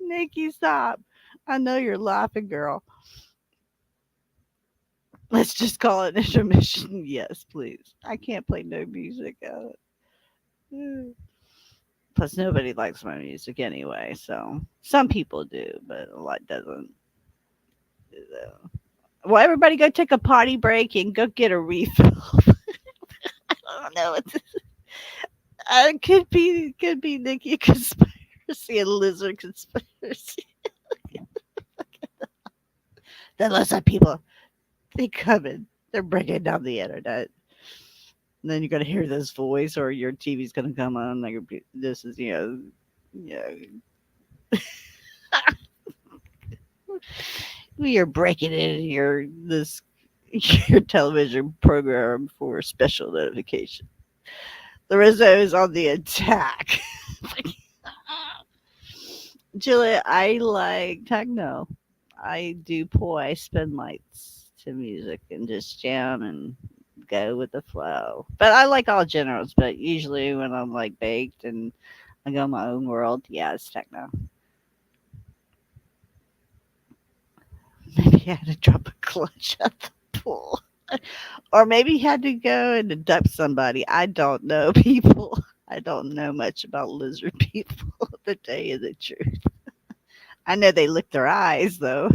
Nikki, stop. I know you're laughing, girl. Let's just call it intermission. Yes, please. I can't play no music. Plus, nobody likes my music anyway. So some people do, but a lot doesn't. Well, everybody go take a potty break and go get a refill. I don't know. Could be Nikki conspiracy and lizard conspiracy. The lizard people, they coming. They're breaking down the internet. And then you're gonna hear this voice, or your TV's gonna come on. Like this is, we are breaking into your television program for special notification. Lorenzo is on the attack. Julia, I like techno. I do poi. I spin lights to music and just jam and go with the flow. But I like all genres. But usually when I'm like baked and I go my own world, yeah, it's techno. Maybe I had to drop a clutch at the pool. Or maybe he had to go and abduct somebody. I don't know, people. I don't know much about lizard people, to tell you the truth. I know they lick their eyes, though.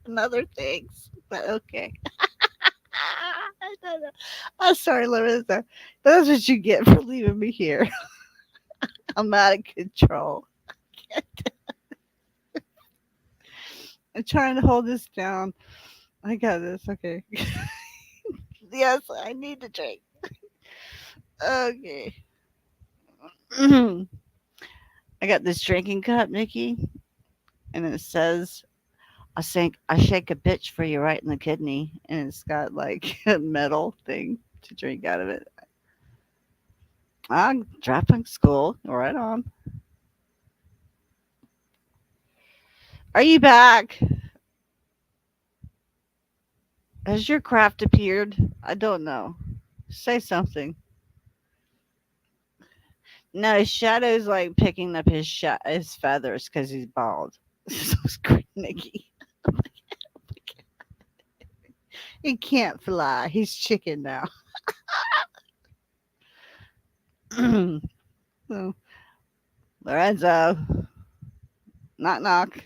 And other things, but okay. I don't know. I'm sorry, Larissa. That's what you get for leaving me here. I'm out of control. I'm trying to hold this down. I got this. Okay. Yes, I need to drink. Okay. I got this drinking cup, Nikki, and it says, I shake a bitch for you right in the kidney," and it's got like a metal thing to drink out of it. I'm dropping school. Right on. Are you back? Has your craft appeared? I don't know. Say something. No, Shadow's like picking up his feathers because he's bald. So screw Nikki. He can't fly. He's chicken now. So, Lorenzo. Knock knock.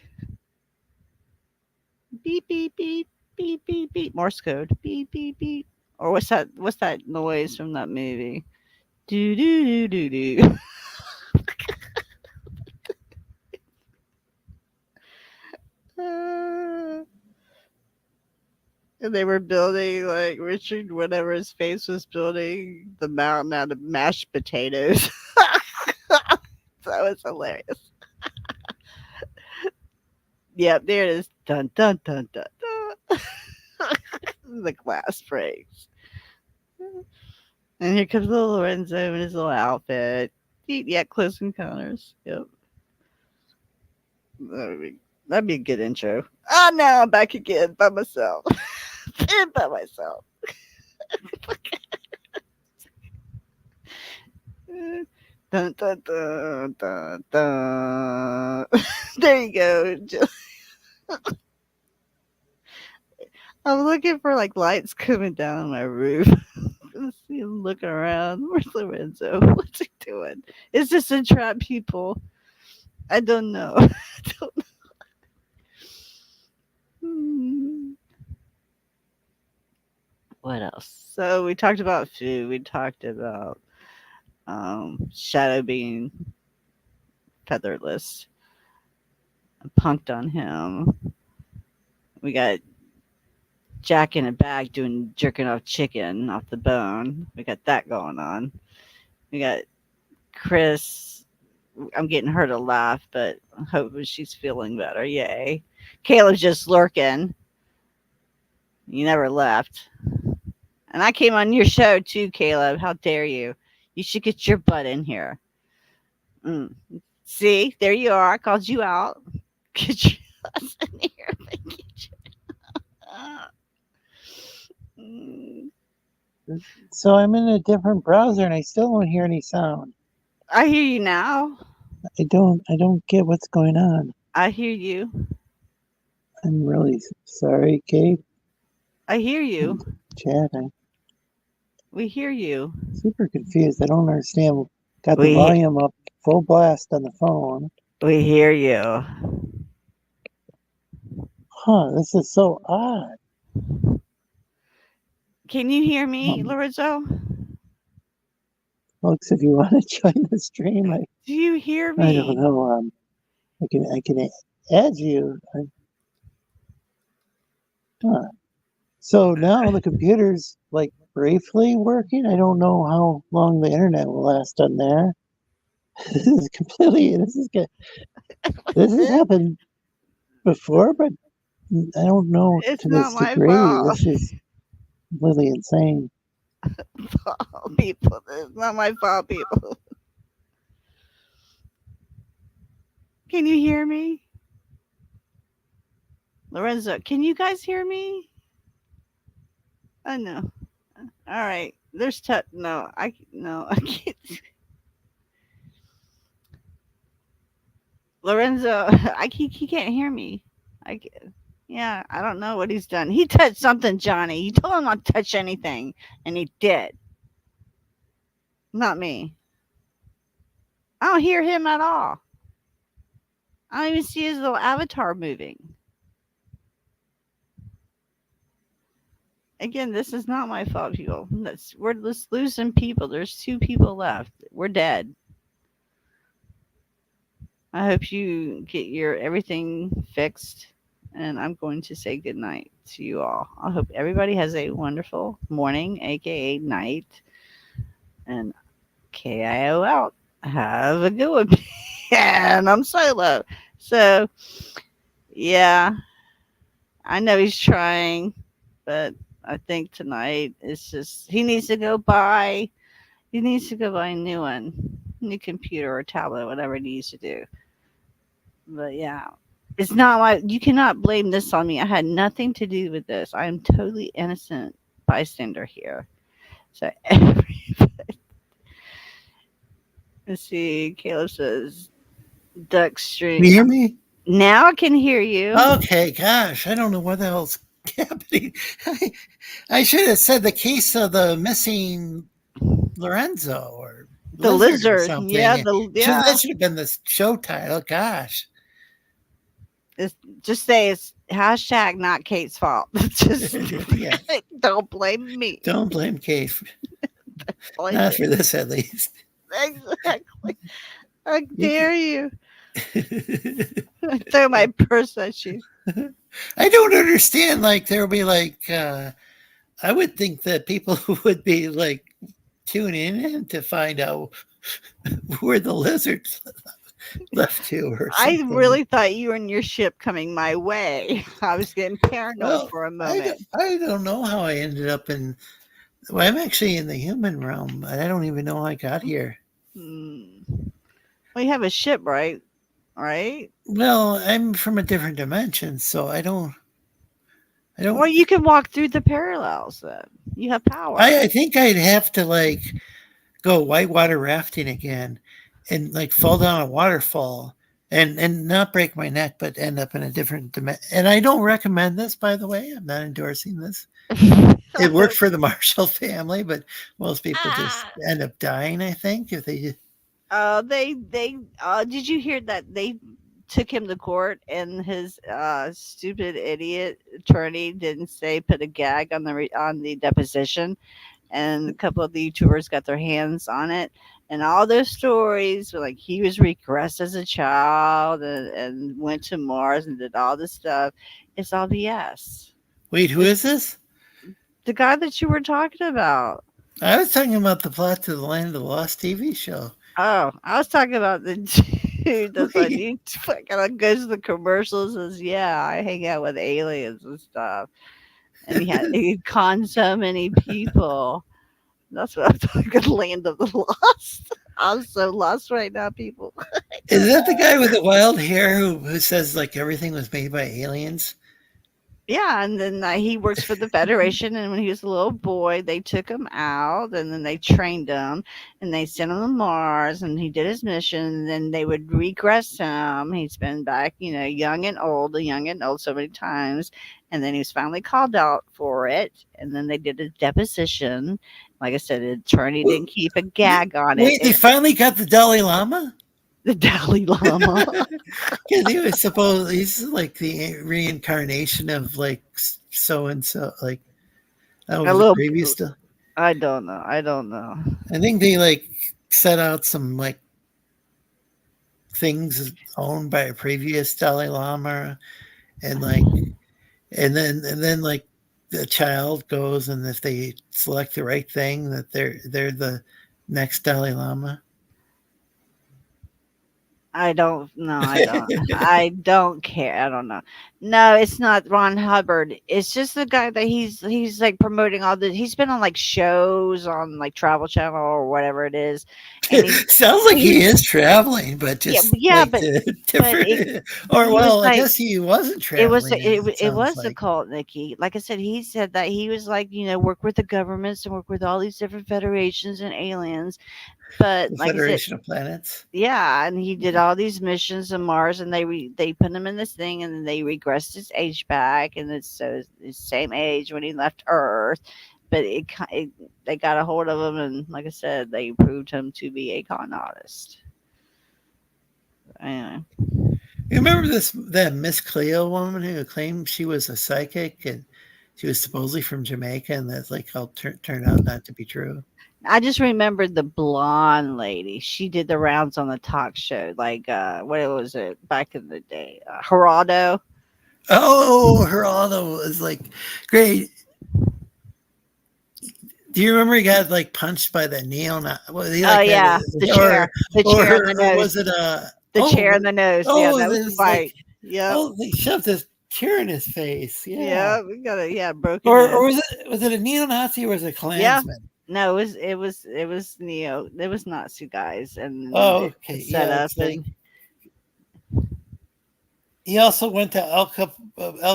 Beep beep beep beep beep beep. Morse code. Beep beep beep. Or what's that noise from that movie? Do do do do do. And they were building like Richard, whatever his face was building the mountain out of mashed potatoes. That was hilarious. Yep, there it is. Dun dun dun dun dun. The glass breaks. And here comes little Lorenzo in his little outfit. Yeah, close encounters. Yep. That'd be a good intro. Ah, now I'm back again by myself. By myself. Dun, dun, dun, dun, dun. There you go. I'm looking for like lights coming down on my roof. See him looking around. Where's Lorenzo? What's he doing? Is this a trap, people? I don't know. I don't know. What else? So we talked about food. We talked about Shadow being featherless. I punked on him. We got Jack in a bag doing jerking off chicken off the bone. We got that going on. We got Chris. I'm getting her to laugh, but I'm hoping she's feeling better. Yay. Caleb's just lurking. You never left. And I came on your show too, Caleb. How dare you? You should get your butt in here. See, there you are. I called you out. Get your ass in here. So I'm in a different browser and I still don't hear any sound. I hear you now. I don't get what's going on. I hear you. I'm really sorry, Kate. I hear you. Chad, We hear you. super confused. I don't understand. Got the volume up full blast on the phone. We hear you. Huh, this is so odd. Can you hear me, Lorenzo? Folks, if you want to join the stream, Do you hear me? I don't know. I can add you. So now the computer's like briefly working. I don't know how long the internet will last on there. This is completely. This has happened before, but I don't know It's to not this my degree. fault. This is completely insane. Fall people. This is not my fault, people. Can you hear me? Lorenzo, can you guys hear me? I know. All right. There's no, I can't. Lorenzo, he can't hear me. Yeah, I don't know what he's done. He touched something, Johnny. You told him not to touch anything, and he did. Not me. I don't hear him at all. I don't even see his little avatar moving. Again, this is not my fault, people. We're just losing people. There's 2 people left. We're dead. I hope you get your everything fixed, and I'm going to say good night to you all. I hope everybody has a wonderful morning, aka night, and KIO out. Have a good one. And I'm solo. So, yeah, I know he's trying, but I think tonight it's just he needs to go buy. He needs to go buy a new one, new computer or tablet, whatever he needs to do. But yeah, it's not like you cannot blame this on me. I had nothing to do with this. I am totally innocent bystander here. So let's see. Caleb says duck stream. Can you hear me? Now I can hear you. Okay, gosh, I don't know what the hell's happening. I should have said the case of the missing Lorenzo or The or lizard. something. Yeah, That should have been the show title. Gosh. Just say it's hashtag not Kate's fault. Just Yeah. don't blame me. Don't blame Kate. Blame Not me. for this, at least. Exactly. How dare you? I throw my purse at you. I don't understand. Like, there'll be like, I would think that people would be like tuning in to find out where the lizards left to or I something. really thought you were in your ship coming my way. I was getting paranoid for a moment. I don't know how I ended up in. Well, I'm actually in the human realm. I don't even know how I got here. Well, you have a ship, right? Right? Well, I'm from a different dimension, so I don't. Well, you can walk through the parallels then. You have power. I think I'd have to like go whitewater rafting again, and like fall down a waterfall, and not break my neck, but end up in a different dimension. And I don't recommend this, by the way. I'm not endorsing this. It worked for the Marshall family, but most people just end up dying, I think, if they just. Did you hear that they took him to court and his stupid idiot attorney didn't say put a gag on the deposition, and a couple of the YouTubers got their hands on it, and all those stories were like he was regressed as a child and went to Mars and did all this stuff. It's all BS. Wait, who is this? The guy that you were talking about. I was talking about the plot to the Land of the Lost TV show. Oh, I was talking about the dude that's like, he fucking goes to the commercials and says, yeah, I hang out with aliens and stuff. And he conned so many people. That's what I'm talking, Land of the Lost. I'm so lost right now, people. Is that the guy with the wild hair who says like everything was made by aliens? Yeah, and then he works for the Federation, and when he was a little boy, they took him out, and then they trained him, and they sent him to Mars, and he did his mission, and then they would regress him. He's been back, young and old so many times, and then he was finally called out for it, and then they did a deposition. Like I said, the attorney didn't keep a gag on it. Wait, they finally got the Dalai Lama? The Dalai Lama. Because he's like the reincarnation of like so and so, like that was the previous stuff. I don't know. I think they like set out some like things owned by a previous Dalai Lama, and then like the child goes, and if they select the right thing, that they're the next Dalai Lama. I don't. No, I don't. I don't care. I don't know. No, it's not Ron Hubbard. It's just the guy that he's like promoting all the. He's been on like shows on like Travel Channel or whatever it is, and Sounds like he he's is traveling, but yeah, just yeah, like but it different. Or he was well, I like guess he wasn't it was traveling. It it sounds was a like cult, Nikki. Like I said, he said that he was like work with the governments and work with all these different federations and aliens. But the like I said, Federation of Planets. yeah, and he did all these missions on Mars, and they put him in this thing, and then they regressed his age back, and it's so his same age when he left Earth. But they got a hold of him, and like I said, they proved him to be a con artist. Anyway, You remember that Miss Cleo woman who claimed she was a psychic and she was supposedly from Jamaica, and that's like all turned out not to be true. I just remembered the blonde lady. She did the rounds on the talk show, like what was it back in the day? Geraldo. Oh, Geraldo was like great. Do you remember he got like punched by the neon? Well, he Oh like had yeah, the chair, the chair in the or nose, was it the chair in the nose. Yeah, oh that was the this like fight. Yep. they shoved this chair in his face. Yeah. Yeah, we got a broken Or nose. was it a neo-Nazi or was it a Yeah. Klansman? No, it was Neo. It was Nazi guys and Oh, okay. set Yeah, up it's like and he also went to Al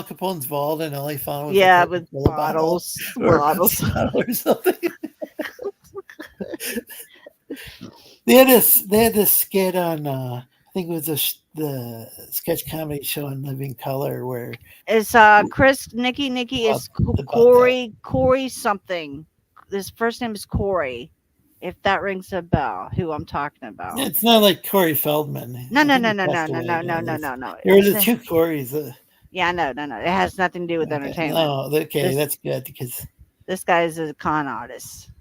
Capone's vault and all he found was a yeah, with Coca-Cola bottle bottles, or a bottles. Pepsi bottle or something. They had this skit on I think it was the sketch comedy show on Living Color where It's Chris Nikki is about that. Corey something. His first name is Corey. If that rings a bell, who I'm talking about. It's not like Corey Feldman. No, I no, think no, he no, no, passed no, away no, no, now. no, no, no. There were It's the two Corys. yeah, no, no, no. It has nothing to do with Okay. entertainment. No, okay, This that's good because this guy is a con artist.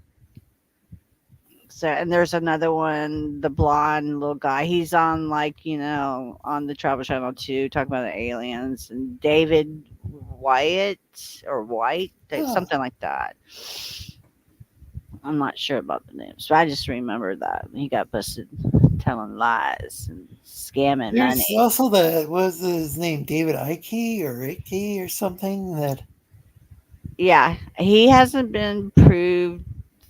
So, and there's another one, the blonde little guy. He's on like on the Travel Channel too, talking about the aliens. And David Wyatt or White, something like that. I'm not sure about the names, but I just remember that he got busted telling lies and scamming there's money. also what was his name, David Icke or something that. Yeah, he hasn't been proved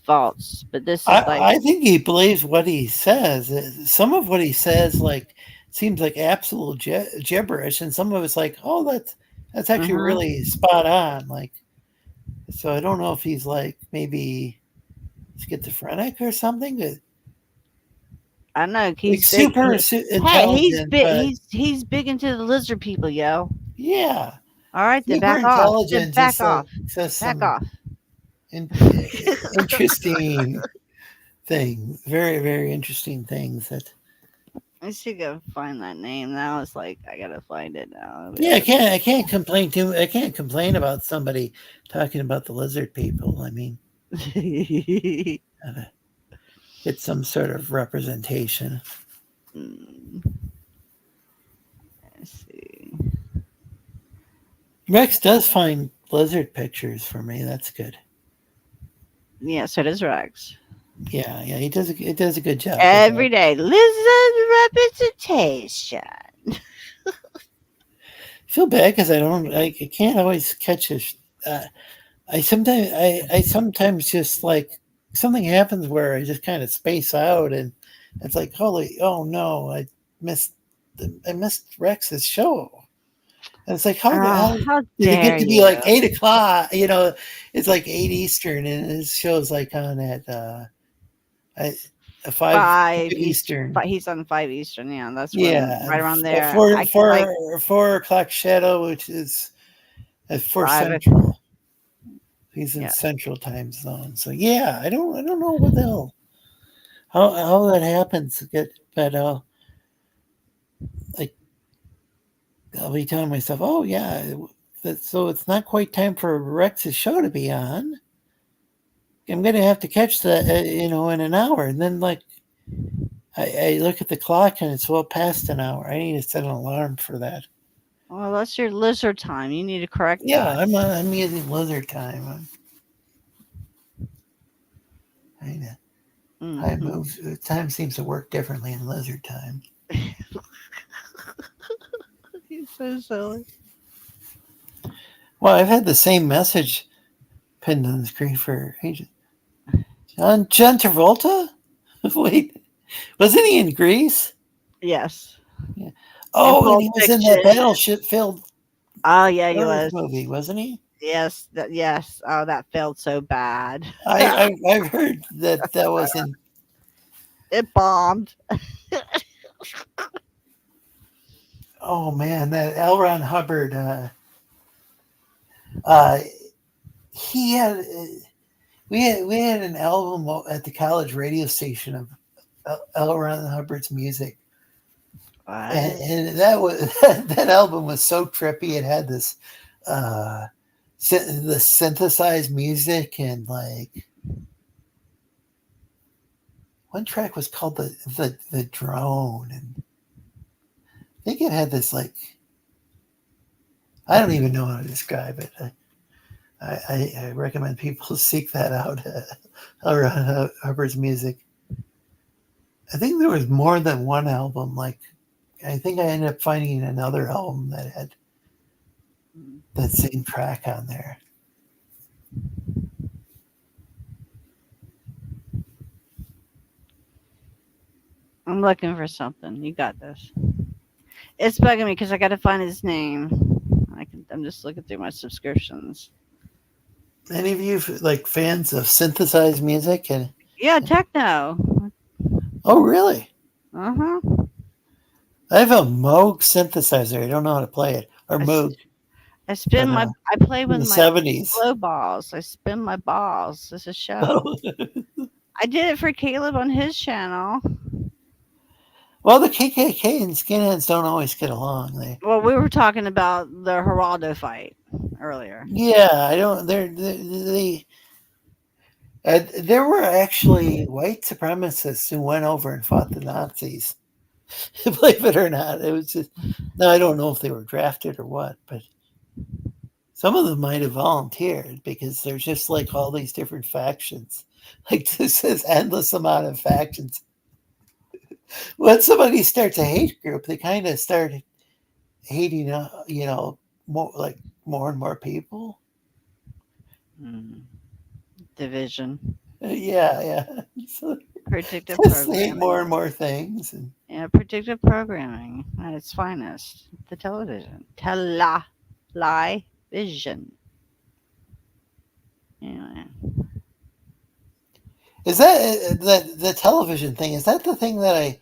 false, but this is like I think he believes what he says. Some of what he says like seems like absolute gibberish, and some of it's like, oh, that's actually Mhm. really spot on. Like, so I don't know if he's like maybe schizophrenic or something. I know Like he's big. super Hey, he's intelligent, big. but He's big into the lizard people, yo. yeah, All right, then super back off. Then intelligent. back Just like off. says Back some off. interesting things, very very interesting things that. I should go find that name now. It's like I gotta find it now. Yeah, I can't complain too. I can't complain about somebody talking about the lizard people. I mean, gotta get some sort of representation. Let's see. Rex does find lizard pictures for me. That's good. Yeah, so does Rex. Yeah, he does. It does a good job. Every day, lizard representation. I feel bad because I can't always catch a. I sometimes just like something happens where I just kind of space out and it's like oh no missed I missed Rex's show. And it's like how How did it get dare to be you? like 8:00? It's like 8 Eastern and his show's like on at 5 Eastern. He's on 5 Eastern. Yeah, that's Yeah, right around there. four, I like 4 o'clock shadow, which is at 4 5. Central. He's in Yeah. Central time zone. So yeah, I don't know what the hell how that happens. But like I'll be telling myself, oh yeah, so it's not quite time for Rex's show to be on. I'm gonna have to catch that in an hour, and then like I look at the clock and it's well past an hour. I need to set an alarm for that. Well, that's your lizard time. You need to correct Yeah, that. I'm using lizard time. Mhm. Time seems to work differently in lizard time. He's so silly. Well, I've had the same message pinned on the screen for ages. John Travolta? Wait, wasn't he in Greece? Yes. Yeah. In Oh, and Pulp he was in Fiction. that battleship filled Oh yeah, he Earth was. movie, wasn't he? Yes. Yes. Oh, that failed so bad. I've heard that wasn't. It bombed. Oh man, that L. Ron Hubbard. Uh, he had. We had an album at the college radio station of L. Ron Hubbard's music, and that was that album was so trippy. It had this the synthesized music, and like one track was called the drone, and I think it had this like I don't even know how to describe it. I recommend people seek that out. Around Hubbard's music. I think there was more than one album. Like I think I ended up finding another album that had that same track on there. I'm looking for something. You got this. It's bugging me because I got to find his name. I'm just looking through my subscriptions. Any of you like fans of synthesized music? And Yeah, techno. oh, really? Uh huh. I have a Moog synthesizer. I don't know how to play it. Or Moog. I spin But, my. I play in with the my 70s. glow balls. I spin my balls. It's a show. I did it for Caleb on his channel. Well, the KKK and skinheads don't always get along. Well, we were talking about the Geraldo fight earlier. Yeah, I don't. There were actually white supremacists who went over and fought the Nazis. Believe it or not, it was just. Now I don't know if they were drafted or what, but some of them might have volunteered because there's just like all these different factions. Like this is endless amount of factions. When somebody starts a hate group, they kind of start hating, more and more people. Division. Yeah. So Predictive just hate programming. more and more things. And Yeah, predictive programming at its finest. The television. Television. Anyway. is that the television thing? Is that the thing that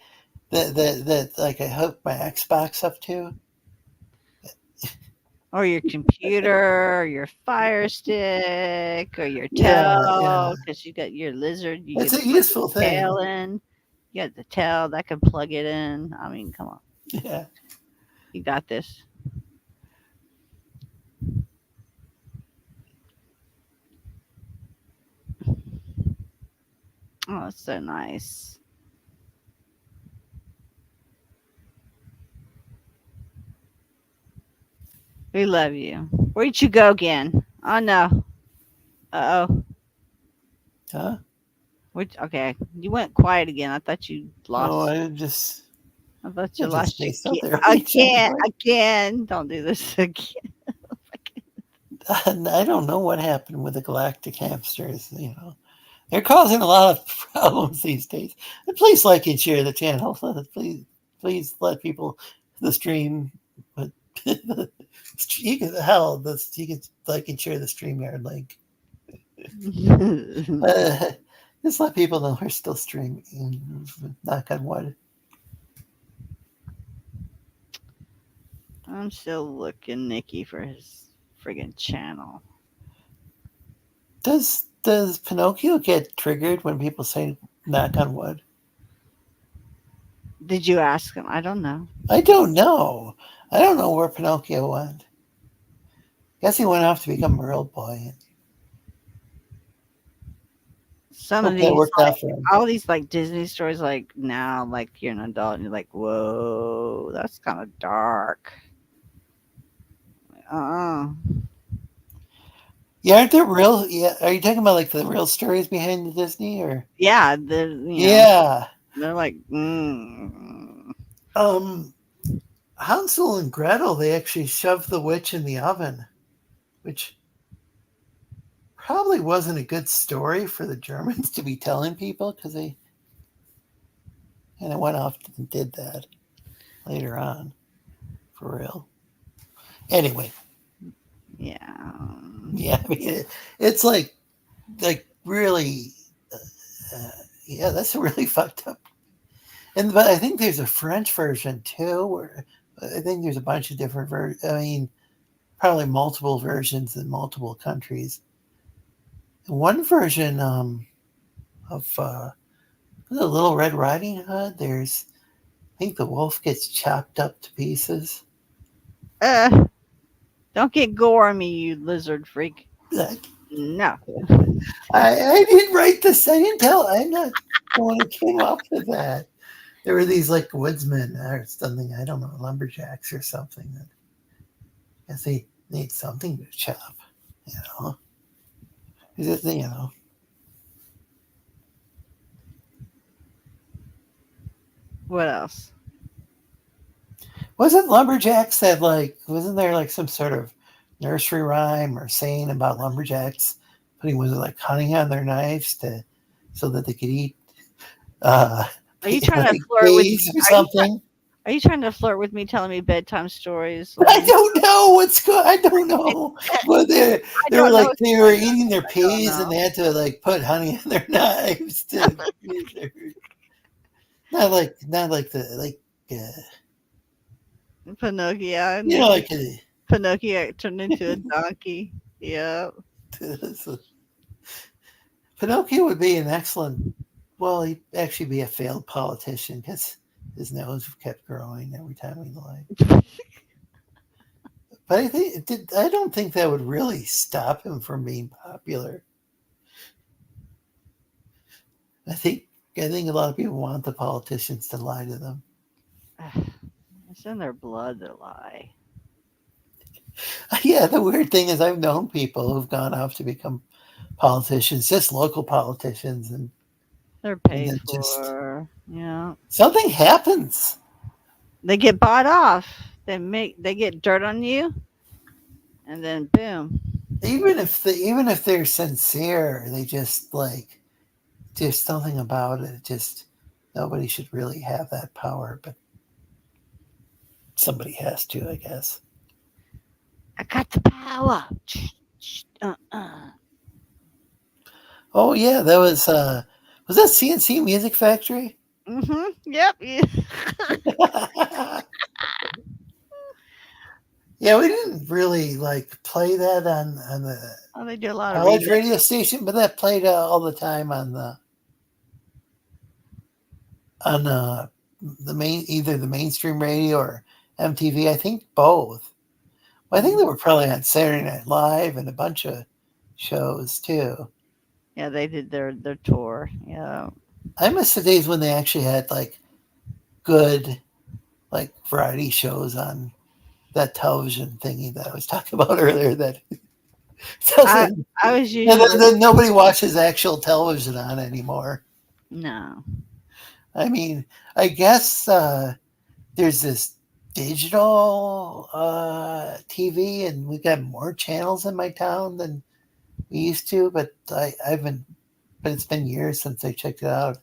like I hook my Xbox up to? Or your computer, or your Fire Stick, or your Yeah. tail, because you got your lizard. You It's can a plug useful the tail thing. in. You got the tail that can plug it in. I mean, come on. Yeah. You got this. Oh, it's so nice. We love you. Where'd you go again? Oh no. Uh-oh. Huh? Okay. You went quiet again. I thought you Oh, lost. I thought you just lost your spaced out key. there. Again. Don't do this again. I don't know what happened with the galactic hamsters. They're causing a lot of problems these days. And please like and share the channel. Please let people the stream. But you can like and share the StreamYard link. Just let people know we're still streaming. Knock on wood. I'm still looking Nikki for his friggin' channel. Does Pinocchio get triggered when people say knock on wood? Did you ask him? I don't know. I don't know. I don't know where Pinocchio went. Guess he went off to become a real boy. Some Hope of that these, worked out for him. all these like Disney stories, like now, like you're an adult and you're like, whoa, that's kind of dark. Yeah, aren't there real? Yeah, are you talking about like the real stories behind the Disney or? Yeah, Yeah. they're like, Um, Hansel and Gretel, they actually shoved the witch in the oven, which probably wasn't a good story for the Germans to be telling people because they kind of went off and did that later on, for real. Anyway, Yeah. yeah, I mean, it's like really, yeah, that's really fucked up. But I think there's a French version too, where I think there's a bunch of different versions. I mean, probably multiple versions in multiple countries. One version of the Little Red Riding Hood, there's I think the wolf gets chopped up to pieces. Don't get gore on me, you lizard freak. I, No. I didn't write this. I didn't tell. I'm not the one who came up with that. There were these like woodsmen or something. I don't know, lumberjacks or something. That I guess they need something to chop. You know, you know. What else? Wasn't lumberjacks that like? Wasn't there like some sort of nursery rhyme or saying about lumberjacks putting was it like honey on their knives to so that they could eat Are you trying to like flirt with days me? or something? Are you trying to flirt with me, telling me bedtime stories? I don't know what's good. I don't know. But they were don't know like what's they were eating their don't peas and know. they had to like put honey on their knives to not like the like Pinocchio. you know like Pinocchio turned into a donkey. Yeah. Pinocchio would be an excellent. Well, he'd actually be a failed politician because his nose kept growing every time he lied. But I don't think that would really stop him from being popular. I think a lot of people want the politicians to lie to them. It's in their blood to lie. Yeah, the weird thing is I've known people who've gone off to become politicians, just local politicians, and They're paid then just for. Yeah. something happens. They get bought off. They get dirt on you, and then boom. Even if they're sincere, they just like there's something about it. Just nobody should really have that power, but somebody has to, I guess. I got the power. Uh-uh. Oh yeah, that was that CNC Music Factory? Yep. Yeah. Yeah, we didn't really like play that on the Oh, they do a lot of college remix. radio station, but that played all the time on the main either the mainstream radio or MTV. I think both. Well, I think they were probably on Saturday Night Live and a bunch of shows too. Yeah, they did their tour. Yeah. I miss the days when they actually had like good like variety shows on that television thingy that I was talking about earlier. That I doesn't. I was And usually then nobody watches actual television on anymore. no. I mean, I guess there's this digital TV, and we got more channels in my town than we used to. But but it's been years since I checked it out.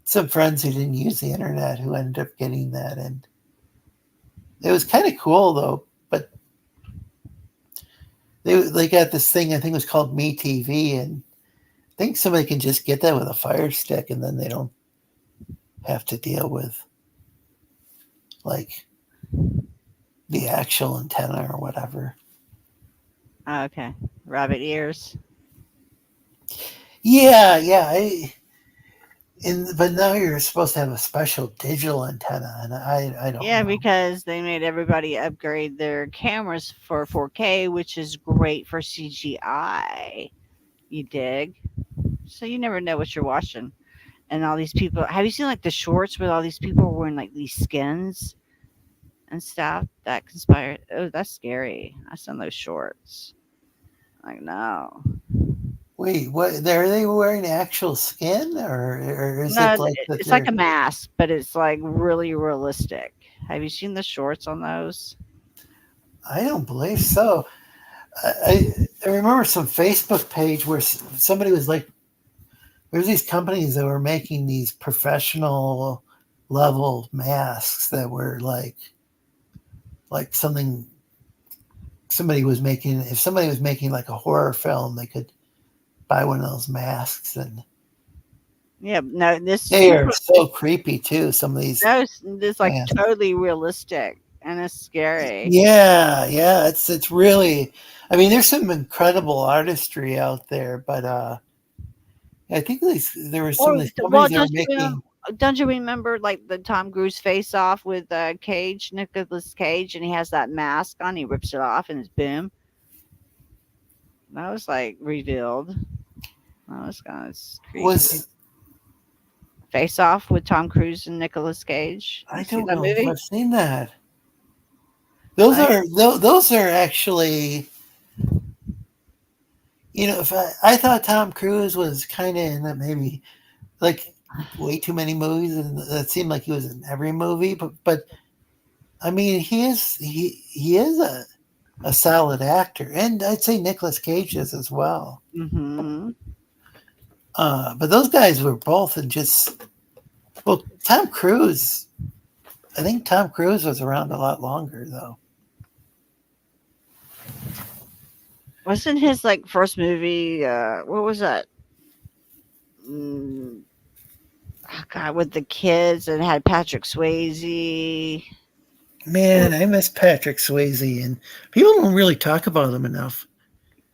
Some friends who didn't use the internet who ended up getting that, and it was kind of cool though. But they got this thing I think it was called Me TV, and I think somebody can just get that with a Fire Stick, and then they don't have to deal with like the actual antenna or whatever. Oh, okay. Rabbit ears. Yeah, but now you're supposed to have a special digital antenna, and I don't Yeah, know. because they made everybody upgrade their cameras for 4K, which is great for CGI. You dig? So you never know what you're watching. And all these people, have you seen like the shorts with all these people wearing like these skins and stuff that conspire? Oh, that's scary. I seen those shorts. Like, no. Wait, what? Are they wearing actual skin, or is No, it like that it's like they're? a mask, but it's like really realistic. Have you seen the shorts on those? I don't believe so. I remember some Facebook page where somebody was like, there's these companies that were making these professional level masks that were like something somebody was making. If somebody was making like a horror film, they could buy one of those masks, and Yeah, no, this they are so creepy too. Some of these, this like masks. totally realistic and it's scary. Yeah, it's really. I mean, there's some incredible artistry out there, but I think there were some Or of these well, companies that were making. don't you remember like the Tom Cruise face off with Cage, Nicolas Cage, and he has that mask on, he rips it off and it's boom. That was like revealed. That was kind of creepy. Was Face Off with Tom Cruise and Nicolas Cage. I You see don't that know if movie? I've seen that. Those I, are those are actually, if I thought Tom Cruise was kind of in that, maybe like way too many movies, and that seemed like he was in every movie. But I mean, he is a solid actor, and I'd say Nicolas Cage is as well. mm-hmm. But those guys were both in just Tom Cruise. I think Tom Cruise was around a lot longer though. Wasn't his like first movie? What was that? Mm, oh God, with the kids and had Patrick Swayze. Man, I miss Patrick Swayze, and people don't really talk about him enough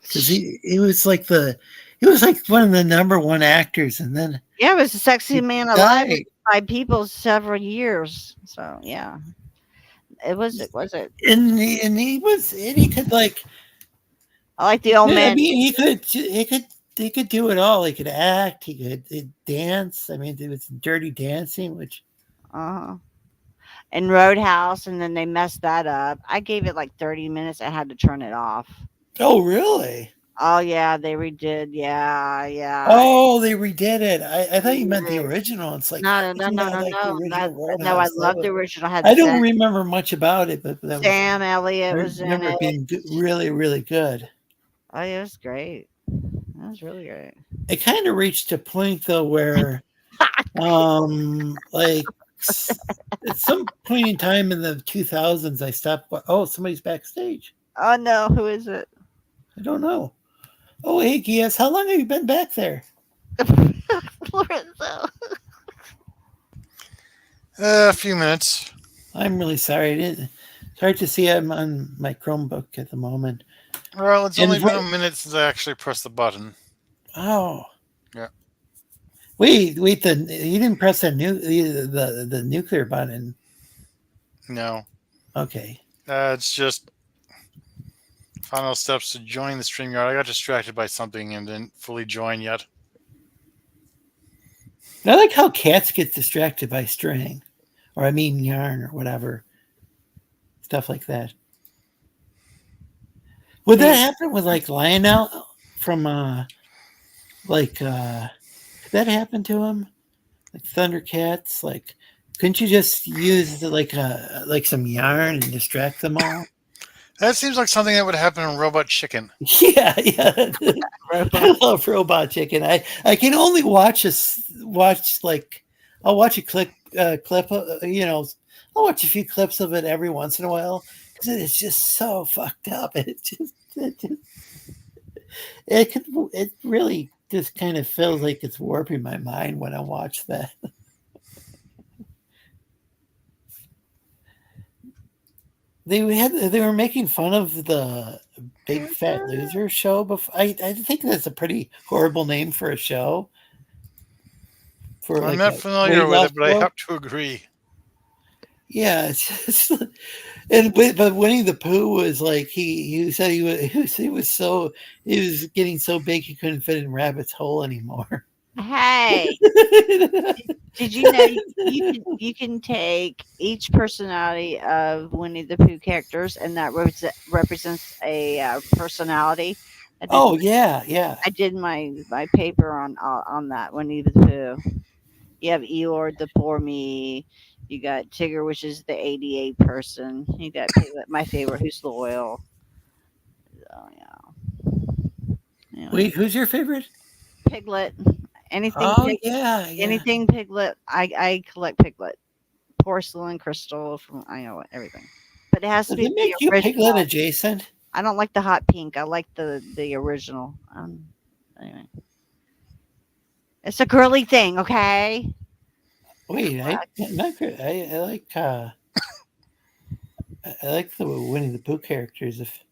because he was like one of the number one actors, and then Yeah, it was the sexy he man alive died. by people several years. So yeah, it was. It was it. And he could like. I like the old I man. mean, he could do it all. He could act. He could dance. I mean, it was Dirty Dancing, which Uh-huh. And Roadhouse, and then they messed that up. I gave it like 30 minutes. I had to turn it off. oh really? Oh yeah, they redid. Yeah, yeah. Oh, they redid it. I thought you meant the Yeah. original. It's like, No, how could no, you no, not no, like the no. original No, I Roadhouse? love the original. Had I don't remember much about it, but Sam I Elliott was in remember it it. being really, really good. Oh, yeah, it was great. That was really great. It kind of reached a point though where, like at some point in time in the 2000s, I stopped. Oh, somebody's backstage. Oh no, who is it? I don't know. Oh, hey, Gias, how long have you been back there? Lorenzo. A few minutes. I'm really sorry. It's hard to see. I'm on my Chromebook at the moment. Well, it's And only been a minute since I actually pressed the button. Oh. Yeah. Wait. You didn't press the nuclear button. No. Okay. It's just final steps to join the StreamYard. I got distracted by something and didn't fully join yet. I like how cats get distracted by string, or I mean yarn or whatever, stuff like that. Would that happen with like Lionel from could that happen to him? Like Thundercats? Like, couldn't you just use like some yarn and distract them all? That seems like something that would happen in Robot Chicken. Yeah. I love Robot Chicken. I can only watch like I'll watch a clip. I'll watch a few clips of it every once in a while because it's just so fucked up. It really just kind of feels like it's warping my mind when I watch that. They were making fun of the Big Fat Loser show before. I think that's a pretty horrible name for a show. I'm not familiar with it, but I have to agree. Yeah, it's just, but Winnie the Pooh was like he said he was getting so big he couldn't fit in Rabbit's hole anymore. Hey, did you know you can take each personality of Winnie the Pooh characters, and that represents a personality. Oh yeah. I did my paper on that Winnie the Pooh. You have Eeyore, the poor me. You got Tigger, which is the 88 person. You got Piglet, my favorite, who's loyal. Oh yeah. Anyway, Wait, who's your favorite? Piglet. Anything Oh yeah, yeah. anything Piglet. I collect Piglet. Porcelain, crystal, from I know everything. But it has to Does be it the make you Piglet original. adjacent? I don't like the hot pink. I like the original. Anyway, it's a girly thing, okay? Wait, not good. I like the Winnie the Pooh characters. If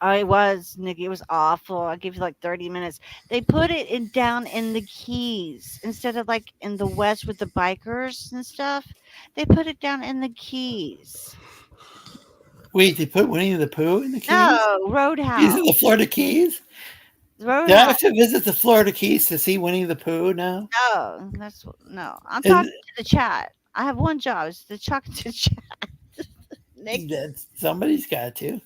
I was, Nikki. It was awful. I give you like 30 minutes. They put it in down in the Keys instead of like in the West with the bikers and stuff. They put it down in the Keys. wait, they put Winnie the Pooh in the Keys? No, He's Roadhouse. in the Florida Keys. Do I Roadhouse. have to visit the Florida Keys to see Winnie the Pooh now? No, no. I'm And talking to the chat. I have one job. It's to talk to the chat. Nick, somebody's got to.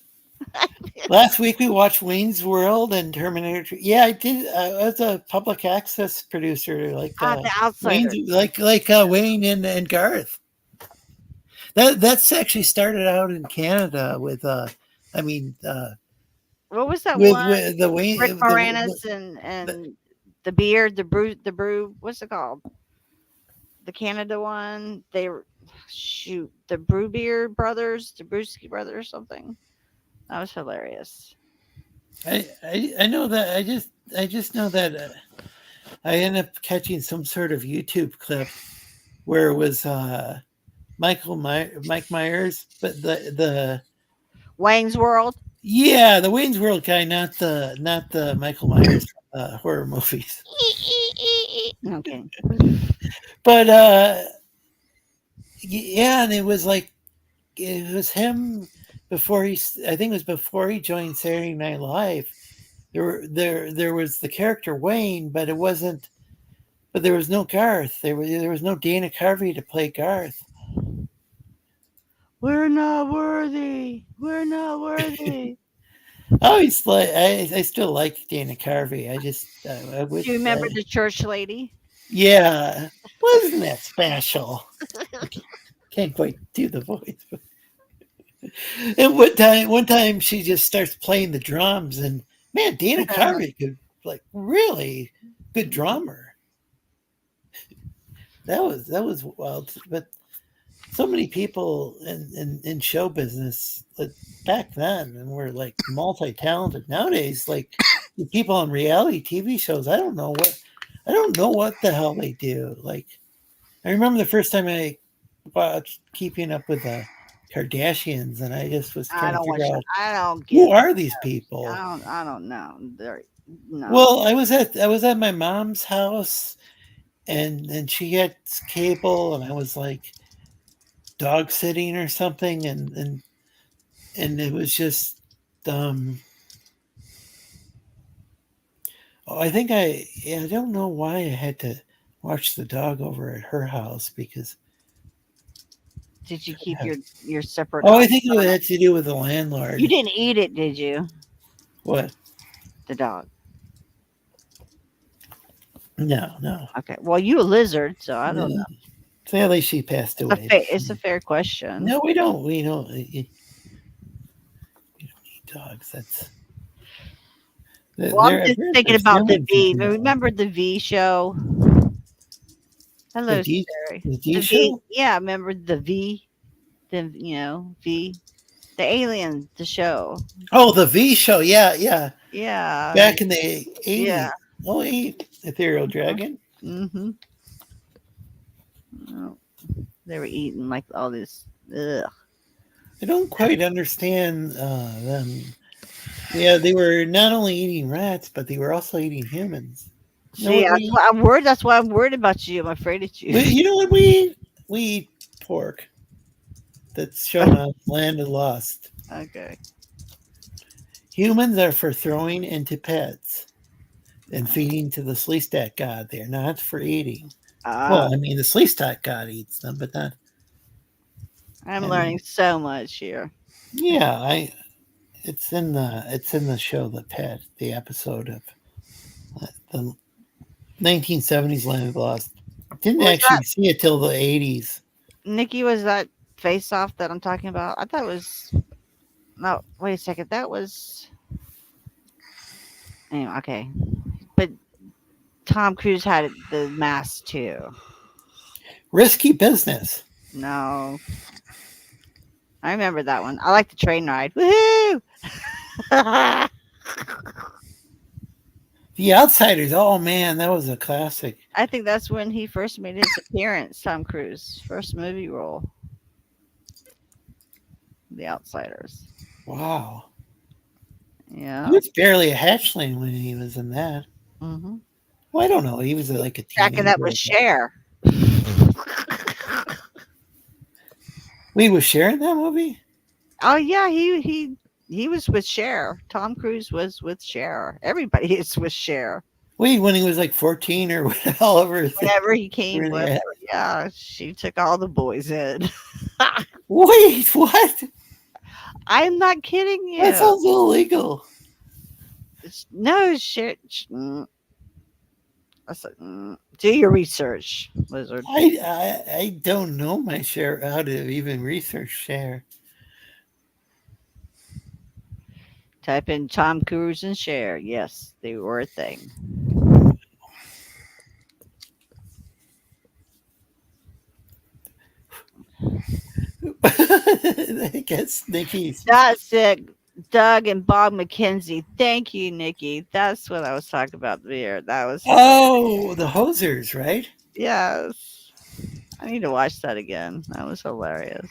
Last week we watched Wayne's World and Terminator 2. Yeah, I did. I was a public access producer, like the outsider. Wayne and Garth. That's actually started out in Canada with What was that with one? the Wayne Rick Moranis and the beard, the brew. What's it called? The Canada one. They were the Brewbeer brothers, the Brewski brothers, or something. That was hilarious. I know that I just know that I ended up catching some sort of YouTube clip where it was Mike Myers, but the Wayne's World. Yeah, the Wayne's World guy, not the Michael Myers horror movies. Okay. But yeah, and it was him before I think it was before he joined Saturday Night Live. There was the character Wayne, but it wasn't. But there was no Garth. There was no Dana Carvey to play Garth. We're not worthy. We're not worthy. I still like Dana Carvey. I wish. Do you remember the church lady? Yeah, wasn't that special? Can't quite do the voice. And one time she just starts playing the drums, and man, Dana Carvey could really good drummer. That was wild, but so many people in show business back then, and we're multi-talented. Nowadays, the people on reality TV shows, I don't know what the hell they do. I remember the first time I watched Keeping Up with the Kardashians, and I just was trying to figure out who are these people. I don't know. No. Well, I was at my mom's house, and she had cable, and I was dog sitting or something, and it was just I think I don't know why I had to watch the dog over at her house, because did you keep your separate? I think it had to do with the landlord. You didn't eat it, did you? What? The dog. No. Okay. Well, you a lizard, so I don't know. Sadly, she passed away. It's a fair question. No, we don't. We don't eat dogs. That's. Well, I'm just thinking about the V. Remember the V show? Hello, Sarah. The The show? V. Yeah, remember the V? The V. The Alien, the show. Oh, the V show. Yeah. Yeah. Back in the 80s. Yeah. Oh, Ethereal Dragon. Mm-hmm. Oh, they were eating all this. Ugh. I don't quite understand them. Yeah, they were not only eating rats, but they were also eating humans. See, I'm worried. That's why I'm worried about you. I'm afraid of you. You know what? We eat pork that's shown on Land of Lost. Okay. Humans are for throwing into pets and feeding to the Sleestak god. They're not for eating. Well, I mean, the Sleestak god eats them, but not. I'm learning so much here. Yeah, it's in the show The Pet, the episode of the 1970s Land of Lost. Didn't actually see it till the 80s. Nikki, was that face off that I'm talking about? I thought it was. No, wait a second. That was. Anyway, okay. But Tom Cruise had the mask too. Risky Business. No. I remember that one. I like the train ride. Woohoo! The Outsiders. Oh man, that was a classic. I think that's when he first made his appearance, Tom Cruise. First movie role. The Outsiders. Wow. Yeah. He was barely a hatchling when he was in that. Mm-hmm. Well, I don't know. He was like a Backing up teenager. with Cher. Wait, was Cher in that movie? Oh yeah, he was with Cher. Tom Cruise was with Cher. Everybody is with Cher. Wait, when he was like 14 or whatever. Whenever he came with Yeah. her, yeah, she took all the boys in. Wait, what? I'm not kidding you. That sounds illegal. No shit. Do your research, Lizard. I don't know my Cher, how to even research Cher. Type in Tom Cruise and Cher. Yes, they were a thing. I guess Nikki's. That's it. Doug and Bob McKenzie. Thank you, Nikki. That's what I was talking about there. That was Oh, the Hosers, right? yes. I need to watch that again. That was hilarious.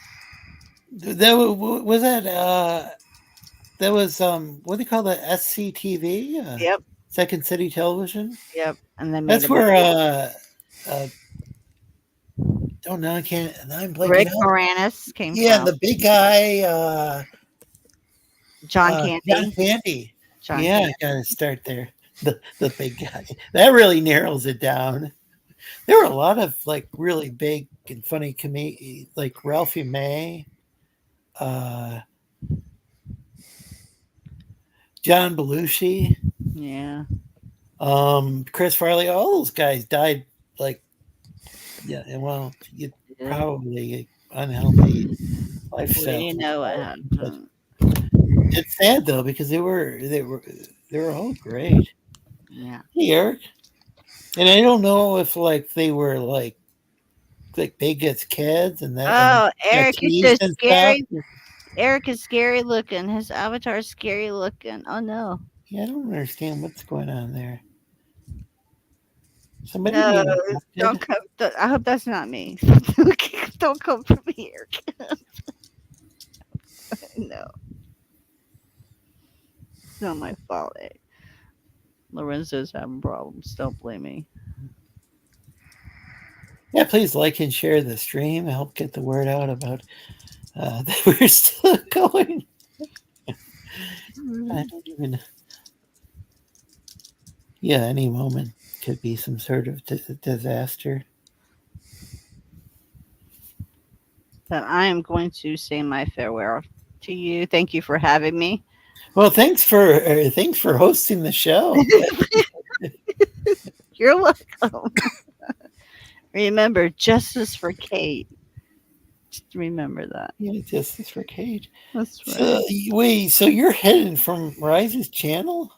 That was that. That was what do you call that? SCTV. Yep. Second City Television. Yep. And then made That's a where. Don't know. I can't. I'm blanking Rick out. Moranis came Yeah, from. the big guy. John Candy. John Candy. John Yeah, Candy. I gotta start there. The big guy. That really narrows it down. There were a lot of like really big and funny like Ralphie May, John Belushi, Yeah. Chris Farley. All those guys died like well, you Yeah. probably unhealthy lifestyle. You know what happened. It's sad though because they were all great. Yeah. Hey, Eric. And I don't know if like they were like big as kids and that. Oh, and Eric is teased so and scary. stuff. Eric is scary looking. His avatar is scary looking. Oh no. Yeah, I don't understand what's going on there. Somebody No, being don't abducted? come. I hope that's not me. Don't come from here. No, it's not my fault. Lorenzo's having problems. Don't blame me. Yeah, please like and share the stream. Help get the word out about that we're still going. I don't even. Yeah, any moment could be some sort of disaster. But I am going to say my farewell to you. Thank you for having me. Well, thanks for hosting the show. You're welcome. Remember, justice for Kate. Just remember that. Yeah, justice for Kate. That's right. So, wait, so you're hidden from Rise's channel?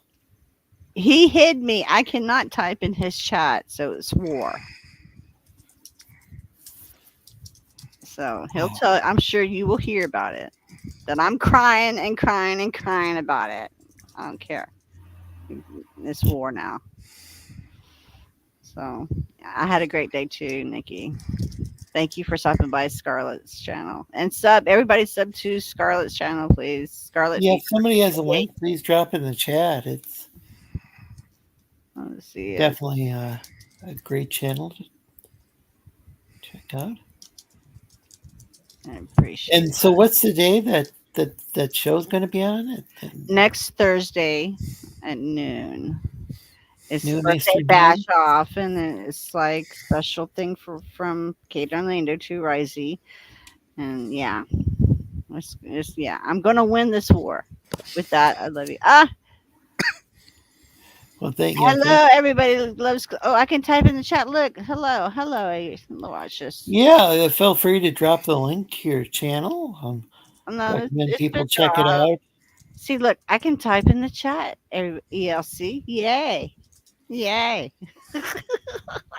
He hid me. I cannot type in his chat, so it's war. So he'll tell. I'm sure you will hear about it. That I'm crying and crying and crying about it. I don't care. It's war now. So I had a great day too, Nikki. Thank you for stopping by Scarlett's channel and everybody sub to Scarlett's channel, please. Scarlett. Yeah, if somebody has a link, please drop in the chat. It's Let's see it. definitely a great channel to check out. I appreciate And so, what's the day that show's going to be on it? next Thursday at noon. It's Noon birthday Eastern bash time? off, and then it's like special thing from Kate Orlando to Risey, and yeah, yeah, I'm gonna win this war. With that, I love you. Well, thank Hello, everybody loves. Oh, I can type in the chat. Look, hello. Watch this. Yeah, feel free to drop the link to your channel. No, Recommend it's people been check it out. See, look, I can type in the chat. ELC, yay, yay.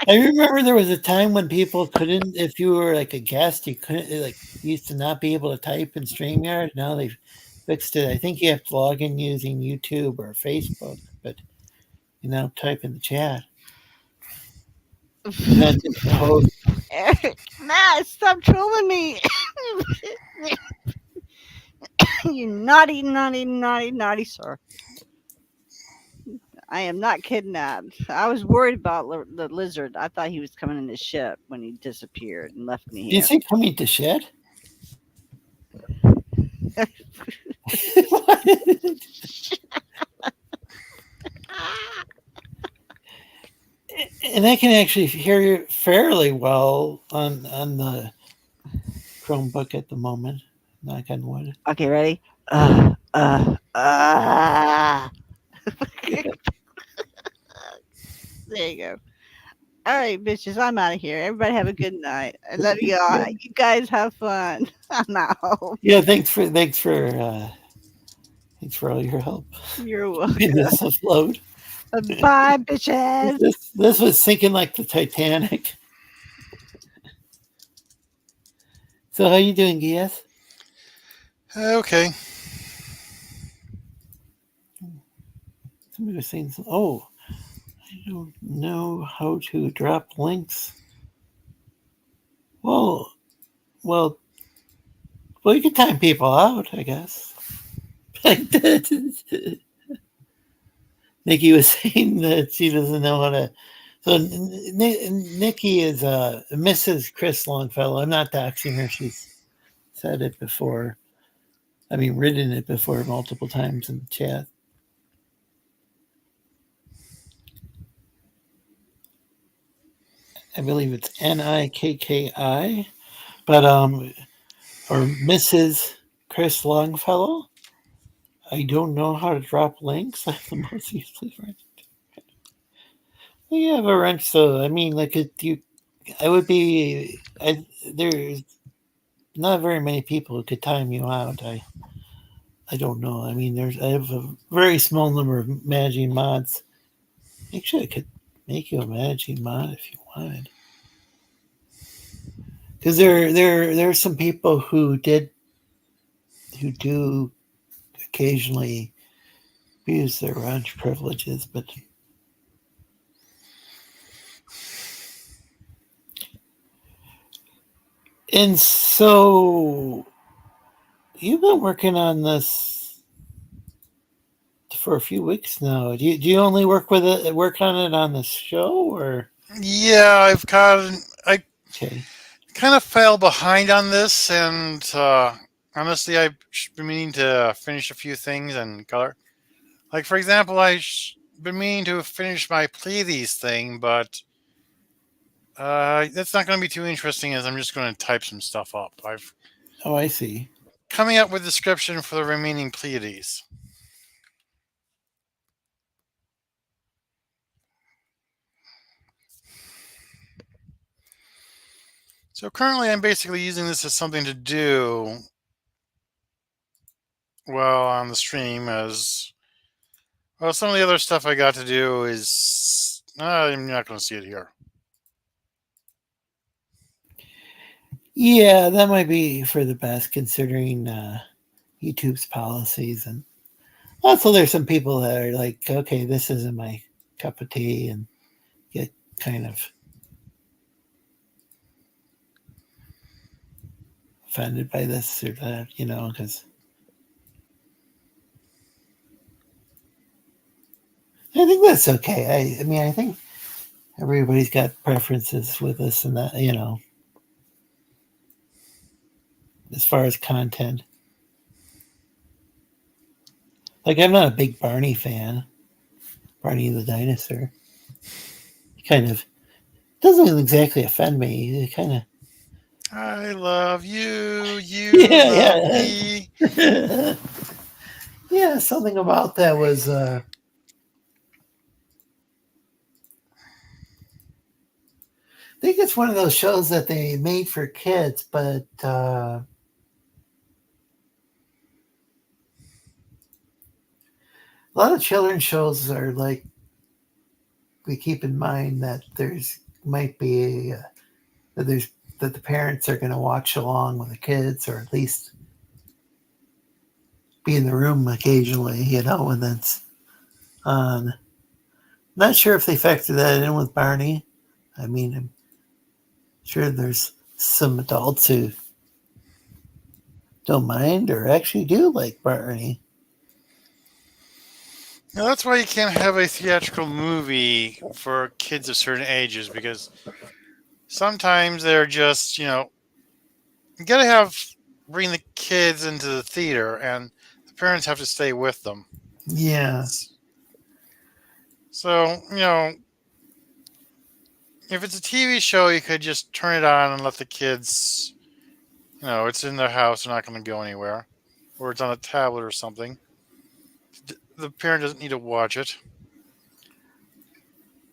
I remember there was a time when people couldn't, if you were like a guest, you couldn't, like, used to not be able to type in StreamYard. Now they've fixed it. I think you have to log in using YouTube or Facebook, but you now type in the chat. And not just the host. Eric, Matt, stop trolling me. You naughty, naughty, naughty, naughty, sir. I am not kidnapped. I was worried about the lizard. I thought he was coming in the ship when he disappeared and left me Did you here. say coming to shed? And I can actually hear you fairly well on the Chromebook at the moment. Knock on wood. Okay, ready? There you go. All right, bitches, I'm out of here. Everybody have a good night. I love y'all. You guys have fun. I'm out. Yeah, thanks for all your help. You're welcome. Keeping this afloat. Bye, bitches. This was sinking like the Titanic. So how you doing, Gias? Okay. Somebody was saying, oh, I don't know how to drop links. Well, you can time people out, I guess. Nikki was saying that she doesn't know how to. So Nikki is Mrs. Chris Longfellow. I'm not doxing her. She's said it before. I mean, written it before multiple times in the chat. I believe it's Nikki, but or Mrs. Chris Longfellow. I don't know how to drop links. I'm the most useless wrench. You have a wrench, so I mean, like there's not very many people who could time you out. I don't know. I mean, I have a very small number of managing mods. Actually, I could make you a managing mod if you wanted. Because there are some people who do occasionally use their wrench privileges, but and so you've been working on this for a few weeks now. Do you only work on it on the show, or? Yeah, I Okay. kind of fell behind on this, and honestly, I've been meaning to finish a few things and color. Like, for example, I've been meaning to finish my Pleiades thing, but that's not going to be too interesting, as I'm just going to type some stuff up. I see. Coming up with a description for the remaining Pleiades. So currently, I'm basically using this as something to do on the stream, as well. Some of the other stuff I got to do is I'm not going to see it here. Yeah, that might be for the best, considering YouTube's policies, and also there's some people that are like, okay, this isn't my cup of tea, and get kind of offended by this or that, because I think that's okay. I mean, I think everybody's got preferences with this and that, as far as content. Like, I'm not a big Barney fan. Barney the dinosaur. He kind of doesn't exactly offend me. He kind of. I love you. You Yeah, love me. Yeah, something about that was think it's one of those shows that they made for kids, but a lot of children's shows are like, we keep in mind that there's might be that the parents are going to watch along with the kids, or at least be in the room occasionally, when that's on. Not sure if they factor that in with Barney. I mean, I'm sure there's some adults who don't mind or actually do like Barney. Now, that's why you can't have a theatrical movie for kids of certain ages, because sometimes they're just, you gotta bring the kids into the theater, and the parents have to stay with them. Yeah. So, if it's a TV show, you could just turn it on and let the kids, it's in their house, they're not going to go anywhere, or it's on a tablet or something. The parent doesn't need to watch it.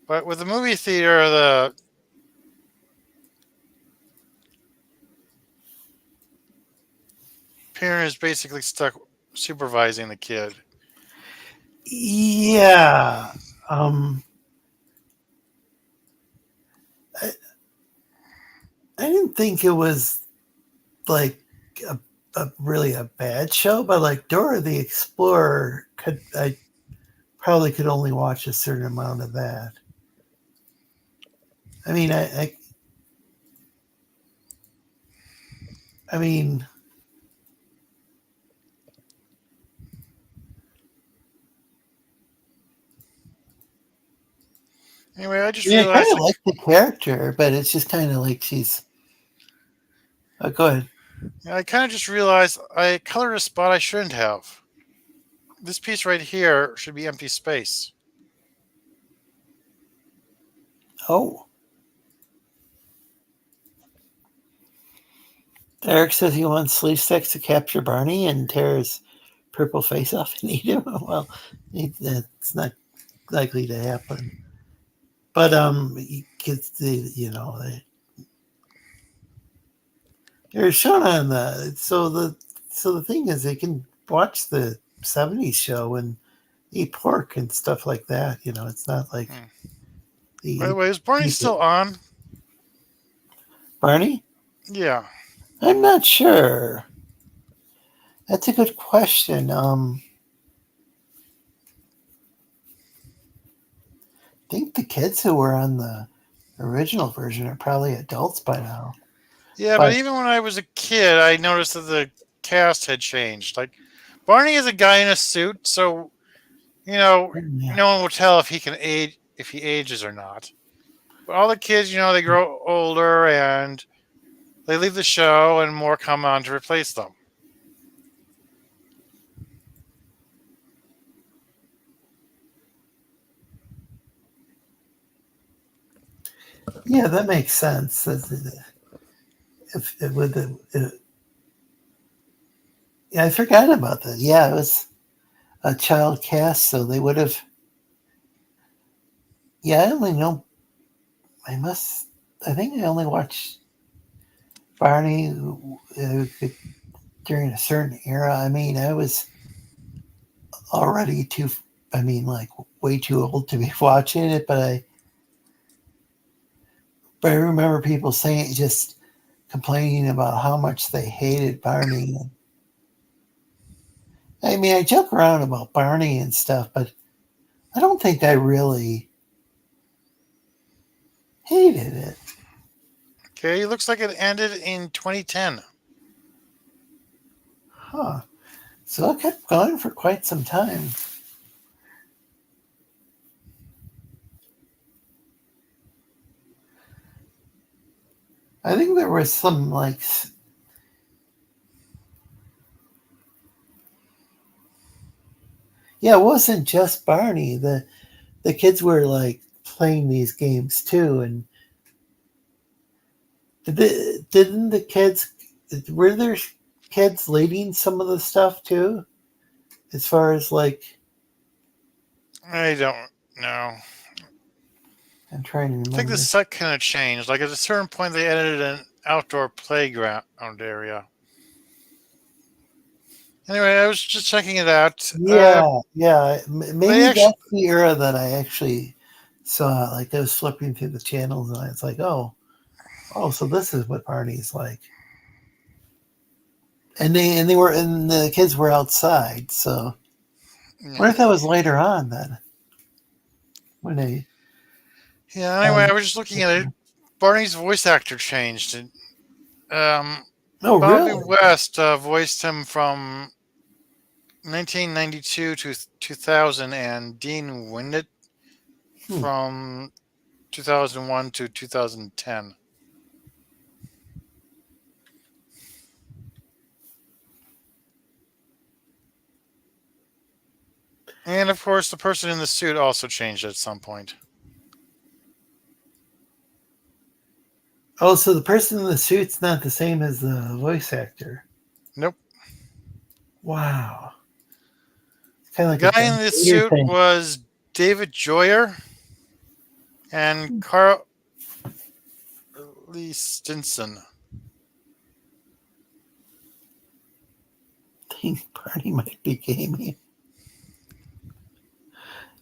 But with the movie theater, the parent is basically stuck supervising the kid. Yeah. I didn't think it was like really a bad show, but like Dora the Explorer, I probably could only watch a certain amount of that. I mean, I mean, Anyway, I just I kind realized of like the character, but it's just kind of like she's. Oh, go ahead. I kind of just realized I colored a spot I shouldn't have. This piece right here should be empty space. Oh. Eric says he wants sleeve sticks to capture Barney and tear his purple face off and eat him. Well, that's not likely to happen. But kids, they're shown on the thing is they can watch the '70s show and eat pork and stuff like that. It's not like By the way, is Barney still on? Barney? Yeah. I'm not sure. That's a good question. I think the kids who were on the original version are probably adults by now. Yeah, but even when I was a kid, I noticed that the cast had changed. Like, Barney is a guy in a suit, so no one will tell if he ages or not. But all the kids, they grow older and they leave the show, and more come on to replace them. Yeah, that makes sense. Yeah, I forgot about that. Yeah, it was a child cast, so they would have. Yeah, I only know. I think I only watched Barney during a certain era. I mean, I was already like way too old to be watching it, but I remember people saying, just complaining about how much they hated Barney. I mean, I joke around about Barney and stuff, but I don't think I really hated it. Okay, looks like it ended in 2010. Huh. So it kept going for quite some time. I think there was some like. Yeah, it wasn't just Barney. The kids were like playing these games too, and didn't the kids, were there kids leading some of the stuff too, as far as like. I don't know. I'm trying to I think remember. the set kind of changed. Like at a certain point, they added an outdoor playground area. Anyway, I was just checking it out. Yeah. They Maybe actually, that's the era that I actually saw. Like I was flipping through the channels, and it's like, oh, so this is what Barney's like. And the kids were outside. So I wonder if that was later on then when they. yeah. Anyway, I was just looking at it. Barney's voice actor changed. Oh, Bobby really? West voiced him from 1992 to 2000, and Dean Windet from 2001 to 2010. And of course, the person in the suit also changed at some point. Oh, so the person in the suit's not the same as the voice actor. Nope. Wow. Kind of The like guy a in the weird suit thing. was David Joyer and Carl Lee Stinson. I think Barney might be gaming.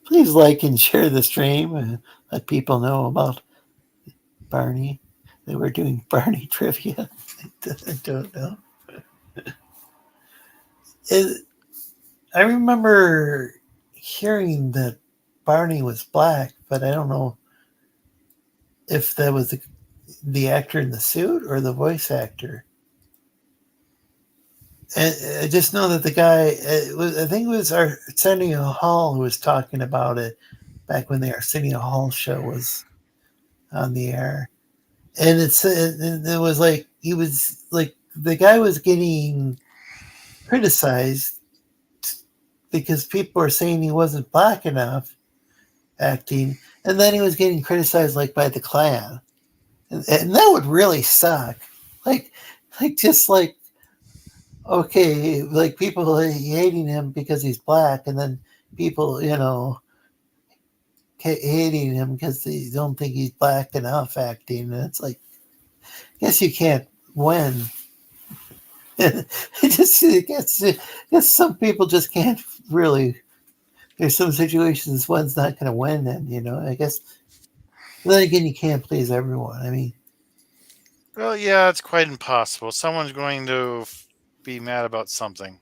Please like and share the stream and let people know about Barney. That we're doing Barney trivia. I don't know. I remember hearing that Barney was black, but I don't know if that was the actor in the suit or the voice actor. And I just know that the guy, I think it was Arsenio Hall who was talking about it back when the Arsenio Hall show was on the air. And it was like, he was like, the guy was getting criticized because people were saying he wasn't black enough acting. And then he was getting criticized like by the Klan. And that would really suck. Like just like, okay, like people hating him because he's black, and then people, hating him because they don't think he's black enough acting. And it's like, I guess you can't win. I guess some people just can't really. There's some situations one's not going to win, and I guess. But then again, you can't please everyone. I mean, Well, yeah, it's quite impossible. Someone's going to be mad about something.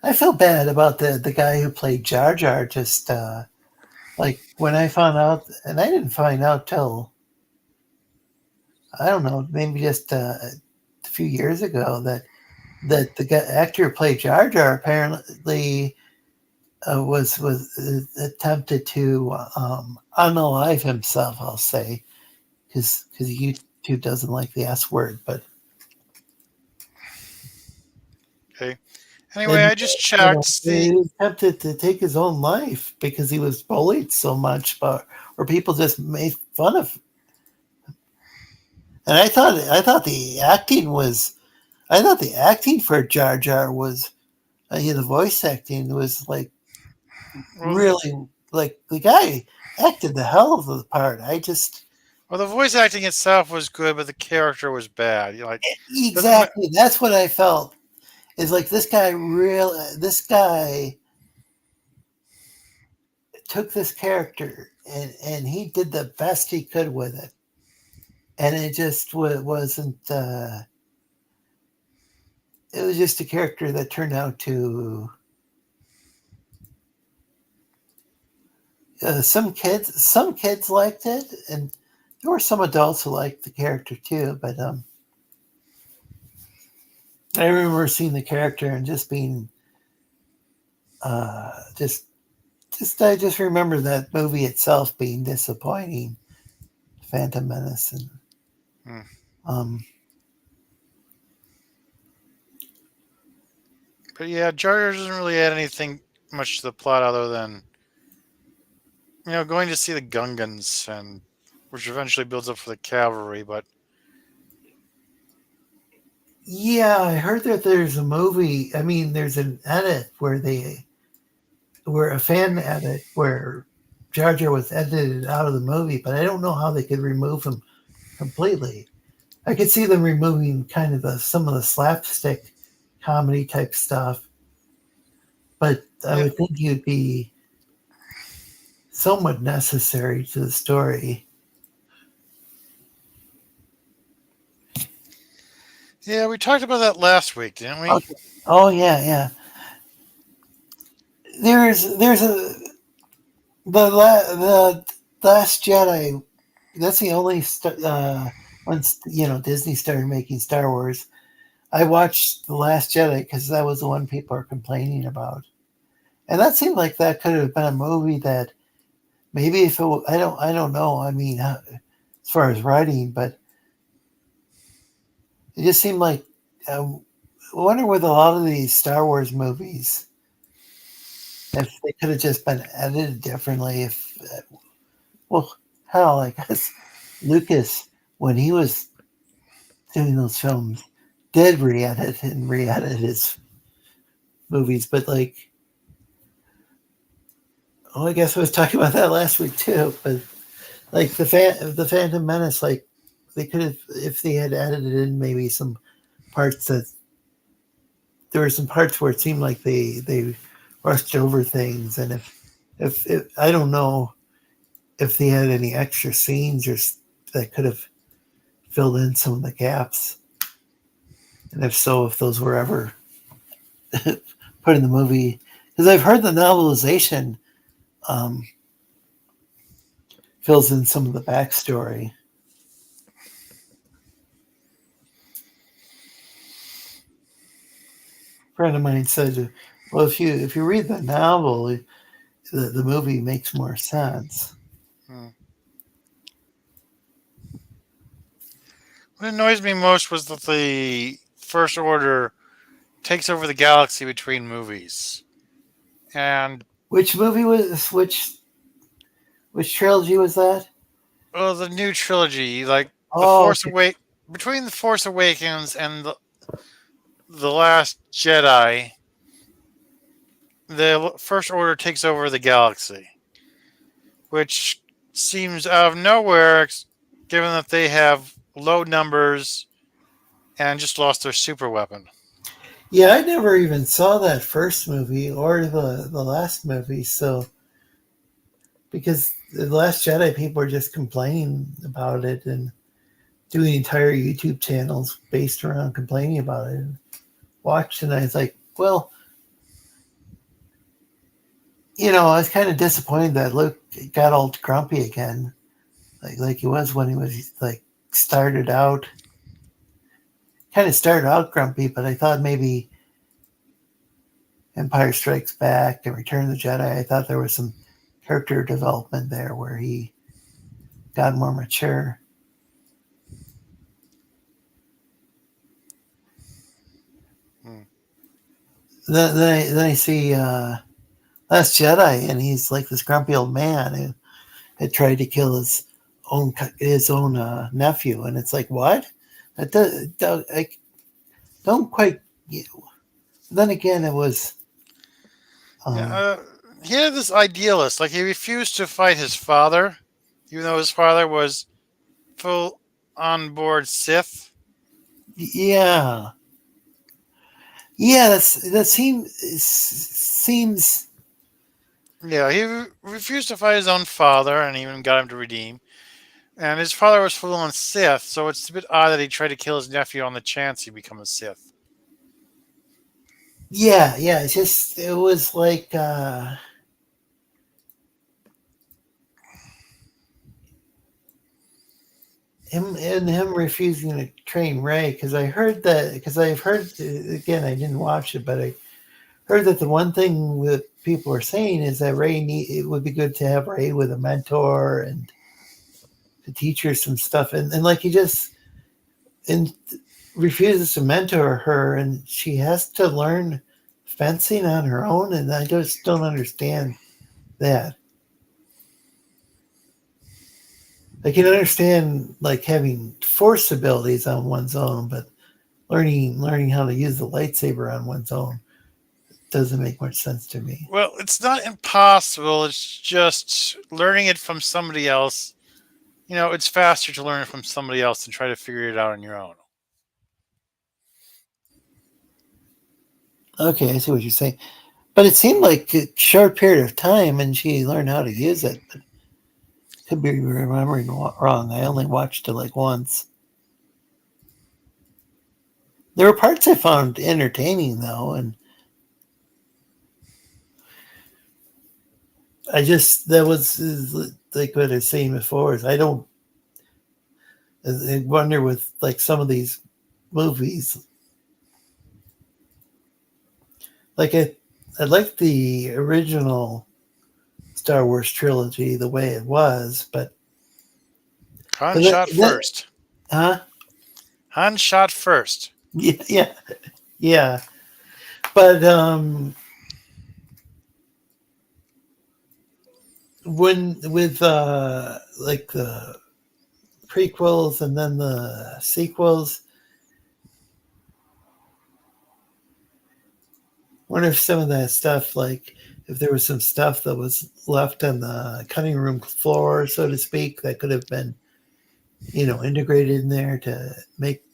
I feel bad about the guy who played Jar Jar. Just like when I found out, and I didn't find out till I don't know, maybe just a few years ago that the actor who played Jar Jar apparently was attempted to unalive himself. I'll say because YouTube doesn't like the S word, but Okay. Anyway, I just checked he was tempted to take his own life because he was bullied so much, or people just made fun of him. And I thought the acting for Jar Jar was the voice acting was like really like the guy acted the hell of the part. Well, the voice acting itself was good, but the character was bad. Exactly. That's what I felt. Is like this guy took this character and he did the best he could with it, and it just wasn't. It was just a character that turned out to. Some kids liked it, and there were some adults who liked the character too. But I remember seeing the character and just being, just I just remember that movie itself being disappointing. Phantom Menace and But yeah, Jar Jar doesn't really add anything much to the plot other than going to see the Gungans, and which eventually builds up for the cavalry. But yeah, I heard that there's a movie. I mean, there's an edit where were a fan edit where Jar Jar was edited out of the movie, but I don't know how they could remove him completely. I could see them removing kind of some of the slapstick comedy type stuff, but I Yeah. would think you'd be somewhat necessary to the story. Yeah, we talked about that last week, didn't we? Okay. Oh yeah. There's a the Last Jedi. That's the only once Disney started making Star Wars. I watched The Last Jedi because that was the one people are complaining about, and that seemed like that could have been a movie that maybe if it, I don't know. I mean, as far as writing, but it just seemed like I wonder with a lot of these Star Wars movies if they could have just been edited differently. If well, hell, I guess Lucas when he was doing those films did re-edit his movies, but like, oh, I guess I was talking about that last week too. But like the Phantom Menace, like they could have if they had edited in maybe some parts that there were some parts where it seemed like they rushed over things, and if I don't know if they had any extra scenes or that could have filled in some of the gaps, and if so, if those were ever put in the movie, because I've heard the novelization um, fills in some of the backstory. A friend of mine said, "Well, if you read the novel, the movie makes more sense." Hmm. What annoys me most was that the First Order takes over the galaxy between movies. And Which movie was which trilogy was that? the new trilogy, like the Oh, Force Awak between the Force Awakens and the Last Jedi, the First Order takes over the galaxy, which seems out of nowhere, given that they have low numbers and just lost their super weapon. yeah, I never even saw that first movie or the last movie. So because the Last Jedi, people were just complaining about it and doing entire YouTube channels based around complaining about it. And watched and I was like, well, I was kind of disappointed that Luke got all grumpy again, like he was when he was like kind of started out grumpy, but I thought maybe Empire Strikes Back and Return of the Jedi, I thought there was some character development there where he got more mature. Hmm. Then I see Last Jedi, and he's like this grumpy old man who had tried to kill his own nephew, and it's like, what? I don't quite. Then again, it was. He had this idealist, like he refused to fight his father, even though his father was full on board Sith. Yeah, that seems. Yeah, he refused to fight his own father, and even got him to redeem. And his father was full on Sith, so it's a bit odd that he tried to kill his nephew on the chance he become a Sith. Yeah. It was like. Him refusing to train Ray because I've heard again, I didn't watch it, but I heard that the one thing that people are saying is that it would be good to have Ray with a mentor and to teach her some stuff, and like he just and refuses to mentor her, and she has to learn fencing on her own, and I just don't understand that. I can understand like having force abilities on one's own, but learning how to use the lightsaber on one's own doesn't make much sense to me. Well, it's not impossible. It's just learning it from somebody else. It's faster to learn it from somebody else than try to figure it out on your own. Okay, I see what you're saying. But it seemed like a short period of time, and she learned how to use it. But could be remembering wrong. I only watched it like once. There were parts I found entertaining, though, and that was like what I was saying before. Is I wonder with like some of these movies, like I like the original Star Wars trilogy the way it was, but Han shot first. Huh? Han shot first. Yeah. But when with like the prequels and then the sequels, I wonder if some of that stuff, like if there was some stuff that was left on the cutting room floor, so to speak, that could have been, integrated in there to make,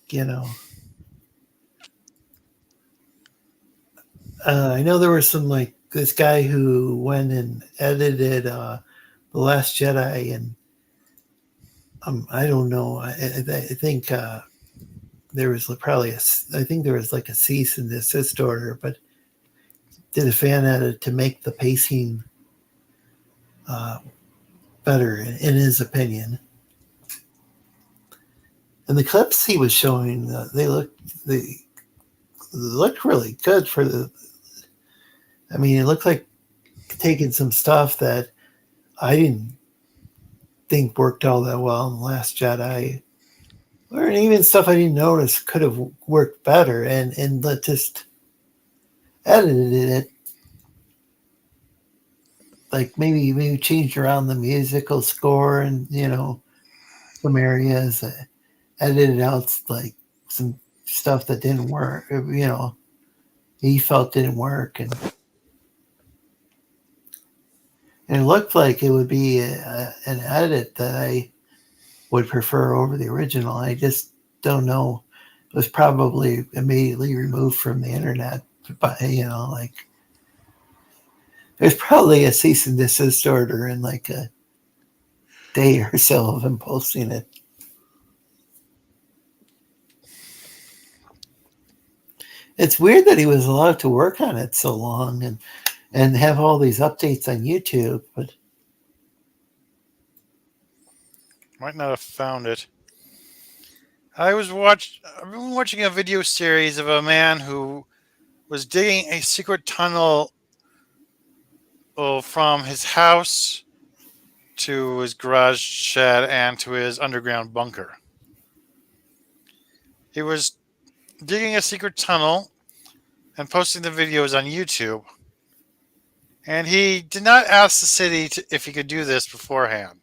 I know there was some like this guy who went and edited The Last Jedi, and I don't know. I think there was probably I think there was like a cease and desist order, but did a fan edit to make the pacing better, in his opinion. And the clips he was showing, they looked really good for the. I mean, it looked like taking some stuff that I didn't think worked all that well in The Last Jedi, or even stuff I didn't notice could have worked better, and just edited it, like maybe changed around the musical score and some areas, edited out like some stuff that didn't work, he felt didn't work, and it looked like it would be an edit that I would prefer over the original. I just don't know. It was probably immediately removed from the internet, but like there's probably a cease and desist order in like a day or so of him posting it. It's weird that he was allowed to work on it so long and have all these updates on YouTube, but Might not have found it. I've been watching a video series of a man who was digging a secret tunnel from his house to his garage shed and to his underground bunker. He was digging a secret tunnel and posting the videos on YouTube. And he did not ask the city if he could do this beforehand.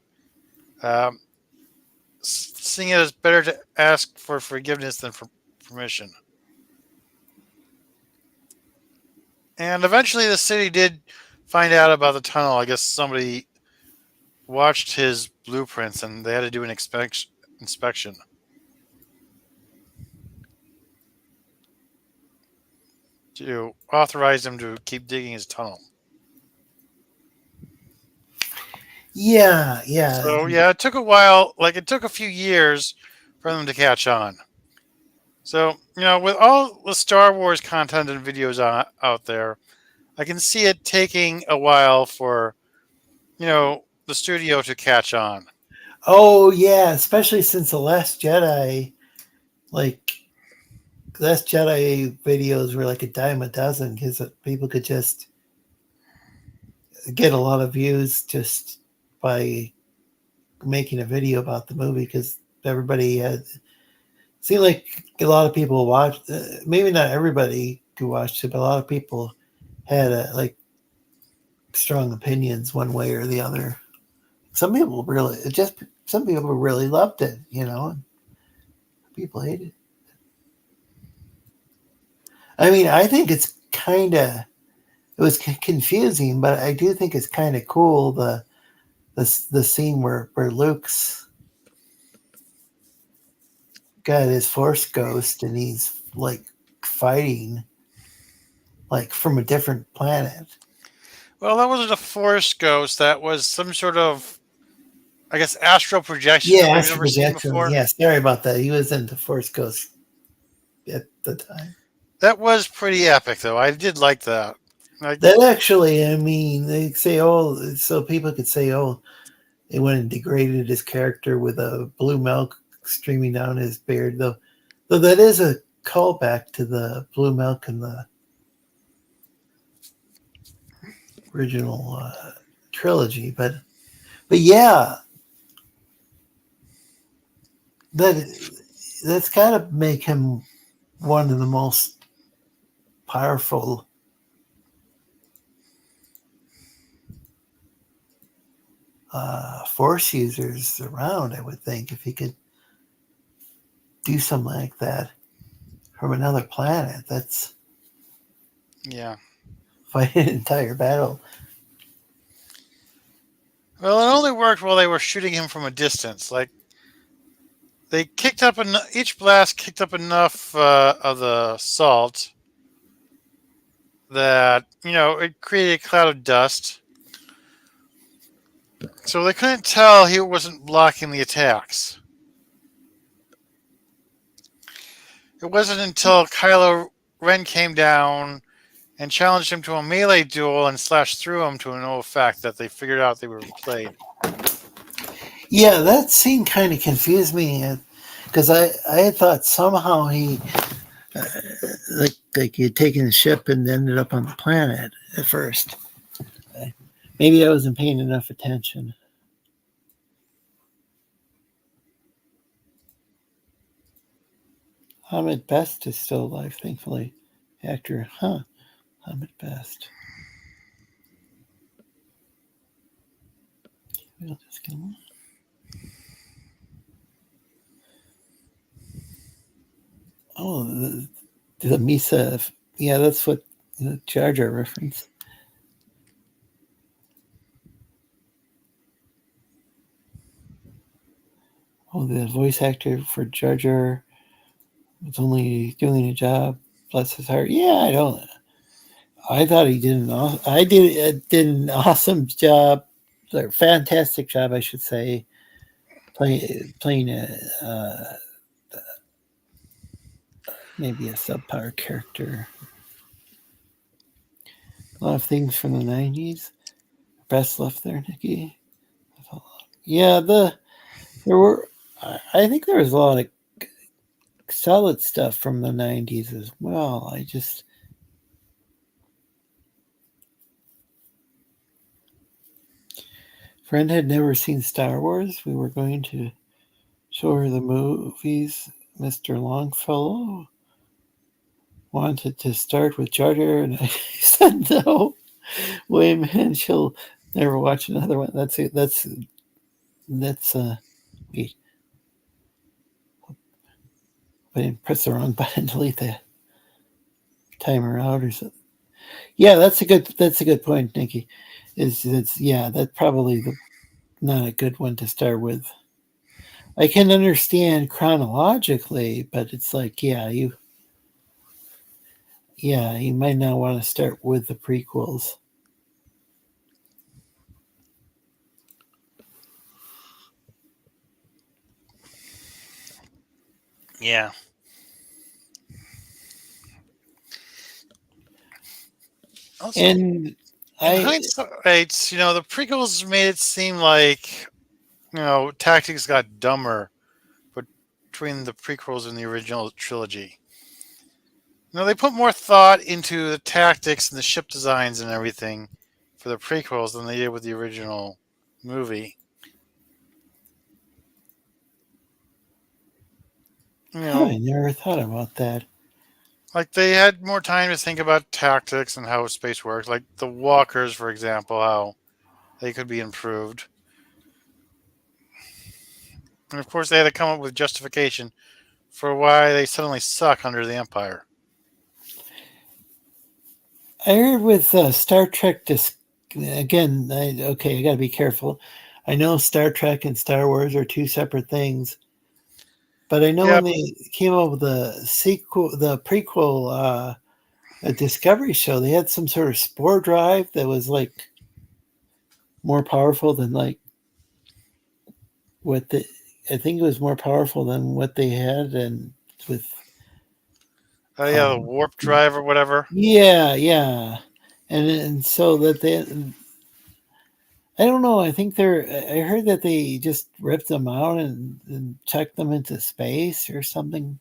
Seeing it as better to ask for forgiveness than for permission. And eventually the city did find out about the tunnel. I guess somebody watched his blueprints and they had to do an inspection. To authorize him to keep digging his tunnel. Yeah. So yeah, it took a while. Like it took a few years for them to catch on. So with all the Star Wars content and videos out there, I can see it taking a while for the studio to catch on. Oh yeah, especially since the Last Jedi, like Last Jedi videos were like a dime a dozen because people could just get a lot of views just by making a video about the movie, because everybody had seemed like a lot of people watched. Maybe not everybody who watched it, but a lot of people had like strong opinions one way or the other. Some people really loved it, and people hated it. I mean, I think it's kind of it was confusing, but I do think it's kind of cool the scene where Luke's got his Force ghost and he's like fighting like from a different planet. Well, that wasn't a Force ghost. That was some sort of, I guess, astral projection that Yeah, we've astral never seen projection. before. Yeah, sorry about that. He was into Force Ghost at the time. That was pretty epic, though. I did like that. Like, That actually, I mean, they say, oh, so people could say, oh, they went and degraded his character with a blue milk streaming down his beard, though that is a callback to the blue milk in the original trilogy. But yeah, that's got to make him one of the most powerful Force users around, I would think, if he could do something like that from another planet. That's yeah. fight an entire battle. Well, it only worked while they were shooting him from a distance. Like, they kicked up each blast kicked up enough of the salt that it created a cloud of dust, so they couldn't tell he wasn't blocking the attacks. It wasn't until Kylo Ren came down and challenged him to a melee duel and slashed through him to no effect that they figured out they were played. Yeah, that scene kind of confused me because I had thought somehow he like he had taken the ship and ended up on the planet at first. Maybe I wasn't paying enough attention. Ahmed Best is still alive, thankfully. Actor, Ahmed Best. We'll just get him. Oh, the Misa. Yeah, that's what the Jar Jar reference. Oh, the voice actor for Jar Jar was only doing a job. Bless his heart. Yeah, I don't. I thought he did did an awesome job, or fantastic job, I should say, playing a maybe a subpar character. A lot of things from the '90s. Best left there, Nikki. Yeah, there were. I think there was a lot of solid stuff from the '90s as well. Friend had never seen Star Wars. We were going to show her the movies. Mr. Longfellow wanted to start with Jar Jar, and I said no. Wait, man, she'll never watch another one. That's it. That's wait. I didn't press the wrong button. Delete the timer out or something. Yeah, that's a good point, Nikki. That's probably not a good one to start with. I can understand chronologically, but it's like, you might not want to start with the prequels. Yeah. Also, And in hindsight, the prequels made it seem like, tactics got dumber between the prequels and the original trilogy. They put more thought into the tactics and the ship designs and everything for the prequels than they did with the original movie. I never thought about that. Like, they had more time to think about tactics and how space works. Like the walkers, for example, how they could be improved. And of course, they had to come up with justification for why they suddenly suck under the Empire. I heard with Star Trek. Again, I got to be careful. I know Star Trek and Star Wars are two separate things, but I know Yeah. when they came up with the prequel, a Discovery show, they had some sort of spore drive that was like more powerful than like what the. I think it was more powerful than what they had, and with Yeah, the warp drive or whatever. yeah, and so that they. I don't know. I think I heard that they just ripped them out and chucked them into space or something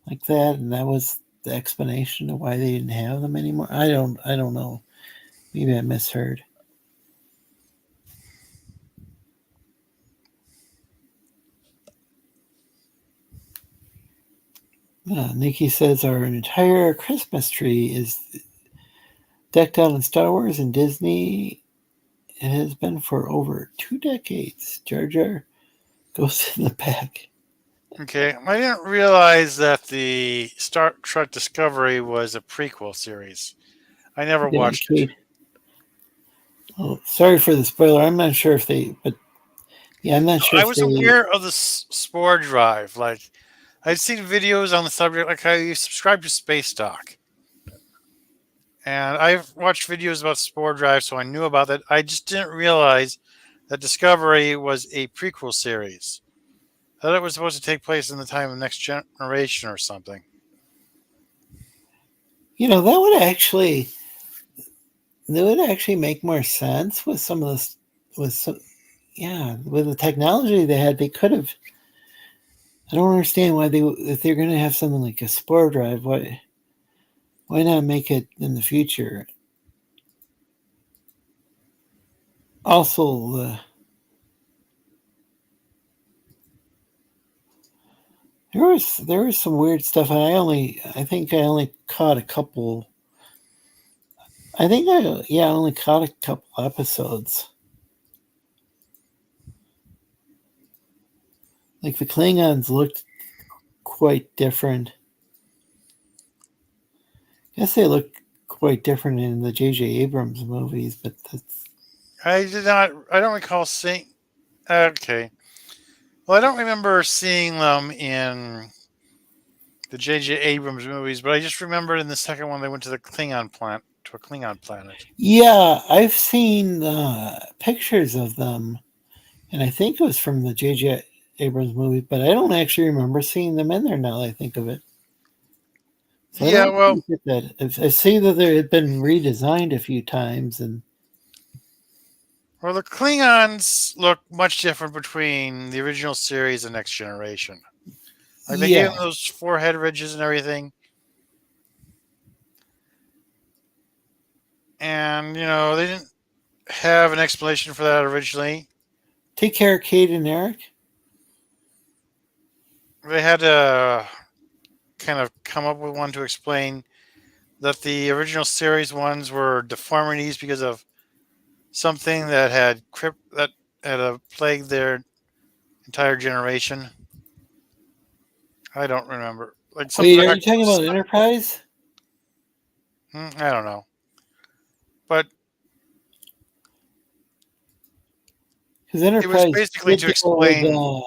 like that, and that was the explanation of why they didn't have them anymore. I don't know. Maybe I misheard. Nikki says our entire Christmas tree is decked out in Star Wars and Disney. It has been for over 2 decades. Jar Jar goes in the back. Okay, I didn't realize that the Star Trek Discovery was a prequel series. I never watched it. Oh, sorry for the spoiler. I'm not sure if they, but yeah, I'm not sure I if was they. aware of the spore drive. Like, I'd seen videos on the subject. Like, I subscribed to Space Doc, and I've watched videos about spore drive, so I knew about that. I just didn't realize that Discovery was a prequel series. I thought it was supposed to take place in the time of Next Generation or something. That would actually make more sense with some of this. With the technology they had, they could have. I don't understand why if they're going to have something like a spore drive, why not make it in the future? Also, there was some weird stuff, and I think I only caught a couple. I think I only caught a couple episodes. Like the Klingons looked quite different. I guess they look quite different in the J.J. Abrams movies, but that's. I don't recall seeing. Okay. Well, I don't remember seeing them in the J.J. Abrams movies, but I just remember in the second one they went to a Klingon planet. Yeah, I've seen pictures of them, and I think it was from the J.J. Abrams movie, but I don't actually remember seeing them in there now that I think of it. So I Yeah, don't well, get that. I see that they had been redesigned a few times, and the Klingons look much different between the original series and Next Generation. Like they gave them those forehead ridges and everything. And, they didn't have an explanation for that originally. Take care, Kate and Eric. They had to kind of come up with one to explain that the original series ones were deformities because of something that had plagued their entire generation. I don't remember. Like something. Wait, are you talking about Enterprise? I don't know, but Because Enterprise it was basically to explain.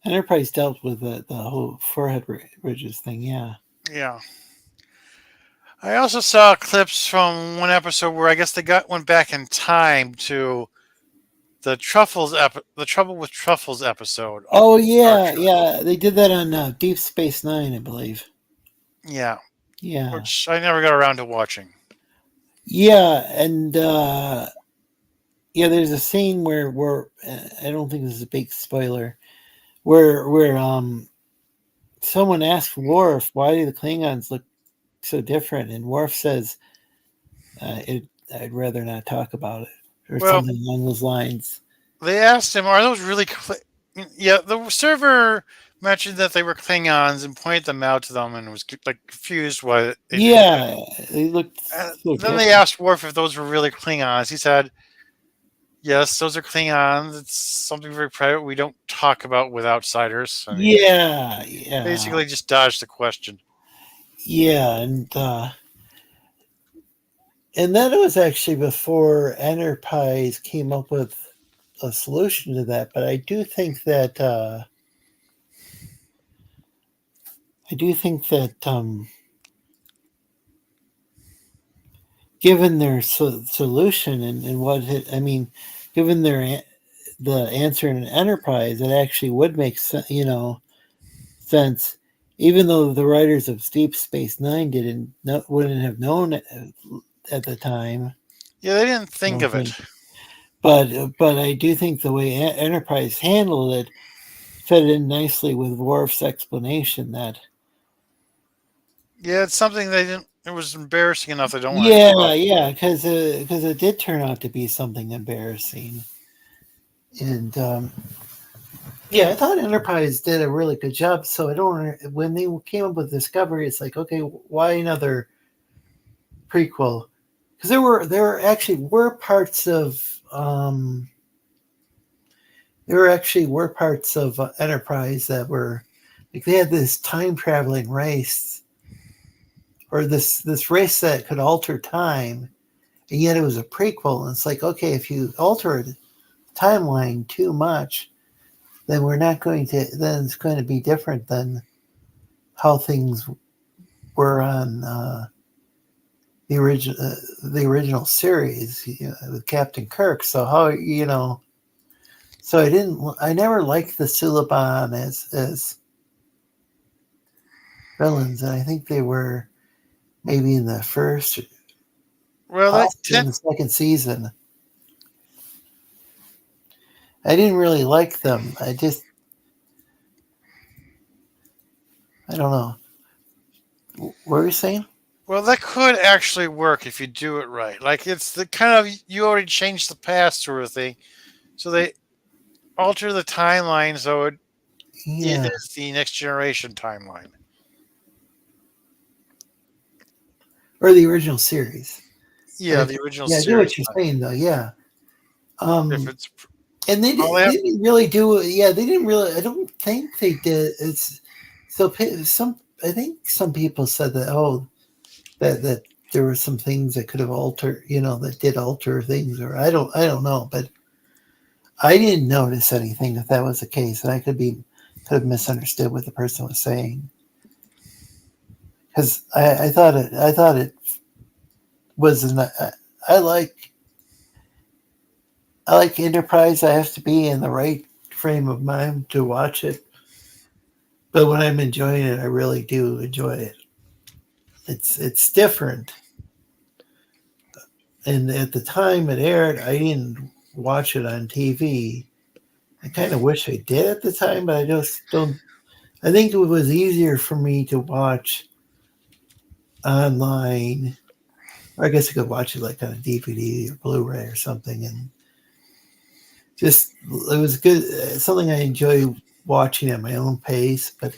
Enterprise dealt with the whole forehead ridges thing. Yeah. Yeah. I also saw clips from one episode where I guess they went back in time to the Trouble with Truffles episode. Oh yeah, they did that on Deep Space Nine, I believe. Yeah. Yeah. Which I never got around to watching. Yeah, and there's a scene where I don't think this is a big spoiler, where someone asks Worf, why do the Klingons look so different, and Worf says, I'd rather not talk about it, or something along those lines. They asked him, are those really yeah, the server mentioned that they were Klingons and pointed them out to them and was like confused why they looked so then they asked Worf if those were really Klingons. He said, yes, those are Klingons. It's something very private we don't talk about with outsiders. Yeah. Basically just dodged the question. Yeah, and then it was actually before Enterprise came up with a solution to that. But I do think that given their solution and what it, I mean, given the answer in Enterprise, it actually would make sense. Even though the writers of Deep Space Nine wouldn't have known at the time. Yeah, they didn't I think don't of it. think. But I do think the way Enterprise handled it fit in nicely with Worf's explanation that Yeah, it's something they didn't. It was embarrassing enough they don't want to yeah, talk. yeah, because it did turn out to be something embarrassing, and yeah, I thought Enterprise did a really good job. So I don't when they came up with Discovery, it's like okay, why another prequel? Because there actually were parts of Enterprise that were like they had this time traveling race or this race that could alter time, and yet it was a prequel. And it's like, okay, if you alter the timeline too much, then we're not going to. Then it's going to be different than how things were on the original series with Captain Kirk. So how So I didn't. I never liked the Suliban as villains, and I think they were maybe in the first, Well, they possibly in the second season. I didn't really like them. I don't know. What were you saying? well that could actually work if you do it right. Like it's the kind of you already changed the past sort of thing, so they alter the timeline so it Yeah, is the next generation timeline. or the original series. Yeah, the original Yeah, I get what series you're time. saying though. Yeah, If um, it's and all they they have, didn't really do. Yeah, they didn't really. I don't think they did. It's so some. I think some people said that. Oh, that there were some things that could have altered. That did alter things, or I don't know, but I didn't notice anything if that was the case, and I could have misunderstood what the person was saying because I thought it was an I like Enterprise. I have to be in the right frame of mind to watch it, but when I'm enjoying it, I really do enjoy it. It's different, and at the time it aired, I didn't watch it on TV. I kind of wish I did at the time, but I just don't. I think it was easier for me to watch online. Or I guess I could watch it like on a DVD or Blu-ray or something, and just it was good. It's something I enjoy watching at my own pace. But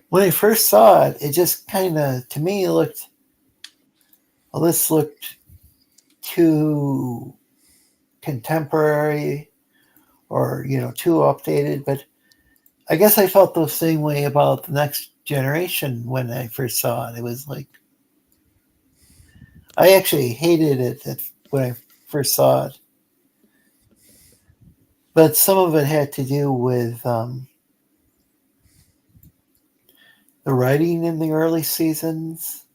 when I first saw it, it just kind of to me it looked. Well, this looked too contemporary, or too updated. But I guess I felt the same way about the Next Generation when I first saw it. It was like I actually hated it when I first saw it, but some of it had to do with the writing in the early seasons.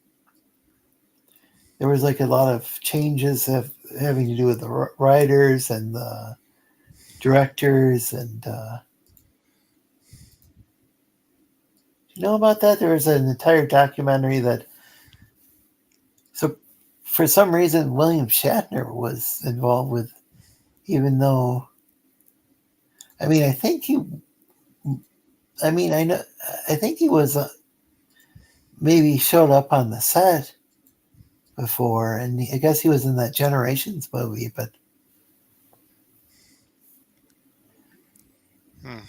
There was like a lot of changes having to do with the writers and the directors, and you know about that? There was an entire documentary that. So, for some reason, William Shatner was involved with, even though, I mean, I think he, I mean, I know, I think he was maybe showed up on the set before, and I guess he was in that Generations movie, but hmm.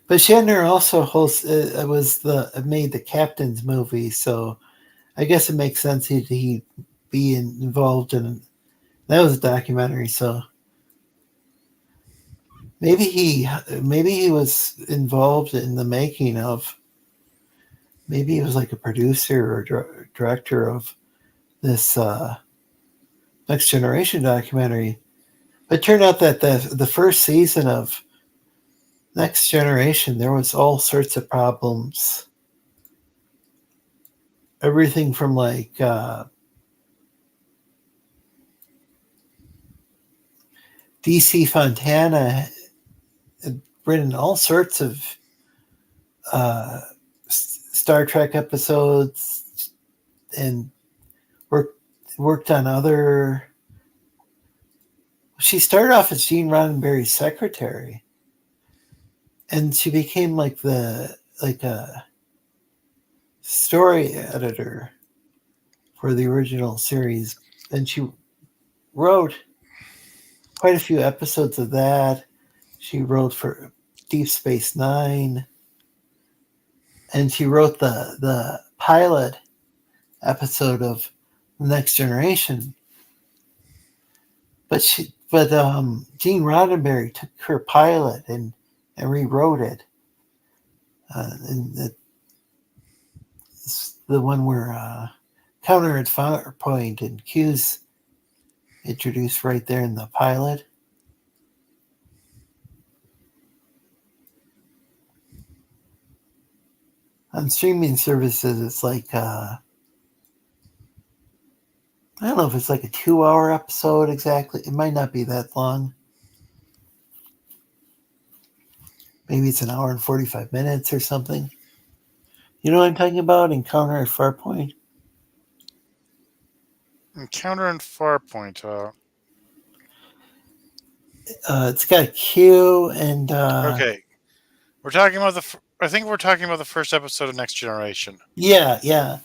Shatner also made the Captain's movie, so I guess it makes sense he be involved in that was a documentary, so maybe he was involved in the making of maybe he was like a producer or director of this Next Generation documentary. But it turned out that the first season of Next Generation, there was all sorts of problems. Everything from like DC Fontana had written all sorts of Star Trek episodes and worked on other. She started off as Gene Roddenberry's secretary, and she became like a story editor for the original series. And she wrote quite a few episodes of that. She wrote for Deep Space Nine, and she wrote the pilot episode of The Next Generation. But Gene Roddenberry took her pilot and rewrote it. And it's the one where Counter at Farpoint and Q's introduced right there in the pilot. On streaming services, it's like I don't know if it's like a 2-hour episode exactly. It might not be that long. Maybe it's an hour and 45 minutes or something. You know what I'm talking about? Encounter at Farpoint? Encounter and Farpoint. It's got Q and Okay. We're talking about I think we're talking about the first episode of Next Generation. yeah.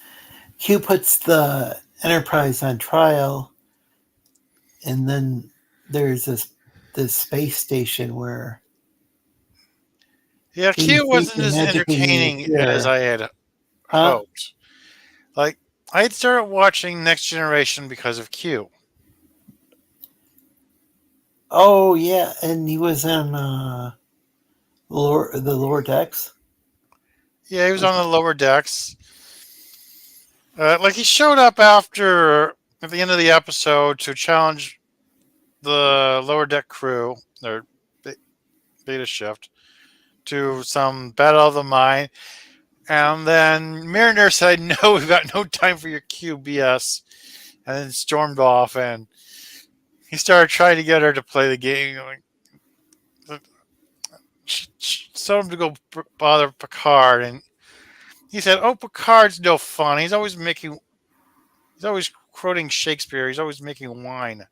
Q puts the Enterprise on trial, and then there's this space station where Yeah, Q wasn't as entertaining as I had hoped. Like, I had started watching Next Generation because of Q. Oh yeah, and he was on the lower decks. Yeah, he was on the lower decks. Like, he showed up at the end of the episode to challenge the lower deck crew, their beta shift, to some battle of the mind. And then Mariner said, "No, we've got no time for your QBS," and then stormed off. And he started trying to get her to play the game. She told him to go bother Picard, and he said, "Oh, Picard's no fun. He's always quoting Shakespeare. He's always making wine."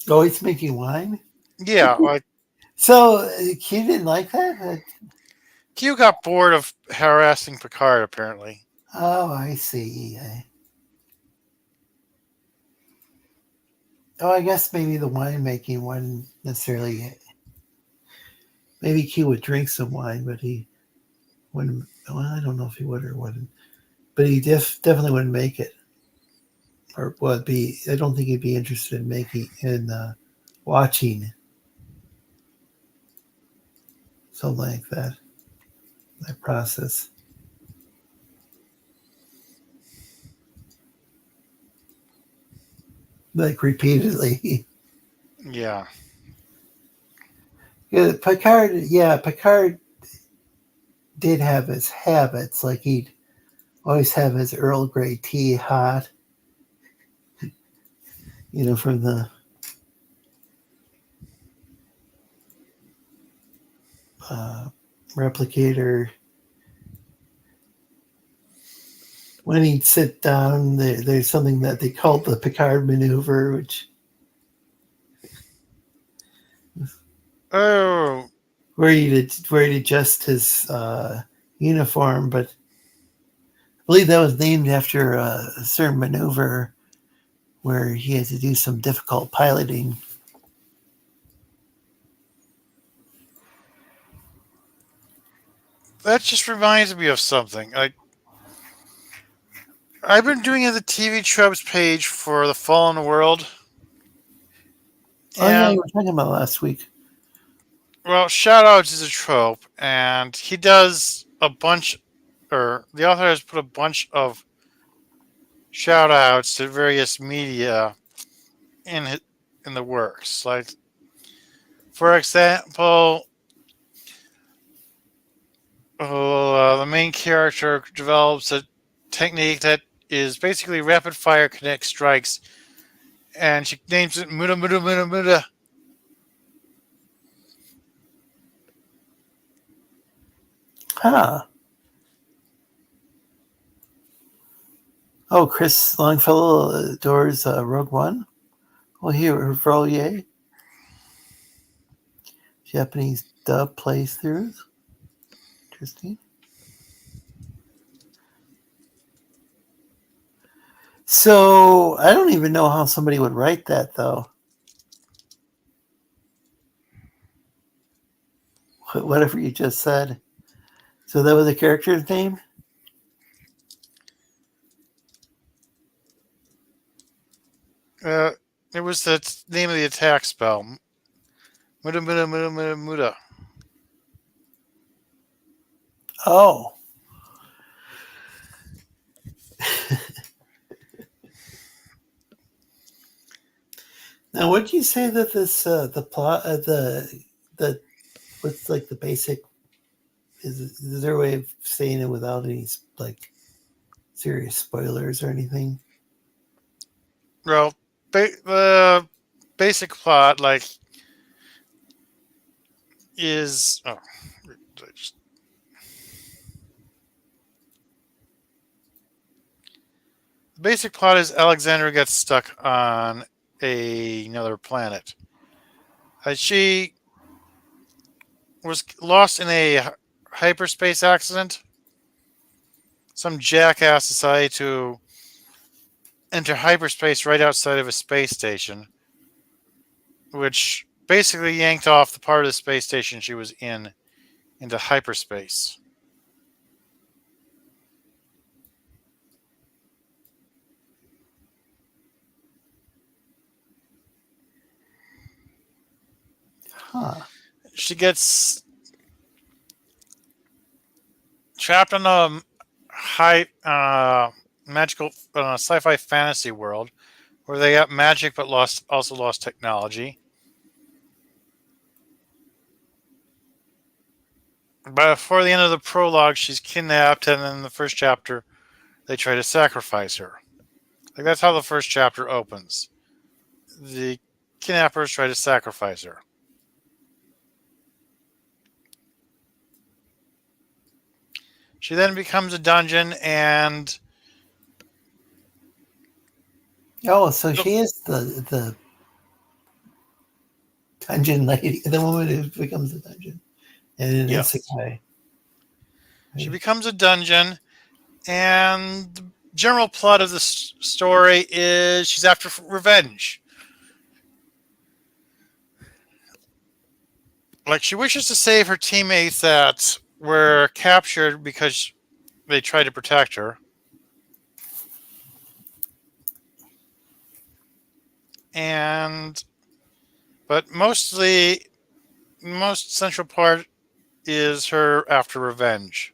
Oh, he's making wine? Yeah, like, so Q didn't like that? Q got bored of harassing Picard, apparently. Oh, I see. I guess maybe the wine making wasn't necessarily. Maybe Q would drink some wine, but he wouldn't. Well, I don't know if he would or wouldn't. But he definitely wouldn't make it. Or would be. I don't think he'd be interested in watching something like that process. Like repeatedly. Yeah. Picard did have his habits. Like he'd always have his Earl Grey tea hot. From the replicator. When he'd sit down, there's something that they called the Picard maneuver, which where he'd adjust his uniform, but I believe that was named after a certain maneuver where he had to do some difficult piloting. That just reminds me of something. I've been doing the TV Tropes page for the Fallen World. Oh yeah, you were talking about last week. Well, shoutouts is a trope, and he does a bunch, or the author has put a bunch of shoutouts to various media in the works. Like, for example, the main character develops a technique that is basically rapid fire connect strikes, and she names it Muda Muda Muda Muda. Huh. Oh, Chris Longfellow adores Rogue One. Well, here, Frolier. Japanese dub playthroughs. Interesting. So, I don't even know how somebody would write that, though. Whatever you just said. So, that was the character's name? It was the name of the attack spell. Muda Muda Muda Muda Muda. Oh. Now, what did you say that this the plot the what's like the basic is there a way of saying it without any like serious spoilers or anything? Well, the basic plot is the basic plot is Alexandra gets stuck on another planet. She was lost in a hyperspace accident. Some jackass decided to enter hyperspace right outside of a space station, which basically yanked off the part of the space station she was in into hyperspace. Huh. She gets trapped in a high magical sci-fi fantasy world where they got magic but also lost technology. But before the end of the prologue, she's kidnapped, and in the first chapter, they try to sacrifice her. Like, that's how the first chapter opens. The kidnappers try to sacrifice her. She then becomes a dungeon, and Oh, so she is the dungeon lady, the woman who becomes a dungeon. And an yes, isekai. she becomes a dungeon, and the general plot of the story is she's after revenge. Like, she wishes to save her teammates that were captured because they tried to protect her. But mostly, the most central part is her after revenge.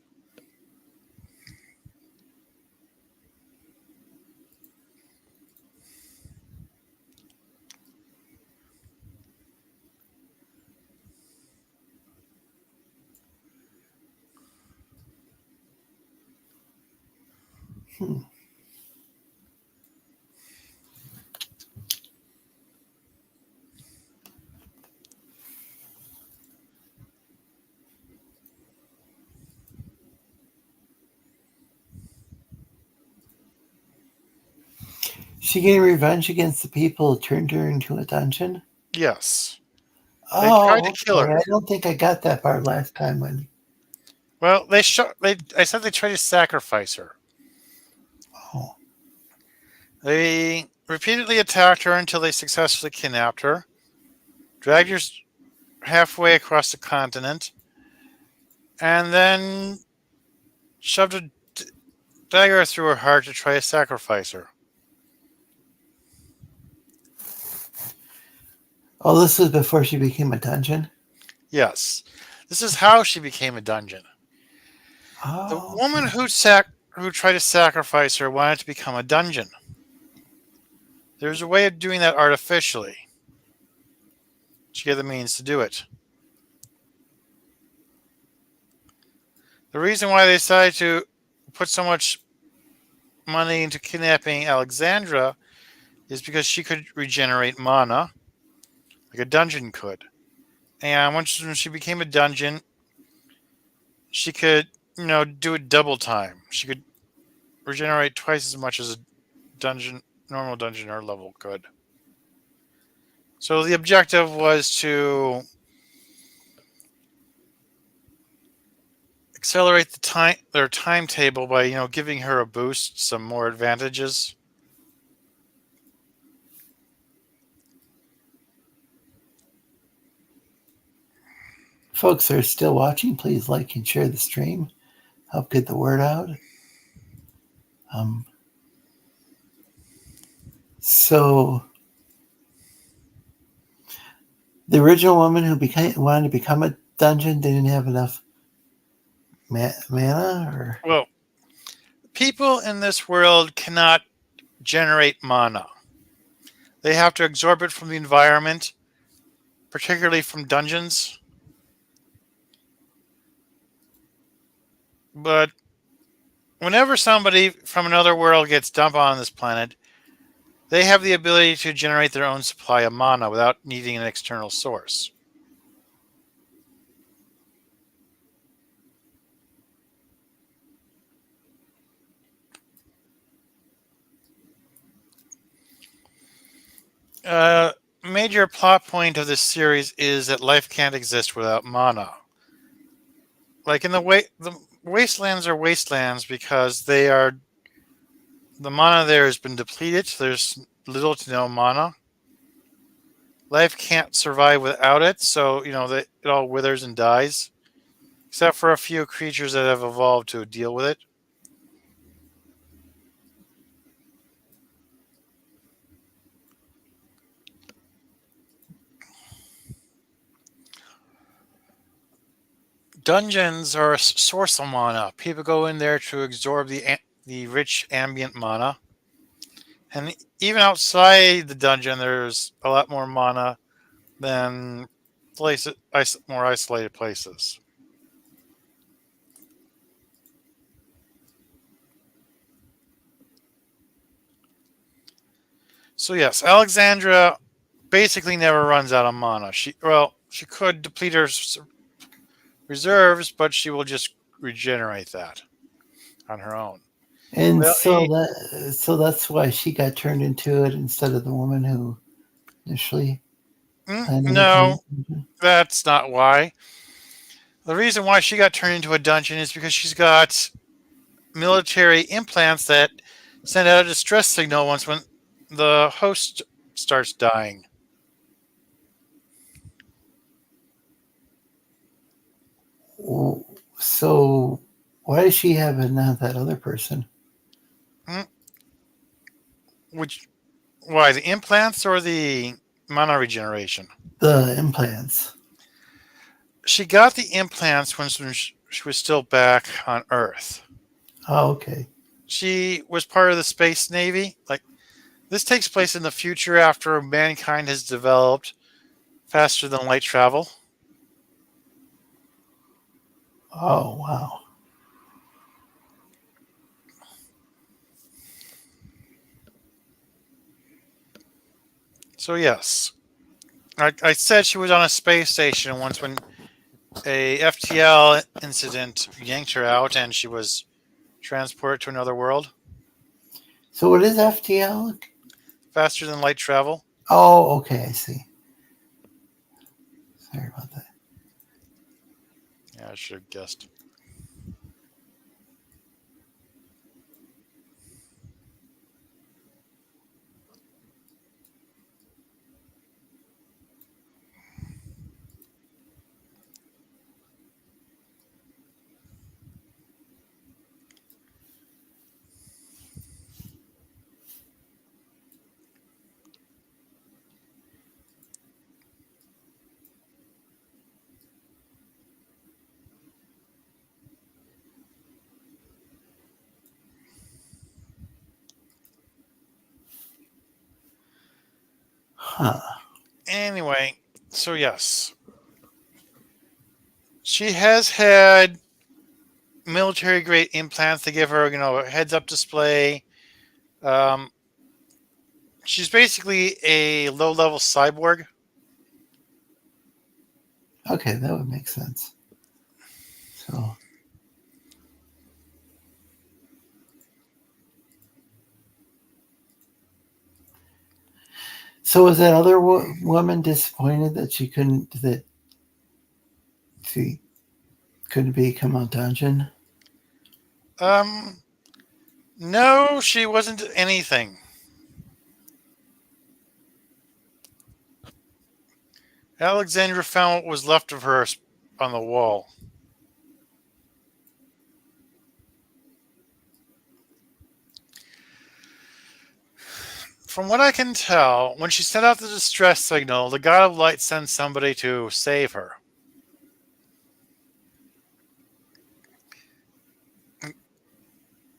She getting revenge against the people who turned her into a dungeon? Yes. They Oh, tried to kill her. I don't think I got that part last time when. Well, I said they tried to sacrifice her. Oh. They repeatedly attacked her until they successfully kidnapped her, dragged her halfway across the continent, and then shoved a dagger through her heart to try to sacrifice her. Oh, this was before she became a dungeon? Yes. This is how she became a dungeon. The Oh, woman okay. who tried to sacrifice her wanted to become a dungeon. There's a way of doing that artificially. She had the means to do it. The reason why they decided to put so much money into kidnapping Alexandra is because she could regenerate mana like a dungeon could. And when she became a dungeon, she could, do it double time. She could regenerate twice as much as a normal dungeon or level could. So the objective was to accelerate their timetable by, giving her a boost, some more advantages. Folks that are still watching, please like and share the stream. Help get the word out. So the original woman who wanted to become a dungeon didn't have enough mana, or Well, people in this world cannot generate mana. They have to absorb it from the environment, particularly from dungeons. But whenever somebody from another world gets dumped on this planet, they have the ability to generate their own supply of mana without needing an external source. Major plot point of this series is that life can't exist without mana. Like the wastelands are wastelands because the mana there has been depleted. There's little to no mana. Life can't survive without it, so it all withers and dies, except for a few creatures that have evolved to deal with it. Dungeons are a source of mana. People go in there to absorb the rich ambient mana. And even outside the dungeon, there's a lot more mana than more isolated places. So yes, Alexandra basically never runs out of mana. She could deplete her reserves, but she will just regenerate that on her own. and Well, so that's why she got turned into it instead of the woman who initially planned to become no, a dungeon. that's not why. The reason why she got turned into a dungeon is because she's got military implants that send out a distress signal once when the host starts dying. So why does she have it, not that other person? Why, the implants or the mana regeneration? The implants. She got the implants when she was still back on Earth. Oh, okay. She was part of the Space Navy. Like, this takes place in the future after mankind has developed faster than light travel. Oh, wow. So yes, I said she was on a space station once when a FTL incident yanked her out and she was transported to another world. So what is FTL? Faster than light travel. Oh, okay, I see. Sorry about that. Yeah, I should have guessed. Huh. Anyway, so yes. She has had military grade implants to give her, a heads up display. Um, she's basically a low level cyborg. Okay, that would make sense. So was that other woman disappointed that she couldn't become a dungeon? No, she wasn't anything. Alexandra found what was left of her on the wall. From what I can tell, when she sent out the distress signal, the God of Light sent somebody to save her.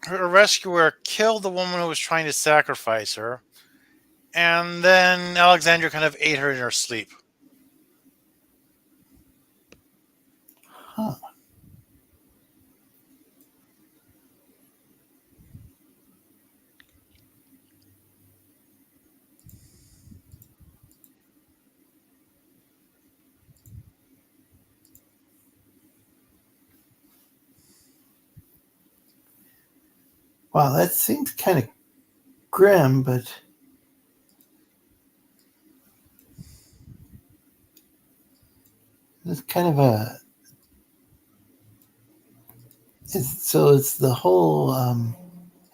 Her rescuer killed the woman who was trying to sacrifice her, and then Alexandra kind of ate her in her sleep. Huh. Wow, that seems kind of grim, but it's kind of it's the whole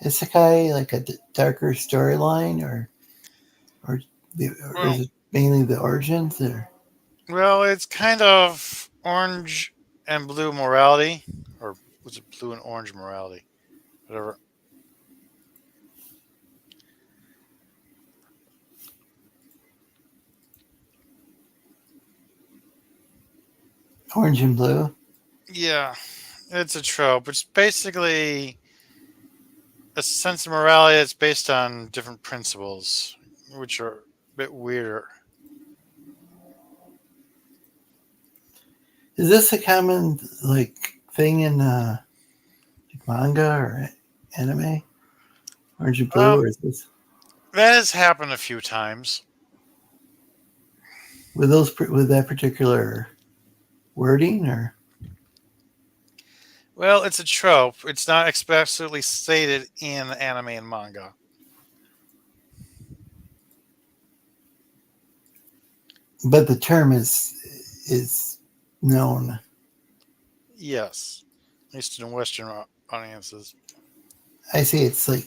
isekai like a darker storyline, or is it mainly the origins? Well, it's kind of orange and blue morality, or was it blue and orange morality? Whatever. Orange and blue? Yeah, it's a trope. It's basically a sense of morality that's based on different principles, which are a bit weirder. Is this a common thing in manga or anime? Orange and blue, or is this That has happened a few times. with that particular wording, or? Well, it's a trope. It's not explicitly stated in anime and manga. But the term is known. Yes, at least in Western audiences. I see. It's a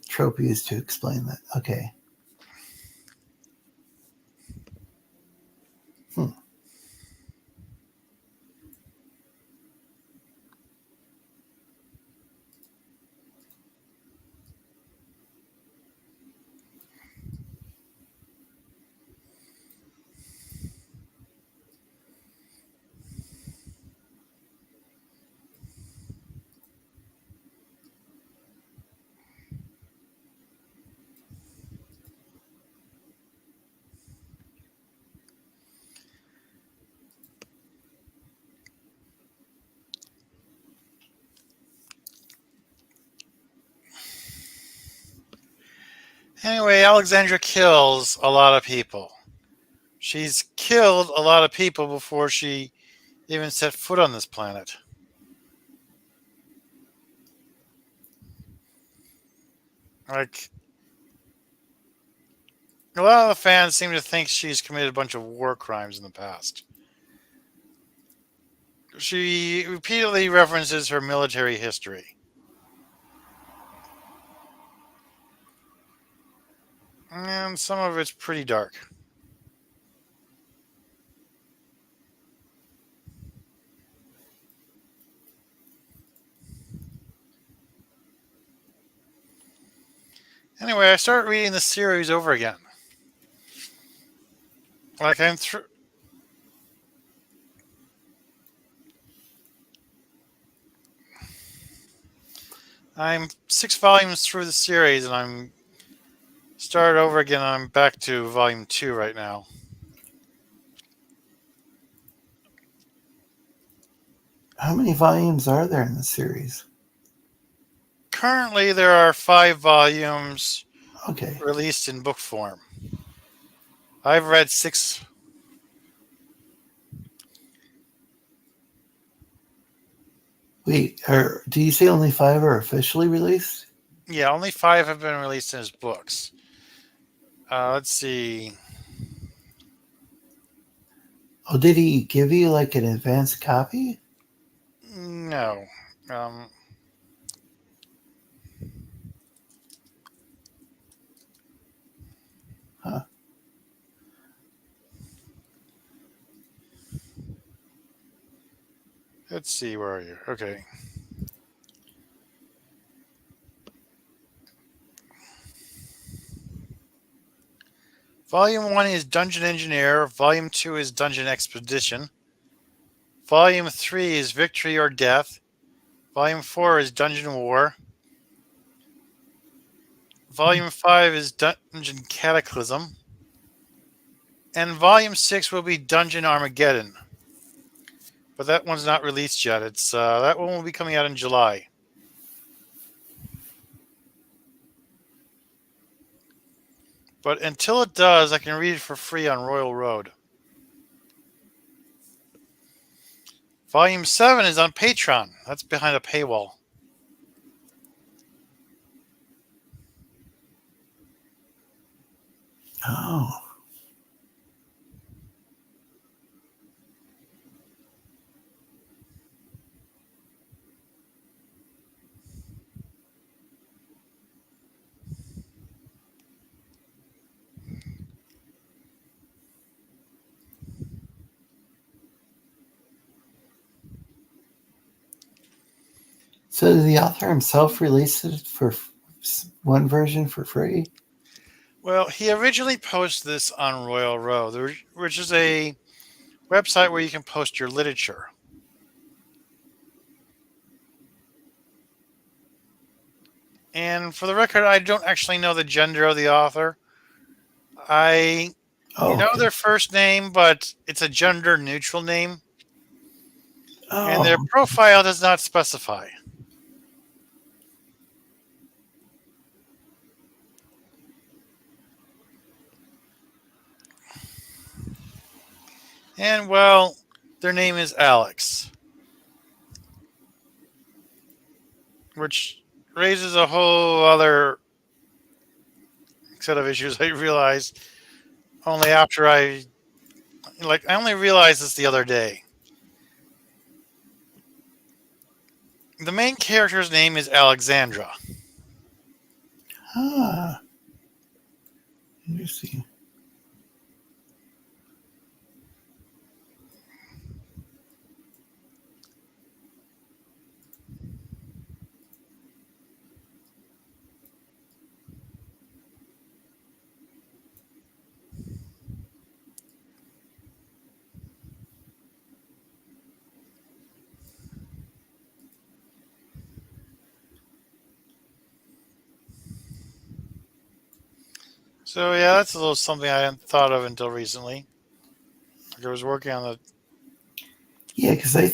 trope used to explain that. Okay. Anyway, Alexandra kills a lot of people. She's killed a lot of people before she even set foot on this planet. Like, a lot of the fans seem to think she's committed a bunch of war crimes in the past. She repeatedly references her military history. And some of it's pretty dark. Anyway, I started reading the series over again. Like, I'm 6 volumes through the series, and I'm start over again. I'm back to volume 2 right now. How many volumes are there in the series? Currently, there are 5 volumes Okay. released in book form. I've read 6. Wait, do you say only 5 are officially released? Yeah, only 5 have been released as books. Let's see. Oh, did he give you like an advanced copy? No. Um, Huh. let's see. Where are you? Okay. Volume 1 is Dungeon Engineer. Volume 2 is Dungeon Expedition. Volume 3 is Victory or Death. Volume 4 is Dungeon War. Volume 5 is Dungeon Cataclysm. And Volume 6 will be Dungeon Armageddon. But that one's not released yet. It's that one will be coming out in July. But until it does, I can read it for free on Royal Road. Volume 7 is on Patreon. That's behind a paywall. Oh. So did the author himself release it for one version for free? Well, he originally posted this on Royal Road, which is a website where you can post your literature. And for the record, I don't actually know the gender of the author. I know okay. their first name, but it's a gender neutral name. And their Oh. profile does not specify. And, well, their name is Alex. Which raises a whole other set of issues I realized only after I only realized this the other day. The main character's name is Alexandra. Ah. Interesting. So yeah, that's a little something I hadn't thought of until recently. Like I was working on the. Yeah, because I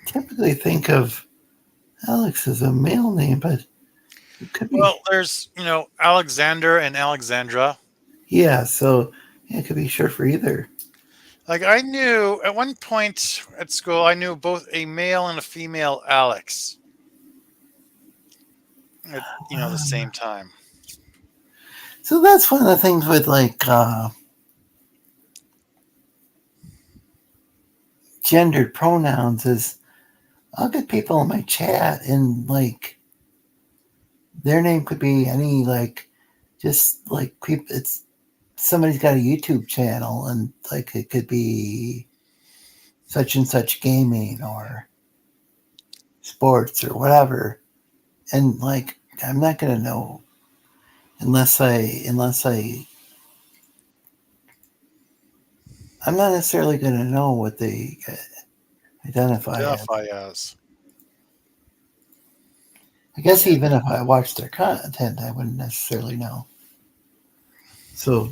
typically think of Alex as a male name, but it could be. Well, there's Alexander and Alexandra. Yeah, so it could be short for either. Like I knew at one point at school, I knew both a male and a female Alex. At the same time. So that's one of the things with like gendered pronouns is I'll get people in my chat and like their name could be any just like it's somebody's got a YouTube channel and like it could be such and such gaming or sports or whatever. And like I'm not gonna know unless I'm not necessarily gonna know what they identify as. I guess Yeah. even if I watched their content, I wouldn't necessarily know. So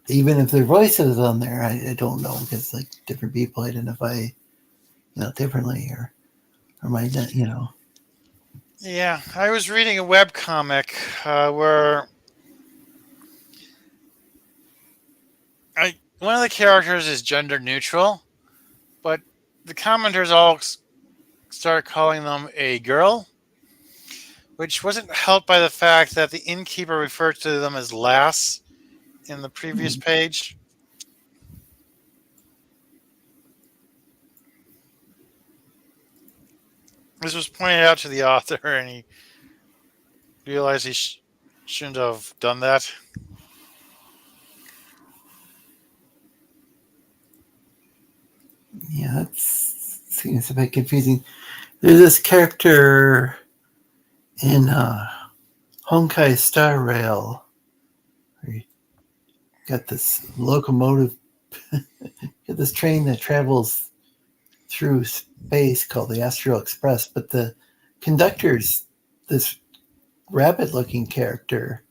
even if their voice is on there, I don't know, because like different people identify, differently, or might not, Yeah, I was reading a webcomic where one of the characters is gender neutral, but the commenters all start calling them a girl, which wasn't helped by the fact that the innkeeper referred to them as lass in the previous page. This was pointed out to the author, and he realized he shouldn't have done that. Yeah, that seems a bit confusing. There's this character in Honkai Star Rail. Where you got this locomotive, got this train that travels through space called the Astral Express, but the conductor's this rabbit-looking character.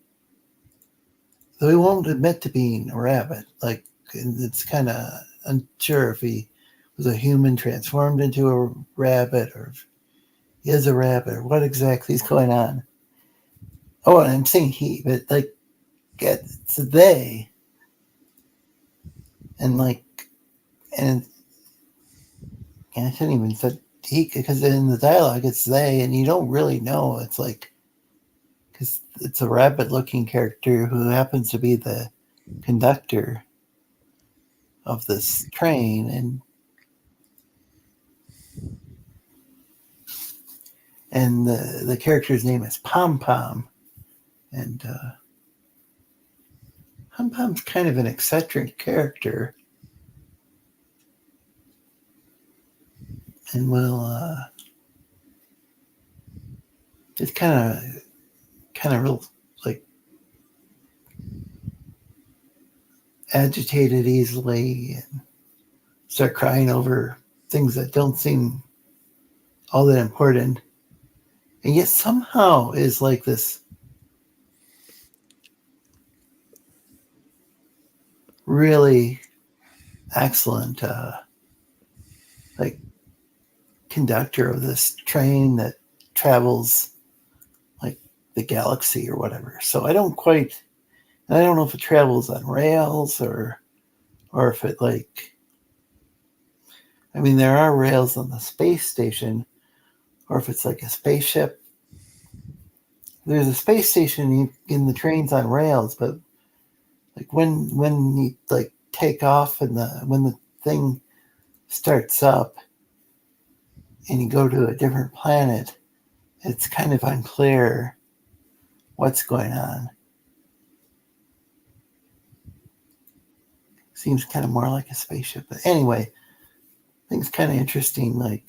Though he won't admit to being a rabbit. Like, it's kind of unsure if he was a human transformed into a rabbit, or if he is a rabbit, or what exactly is going on. Oh, and I'm saying he, but like, it's a they. And like, and I shouldn't even say he, because in the dialogue it's they, and you don't really know. It's like, because it's a rabbit-looking character who happens to be the conductor of this train, and the character's name is Pom Pom, and Pom Pom's kind of an eccentric character, and will just kind of real, like, agitated easily, and start crying over things that don't seem all that important, and yet somehow is like this really excellent like conductor of this train that travels like the galaxy or whatever. So I don't know if it travels on rails, or if it, like, I mean, there are rails on the space station, or if it's like a spaceship. There's a space station in the trains on rails, but like when you like take off, and when the thing starts up and you go to a different planet, it's kind of unclear what's going on. Seems kind of more like a spaceship. But anyway, I think it's kind of interesting, like,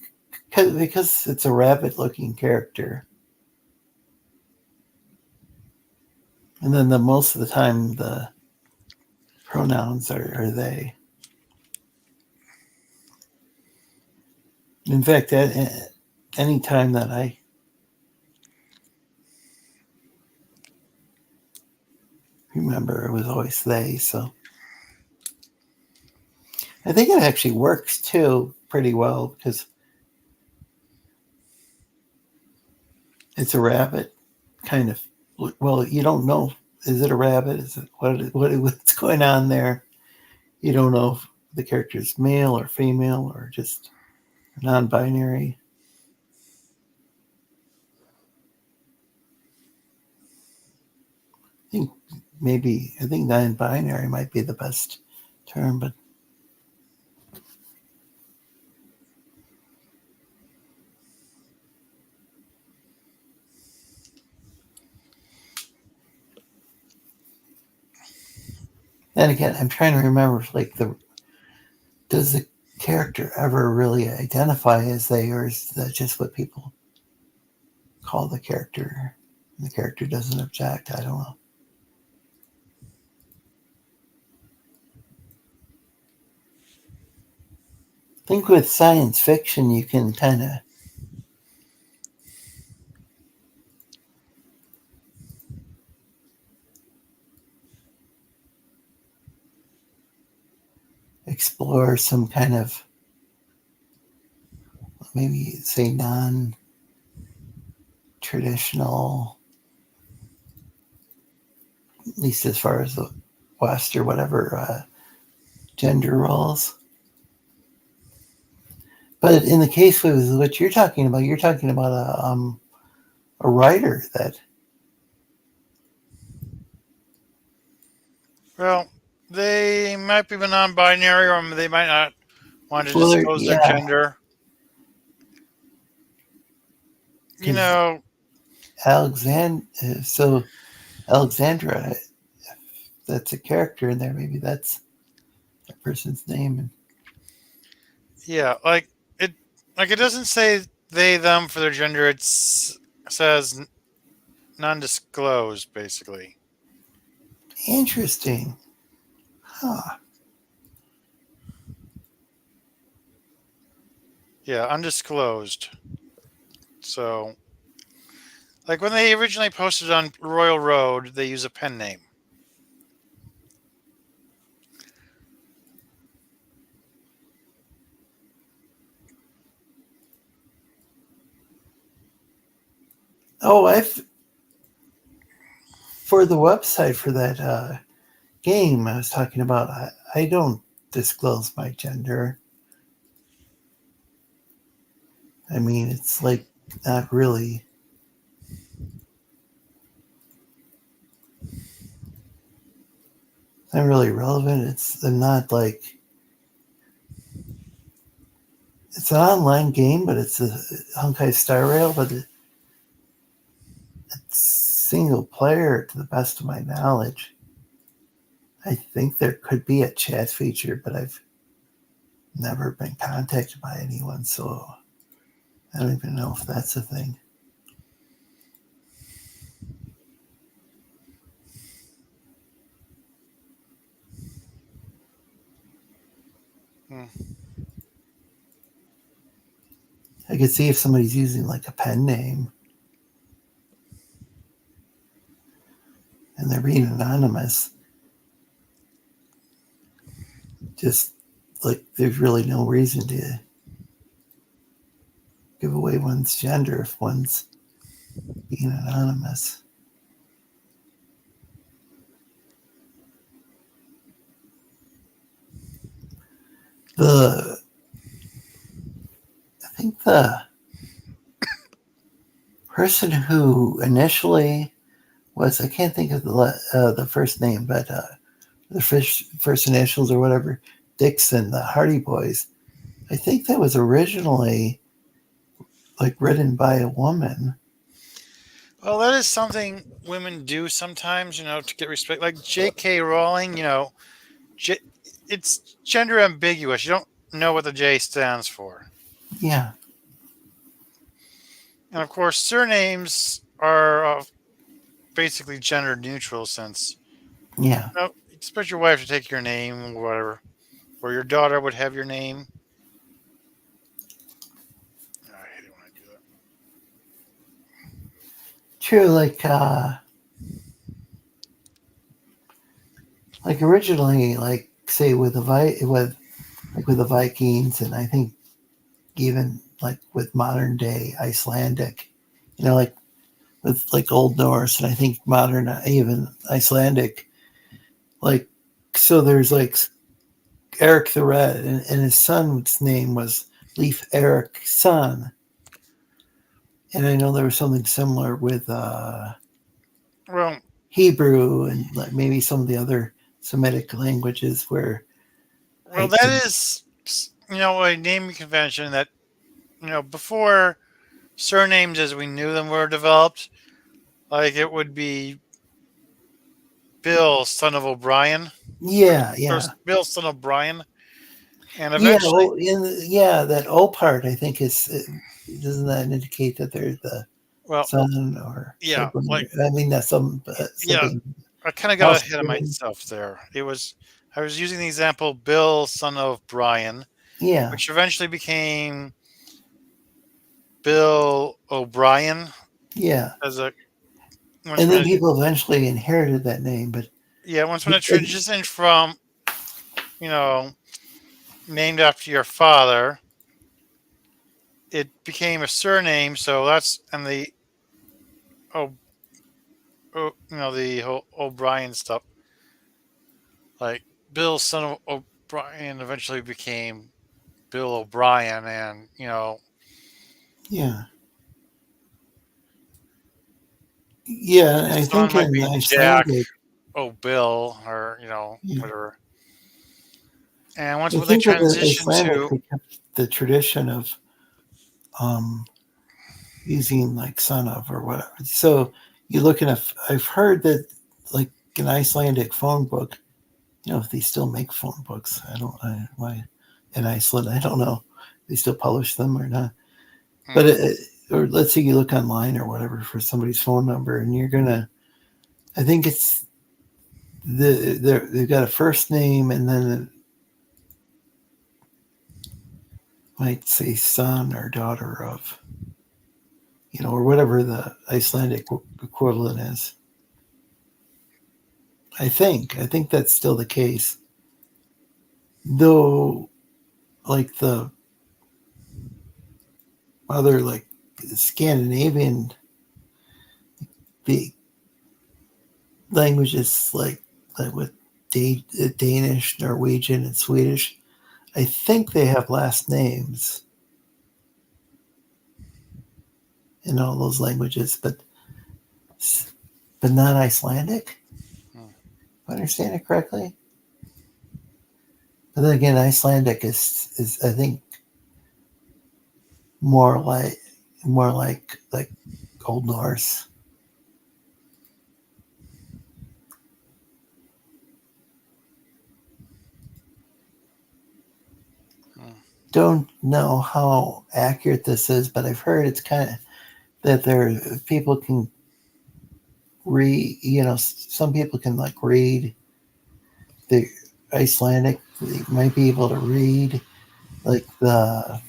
because it's a rabbit-looking character. And then most of the time, the pronouns are they. In fact, any time that I remember, it was always they. So I think it actually works too pretty well, because it's a rabbit, kind of. Well, you don't know. Is it a rabbit? Is it what's going on there? You don't know if the character is male or female, or just non-binary. I think non-binary might be the best term, but then again, I'm trying to remember, like, does the character ever really identify as they, or is that just what people call the character? The character doesn't object. I don't know. I think with science fiction, you can kind of explore some kind of, maybe say, non-traditional, at least as far as the West or whatever, gender roles. But in the case with what you're talking about a writer that. Well, they might be non-binary, or they might not want to Well, disclose their yeah, gender. You 'cause know, so Alexandra, that's a character in there. Maybe that's a person's name. And yeah, it doesn't say they them for their gender. It says non-disclosed, basically. interesting. Huh. Yeah, undisclosed. So, like when they originally posted on Royal Road, they use a pen name. Oh, for the website for that game I was talking about, I don't disclose my gender. I mean, it's like not really. Not really relevant. It's not like it's an online game, but it's a Honkai Star Rail, but it's single player to the best of my knowledge. I think there could be a chat feature, but I've never been contacted by anyone, so I don't even know if that's a thing. I could see if somebody's using like a pen name and they're being anonymous. Just like there's really no reason to give away one's gender if one's being anonymous. I think the person who initially was, I can't think of the first name, but the first initials or whatever, Dixon, the Hardy Boys. I think that was originally like written by a woman. Well, that is something women do sometimes, to get respect. Like J.K. Rowling, it's gender ambiguous. You don't know what the J stands for. Yeah. And of course, surnames are basically gender neutral since, Yeah. you expect your wife to take your name or whatever, or your daughter would have your name. Oh, I hate it when I do that. True, like originally, like say with the Vikings, and I think even like with modern day Icelandic, like with like Old Norse, and I think modern even Icelandic, like so there's like Eric the Red, and his son's name was Leif Erikson, and I know there was something similar with Well, Hebrew and like maybe some of the other Semitic languages where that is, a naming convention that, before surnames as we knew them were developed, like it would be Bill, son of O'Brien. yeah, Bill, son of Brian. And yeah, eventually, that O part I think is, doesn't that indicate that they're the well, son or yeah, sibling? like, I mean that's some yeah, sibling. I kind of got ahead of myself there. I was using the example Bill, son of Brian, Yeah, which eventually became Bill O'Brien yeah, as a and then people eventually inherited that name, but when it transitioned from, named after your father, it became a surname. So that's and the oh, the whole O'Brien stuff. Like Bill, son of O'Brien, eventually became Bill O'Brien, and Yeah. Yeah, his I son think might in be Jack Icelandic, O'Bill, or yeah, whatever. And once I when they think in transitioned Icelandic to they kept the tradition of um, using like son of or whatever. So you look at I've heard that like an Icelandic phone book, if they still make phone books, why in Iceland, I don't know, they still publish them or not. But or let's say you look online or whatever for somebody's phone number, and you're gonna, I think it's they've got a first name and then might say son or daughter of, or whatever the Icelandic equivalent is. I think that's still the case, though. Like the other, like Scandinavian, the languages like with Danish, Norwegian, and Swedish, I think they have last names in all those languages, but not Icelandic. If I understand it correctly. But then again, Icelandic is I think more like Old Norse. Don't know how accurate this is, but I've heard it's kind of that there people can read. Some people can like read the Icelandic. They might be able to read like what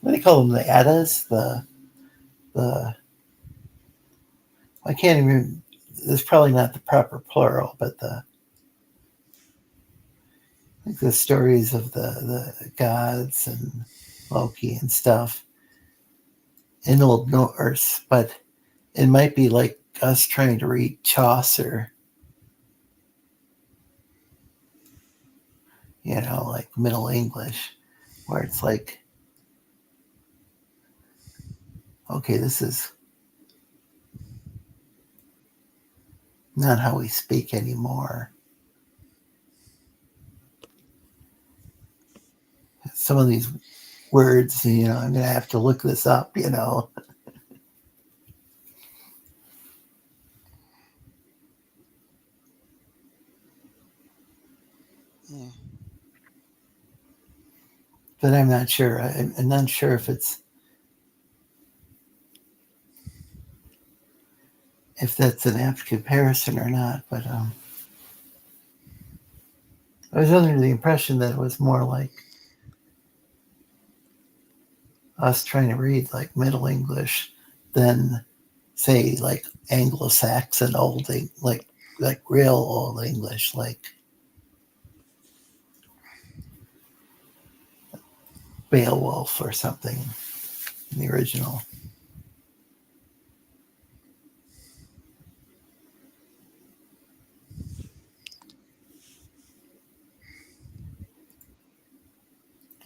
do they call them? The Eddas. The I can't even. It's probably not the proper plural, but the stories of the gods and Loki and stuff in Old Norse, but it might be like us trying to read Chaucer, like Middle English, where it's like, okay, this is not how we speak anymore. Some of these words, I'm going to have to look this up, But I'm not sure. I'm not sure if that's an apt comparison or not. But I was under the impression that it was more like us trying to read like Middle English than say like Anglo-Saxon like real old English, like Beowulf or something in the original.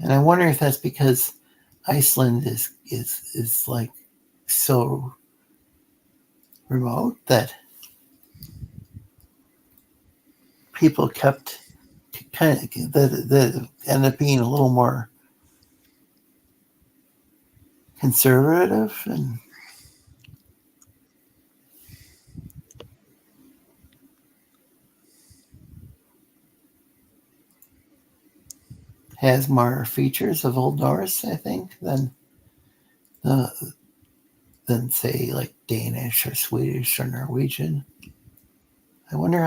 And I wonder if that's because Iceland is like so remote that people kept kind of that ended up being a little more conservative and has more features of Old Norse, I think, uh, than say like Danish or Swedish or Norwegian. I wonder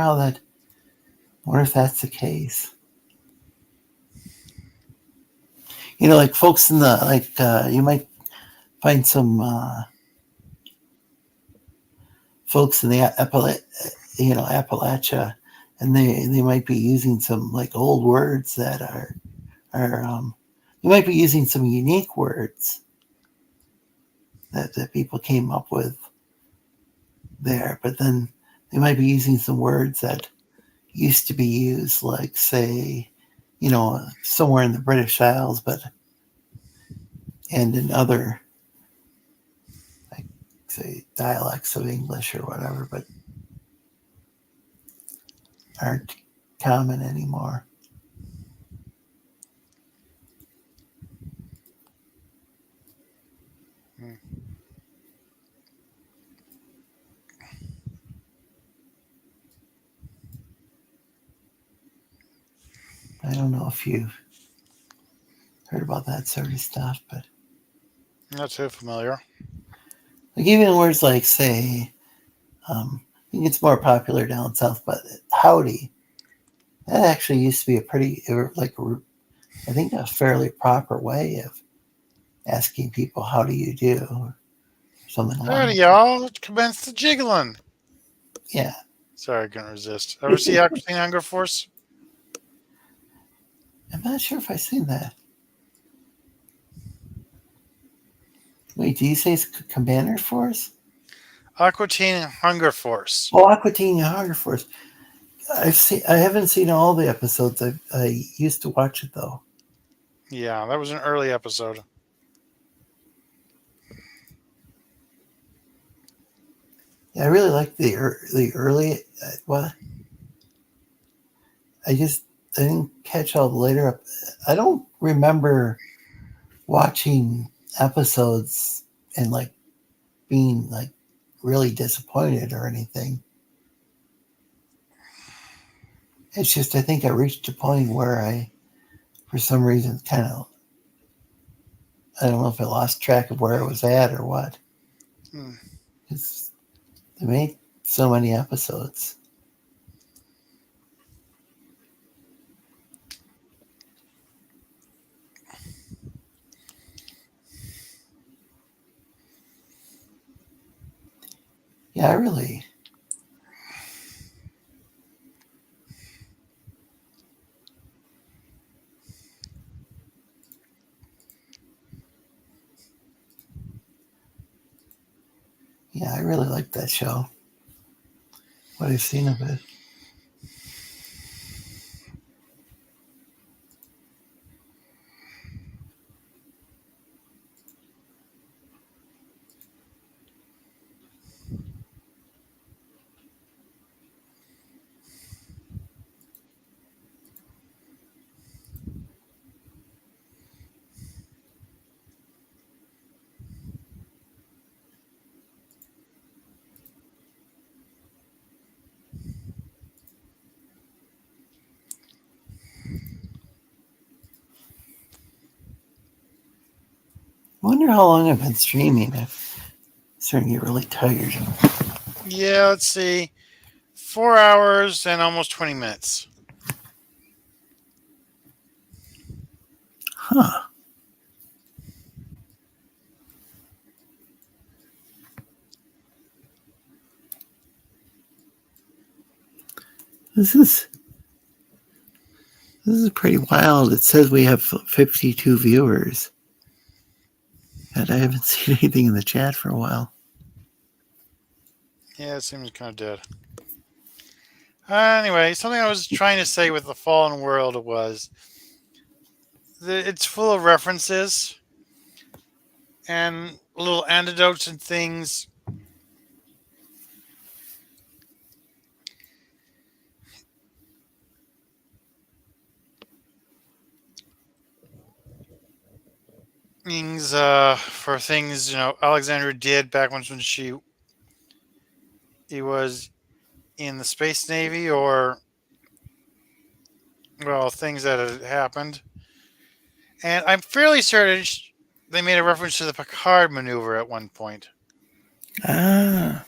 if that's the case. Like folks in the you might find some folks in the Appalachia, and they might be using some like old words that are are they might be using some unique words that people came up with there, but then they might be using some words that used to be used, like say, somewhere in the British Isles, and in other, like say, dialects of English or whatever, but aren't common anymore. I don't know if you've heard about that sort of stuff, but Not too familiar. like even words like say, I think it's more popular down south, but howdy, that actually used to be a pretty, I think a fairly proper way of asking people how do you do, or something along Howdy, those. y'all. Commence the jiggling. Yeah. Sorry, I couldn't resist. Ever see Aquatine Hunger Force? I'm not sure if I've seen that. Wait, do you say it's Commander Force? Aquatine Hunger Force. Oh, Aqua Teen Hunger Force. I haven't seen all the episodes. I used to watch it though. Yeah, that was an early episode. Yeah, I really like the early. Well, I didn't catch all the later. I don't remember watching episodes and like being like really disappointed or anything. It's just I think I reached a point where I, for some reason, kind of, I don't know if I lost track of where I was at or what. Hmm. It's, they made so many episodes. Yeah, I really. Yeah, I really like that show. What I've seen of it. I wonder how long I've been streaming. I'm starting to get really tired. Yeah, let's see. 4 hours and almost 20 minutes. Huh. This is pretty wild. It says we have 52 viewers. And I haven't seen anything in the chat for a while. Yeah, it seems kind of dead. Anyway, something I was trying to say with the Fallen World was that it's full of references and little anecdotes and things. For things Alexandra did back when he was in the Space Navy, or well, things that had happened. And I'm fairly certain they made a reference to the Picard maneuver at one point. Ah.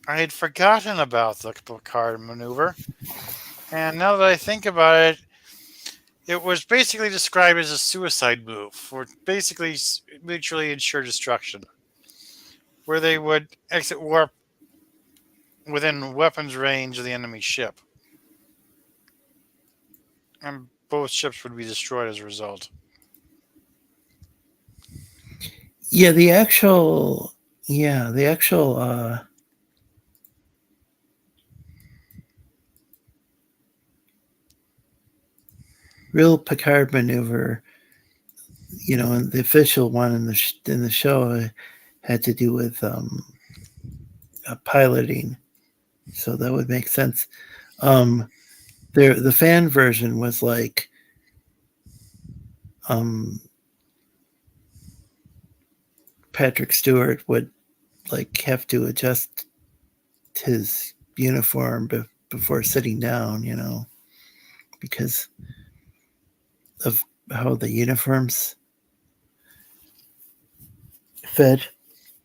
I had forgotten about the Picard maneuver, and now that I think about it, it was basically described as a suicide move for basically mutually ensured destruction, where they would exit warp within weapons range of the enemy ship. I'm both ships would be destroyed as a result. Yeah, the actual real Picard maneuver, and the official one in the show had to do with piloting, so that would make sense. The fan version was like Patrick Stewart would like have to adjust his uniform before sitting down, because of how the uniforms fed.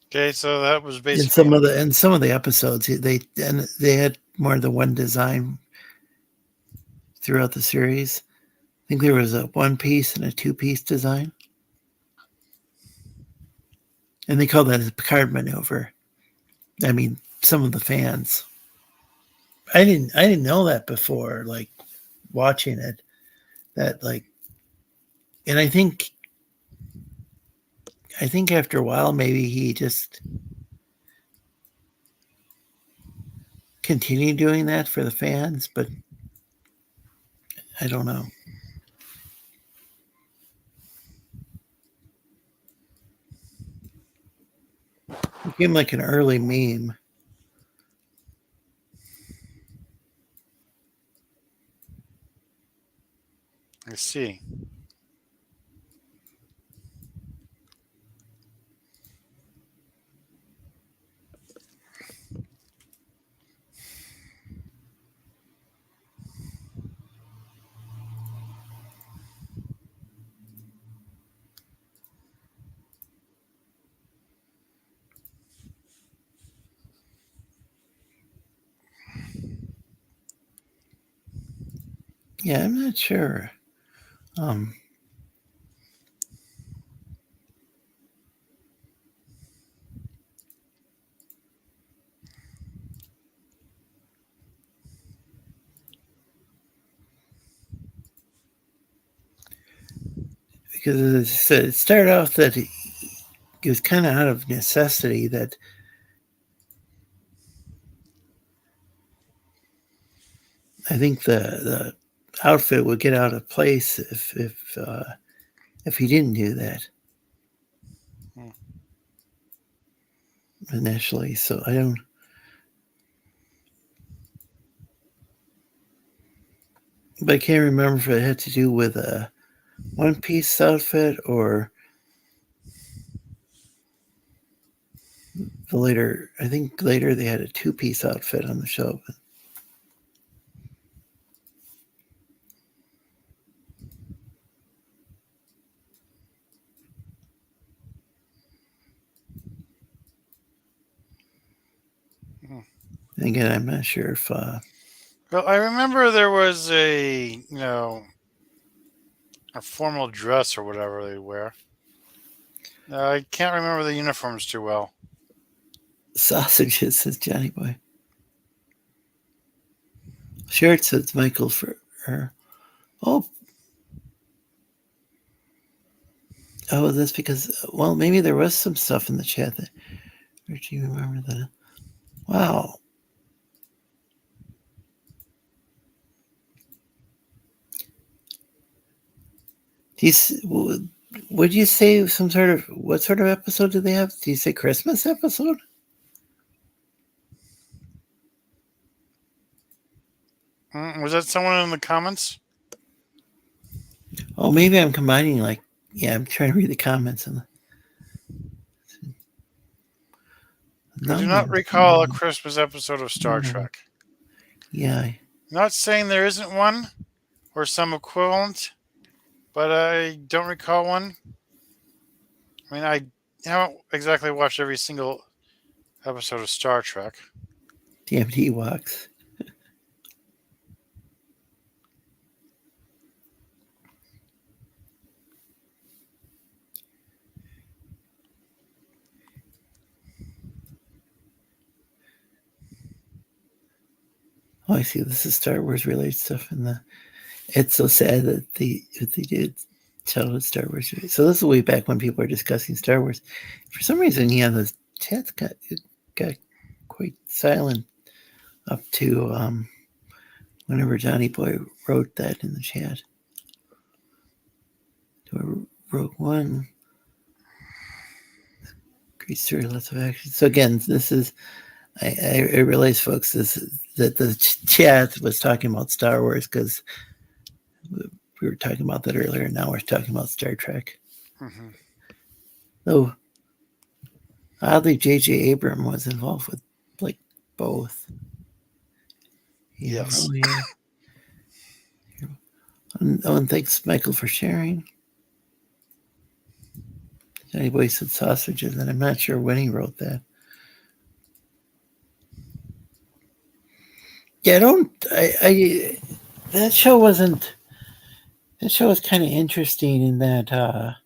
Okay, so that was In basically some of the episodes, they had more than one design throughout the series. I think there was a 1-piece and a 2-piece design, and they called that a Picard maneuver. I mean, some of the fans. I didn't know that before, like watching it. That like, and I think after a while, maybe he just continued doing that for the fans, but I don't know. It became like an early meme. I see. Yeah, I'm not sure. Because as I said, it started off that it was kind of out of necessity that I think the outfit would get out of place if he didn't do that initially. So but I can't remember if it had to do with a 1-piece outfit or later. I think later they had a 2-piece outfit on the show. Again, I'm not sure if. Well, I remember there was a formal dress or whatever they wear. I can't remember the uniforms too well. Sausages, says Johnny Boy. Shirt, says Michael for her. Oh, that's because, well, maybe there was some stuff in the chat that. Or do you remember that? Wow. Would you say what sort of episode do they have? Do you say Christmas episode? Was that someone in the comments? Oh, maybe I'm combining I'm trying to read the comments. I do not recall a Christmas episode of Star Trek. Yeah. Not saying there isn't one or some equivalent, but I don't recall one. I mean, I haven't exactly watched every single episode of Star Trek. Damn Ewoks. Oh, I see. This is Star Wars related stuff in the. It's so sad that they did childhood Star Wars. So this is way back when people were discussing Star Wars. For some reason, yeah, the chat got quite silent up to whenever Johnny Boy wrote that in the chat. Rogue One. Great story, lots of action. So again, this is I realize, folks, that the chat was talking about Star Wars because we were talking about that earlier. Now we're talking about Star Trek. Mm-hmm. Though oddly, J.J. Abrams was involved with like both. Yes. Oh yeah. And thanks, Michael, for sharing. Anybody said sausages, and I'm not sure when he wrote that. Yeah, that show wasn't. That show was kind of interesting in that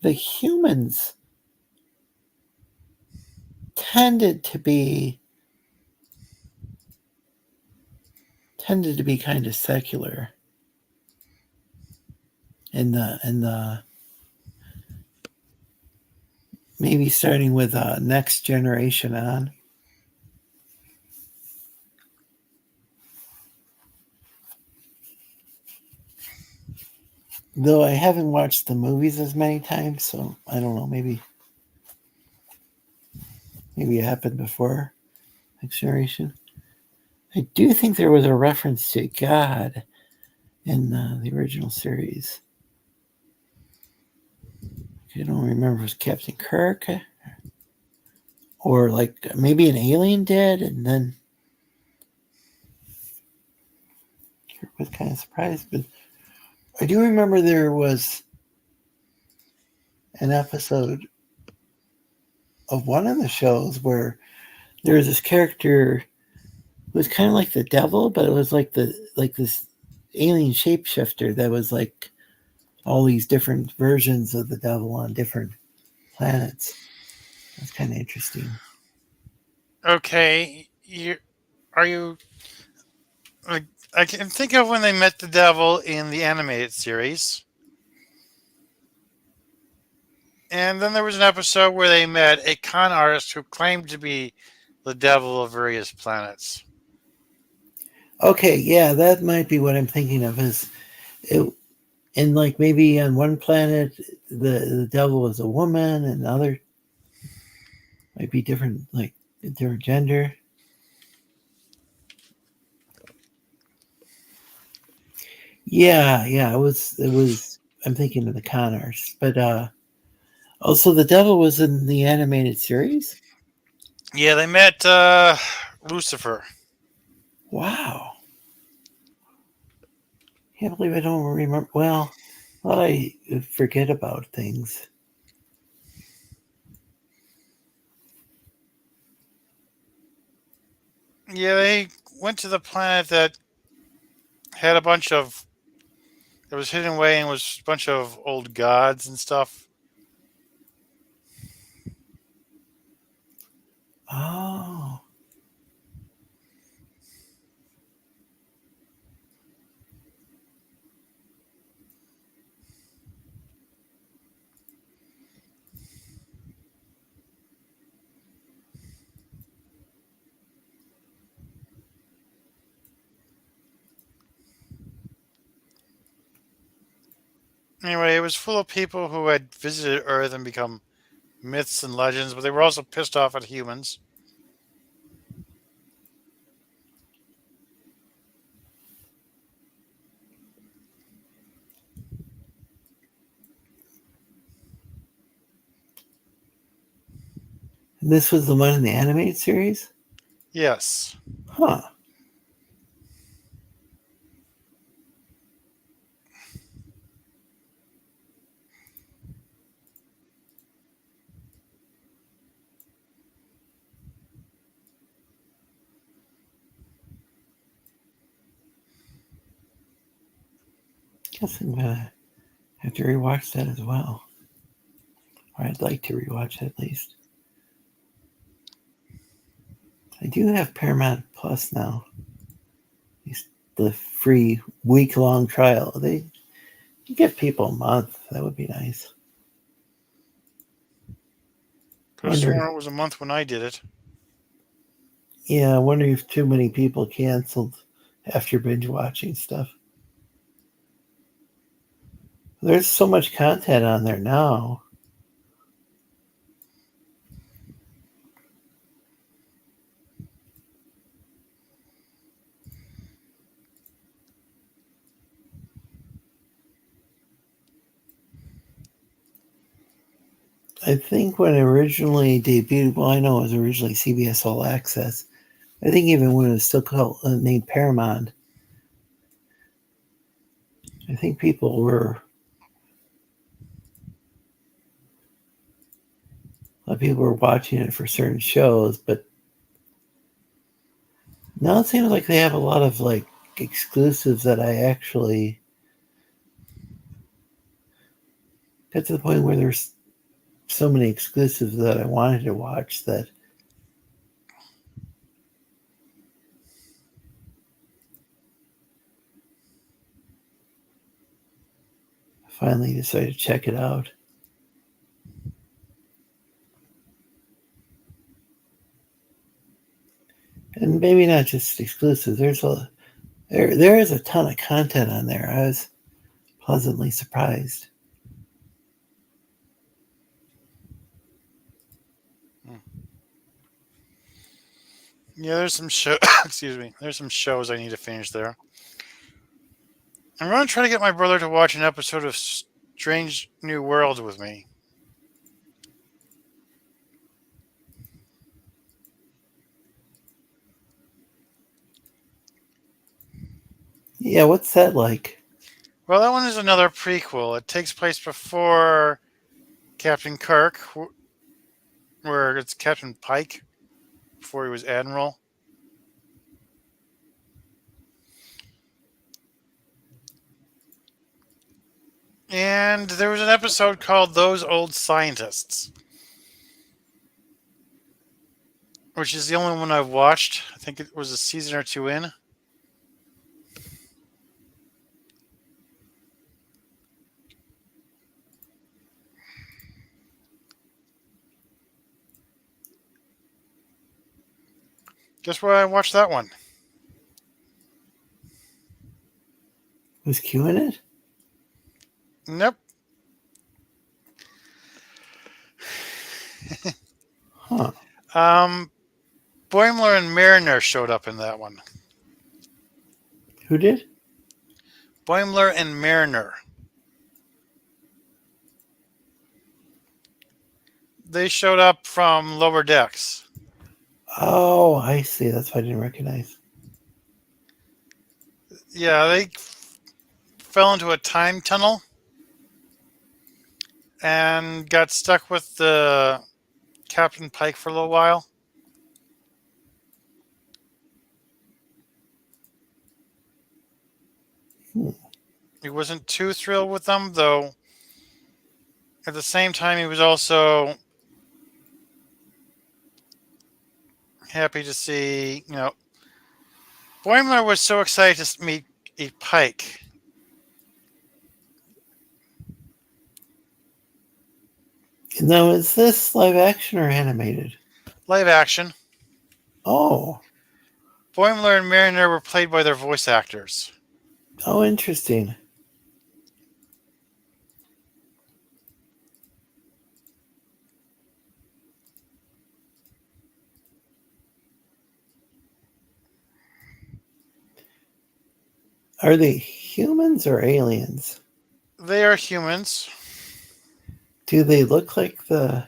the humans tended to be kind of secular in the maybe starting with Next Generation on. Though I haven't watched the movies as many times, so I don't know. Maybe it happened before Next Generation. I do think there was a reference to God in the original series. I don't remember if it was Captain Kirk or like maybe an alien did, and then Kirk was kind of surprised. But I do remember there was an episode of one of the shows where there was this character who was kind of like the devil, but it was like this alien shapeshifter that was like all these different versions of the devil on different planets. That's kind of interesting. Okay, are you? I can think of when they met the devil in the animated series. And then there was an episode where they met a con artist who claimed to be the devil of various planets. Okay, yeah, that might be what I'm thinking of. Is it? And like maybe on one planet the devil was a woman, and other might be different, like different gender. Yeah, it was. I'm thinking of the con artist, but also the devil was in the animated series. Yeah, they met Lucifer. Wow, can't believe I don't remember. Well, I forget about things. Yeah, they went to the planet that had a bunch of. It was hidden away and was a bunch of old gods and stuff. Oh, Anyway, it was full of people who had visited Earth and become myths and legends, but they were also pissed off at humans. and this was the one in the animated series. Yes. Huh. Guess I'm gonna have to rewatch that as well. Or I'd like to rewatch it at least. I do have Paramount Plus now. the free week-long trial. They give people a month. That would be nice. Could have sworn it was a month when I did it. Yeah, I wonder if too many people canceled after binge watching stuff. There's so much content on there now. I think when it originally debuted, well, I know it was originally CBS All Access. I think even when it was still called named Paramount, I think people were a lot of people were watching it for certain shows, but now it seems like they have a lot of like exclusives that I actually got to the point where there's so many exclusives that I wanted to watch that I finally decided to check it out. And maybe not just exclusive. There is a ton of content on there. I was pleasantly surprised. Yeah, there's some show. Excuse me. There's some shows I need to finish there. I'm going to try to get my brother to watch an episode of Strange New Worlds with me. Yeah, what's that like? Well, that one is another prequel. It takes place before Captain Kirk, where it's Captain Pike, before he was Admiral. And there was an episode called Those Old Scientists, which is the only one I've watched. I think it was a season or two in. Guess where I watched that one? Was Q in it? Nope. Huh. Boimler and Mariner showed up in that one. Who did? Boimler and Mariner. They showed up from Lower Decks. Oh, I see. That's why I didn't recognize. Yeah, they fell into a time tunnel and got stuck with the Captain Pike for a little while. He wasn't too thrilled with them, though. At the same time, he was also happy to see, Boimler was so excited to meet Pike. Now, is this live action or animated? Live action. Oh. Boimler and Mariner were played by their voice actors. Oh, interesting. Are they humans or aliens? They are humans. Do they look like the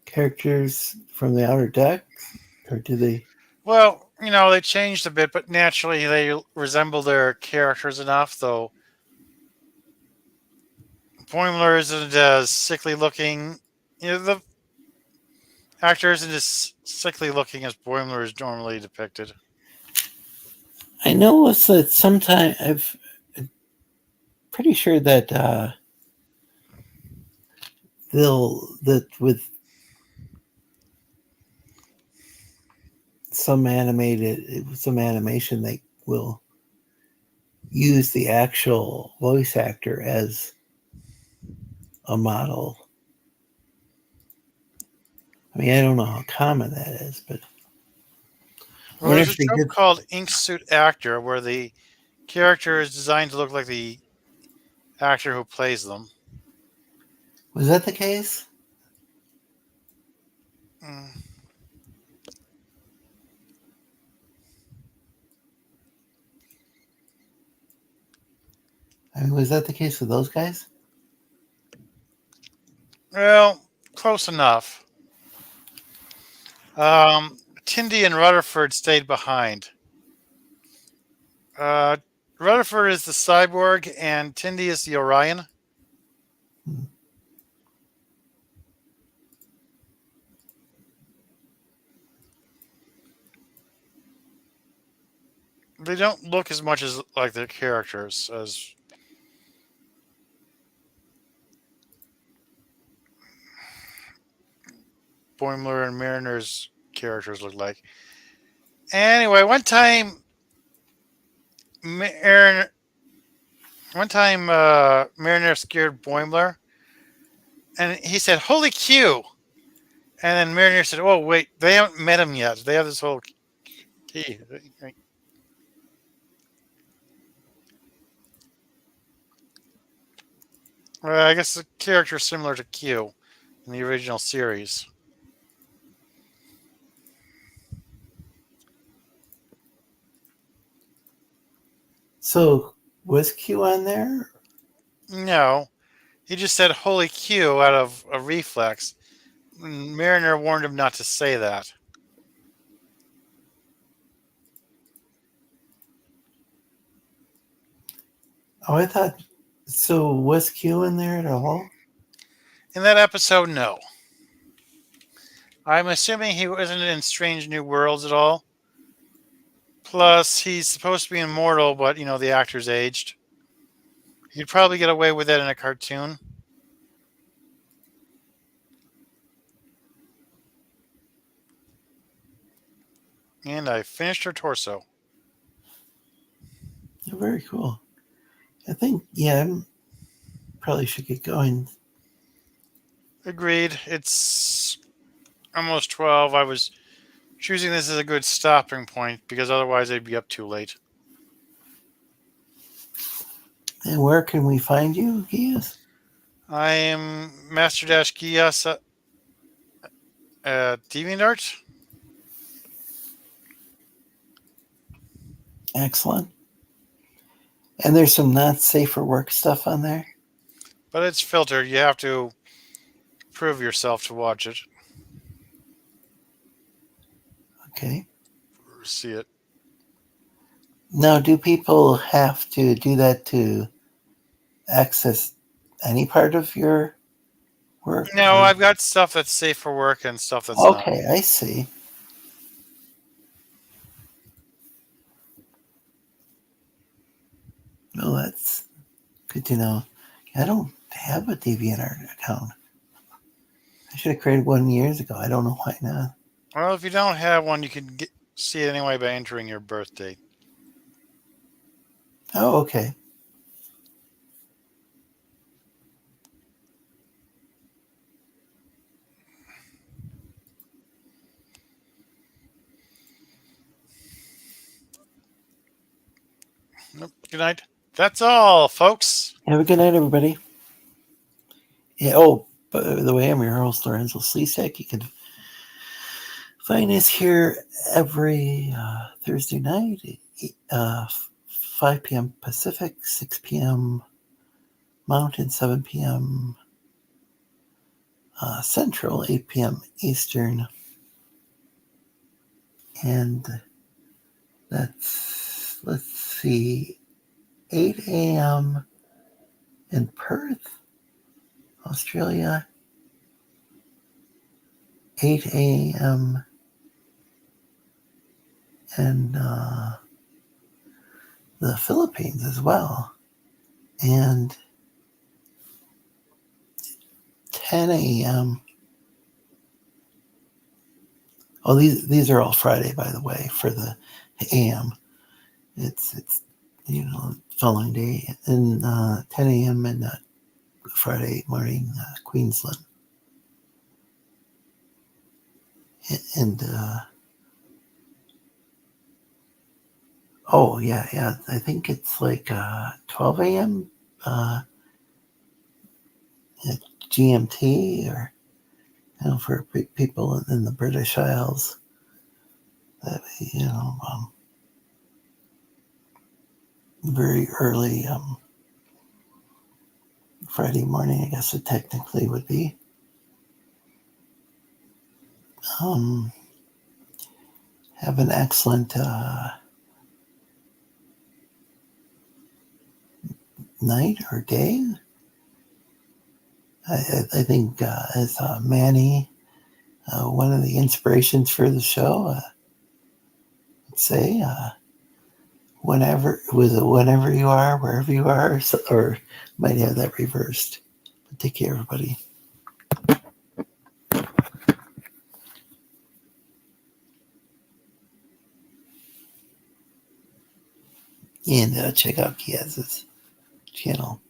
characters from the Outer Decks? Or do they? Well, they changed a bit, but naturally they resemble their characters enough, though. Boimler isn't as sickly looking. The actor isn't as sickly looking as Boimler is normally depicted. I know that sometimes I'm pretty sure that with some animation they will use the actual voice actor as a model. I mean, I don't know how common that is, but Well, there's a trope called Ink Suit Actor where the character is designed to look like the actor who plays them. Was that the case? Mm. I mean, was that the case with those guys? Well, close enough. Tindy and Rutherford stayed behind. Rutherford is the cyborg, and Tindy is the Orion. They don't look as much as like their characters as Boimler and Mariner's characters look like. Anyway, Mariner, Mariner scared Boimler, and he said, "Holy Q!" And then Mariner said, "Oh wait, they haven't met him yet. They have this whole key." Well, I guess the character is similar to Q in the original series. So was Q on there? No, he just said "Holy Q" out of a reflex. Mariner warned him not to say that. Oh, I thought. So was Q in there at all? In that episode, no. I'm assuming he wasn't in Strange New Worlds at all. Plus, he's supposed to be immortal, but, the actor's aged. You'd probably get away with that in a cartoon. And I finished her torso. Very cool. I think, yeah, I probably should get going. Agreed. It's almost 12. I was choosing this as a good stopping point because otherwise I'd be up too late. And where can we find you, Gias? I am Master Gias at DeviantArt. Excellent. And there's some not safe for work stuff on there? But it's filtered. You have to prove yourself to watch it. Okay. Or see it. Now, do people have to do that to access any part of your work? No, I've got stuff that's safe for work and stuff that's not. Okay, I see. Well, that's good to know. I don't have a DeviantArt account. I should have created one years ago. I don't know why not. Well, if you don't have one, you can see it anyway by entering your birth date. Oh, okay. Good night. That's all, folks. Have a good night, everybody. Yeah. Oh, by the way, I'm your host, Lorenzo Slesak. You can find us here every Thursday night, 5 p.m. Pacific, 6 p.m. Mountain, 7 p.m. Central, 8 p.m. Eastern. And that's, let's see, 8 a.m. in Perth, Australia, 8 a.m. in the Philippines as well, and 10 a.m. Oh, these are all Friday, by the way, for the AM. It's following day and 10 a.m. and Friday morning, Queensland. And oh yeah, I think it's like 12 a.m. At GMT, or for people in the British Isles. That very early Friday morning, I guess it technically would be. Have an excellent night or day. I think as Manny, one of the inspirations for the show, I'd say whenever you are, wherever you are, or might have that reversed. But take care, everybody. And check out Kiaz's channel.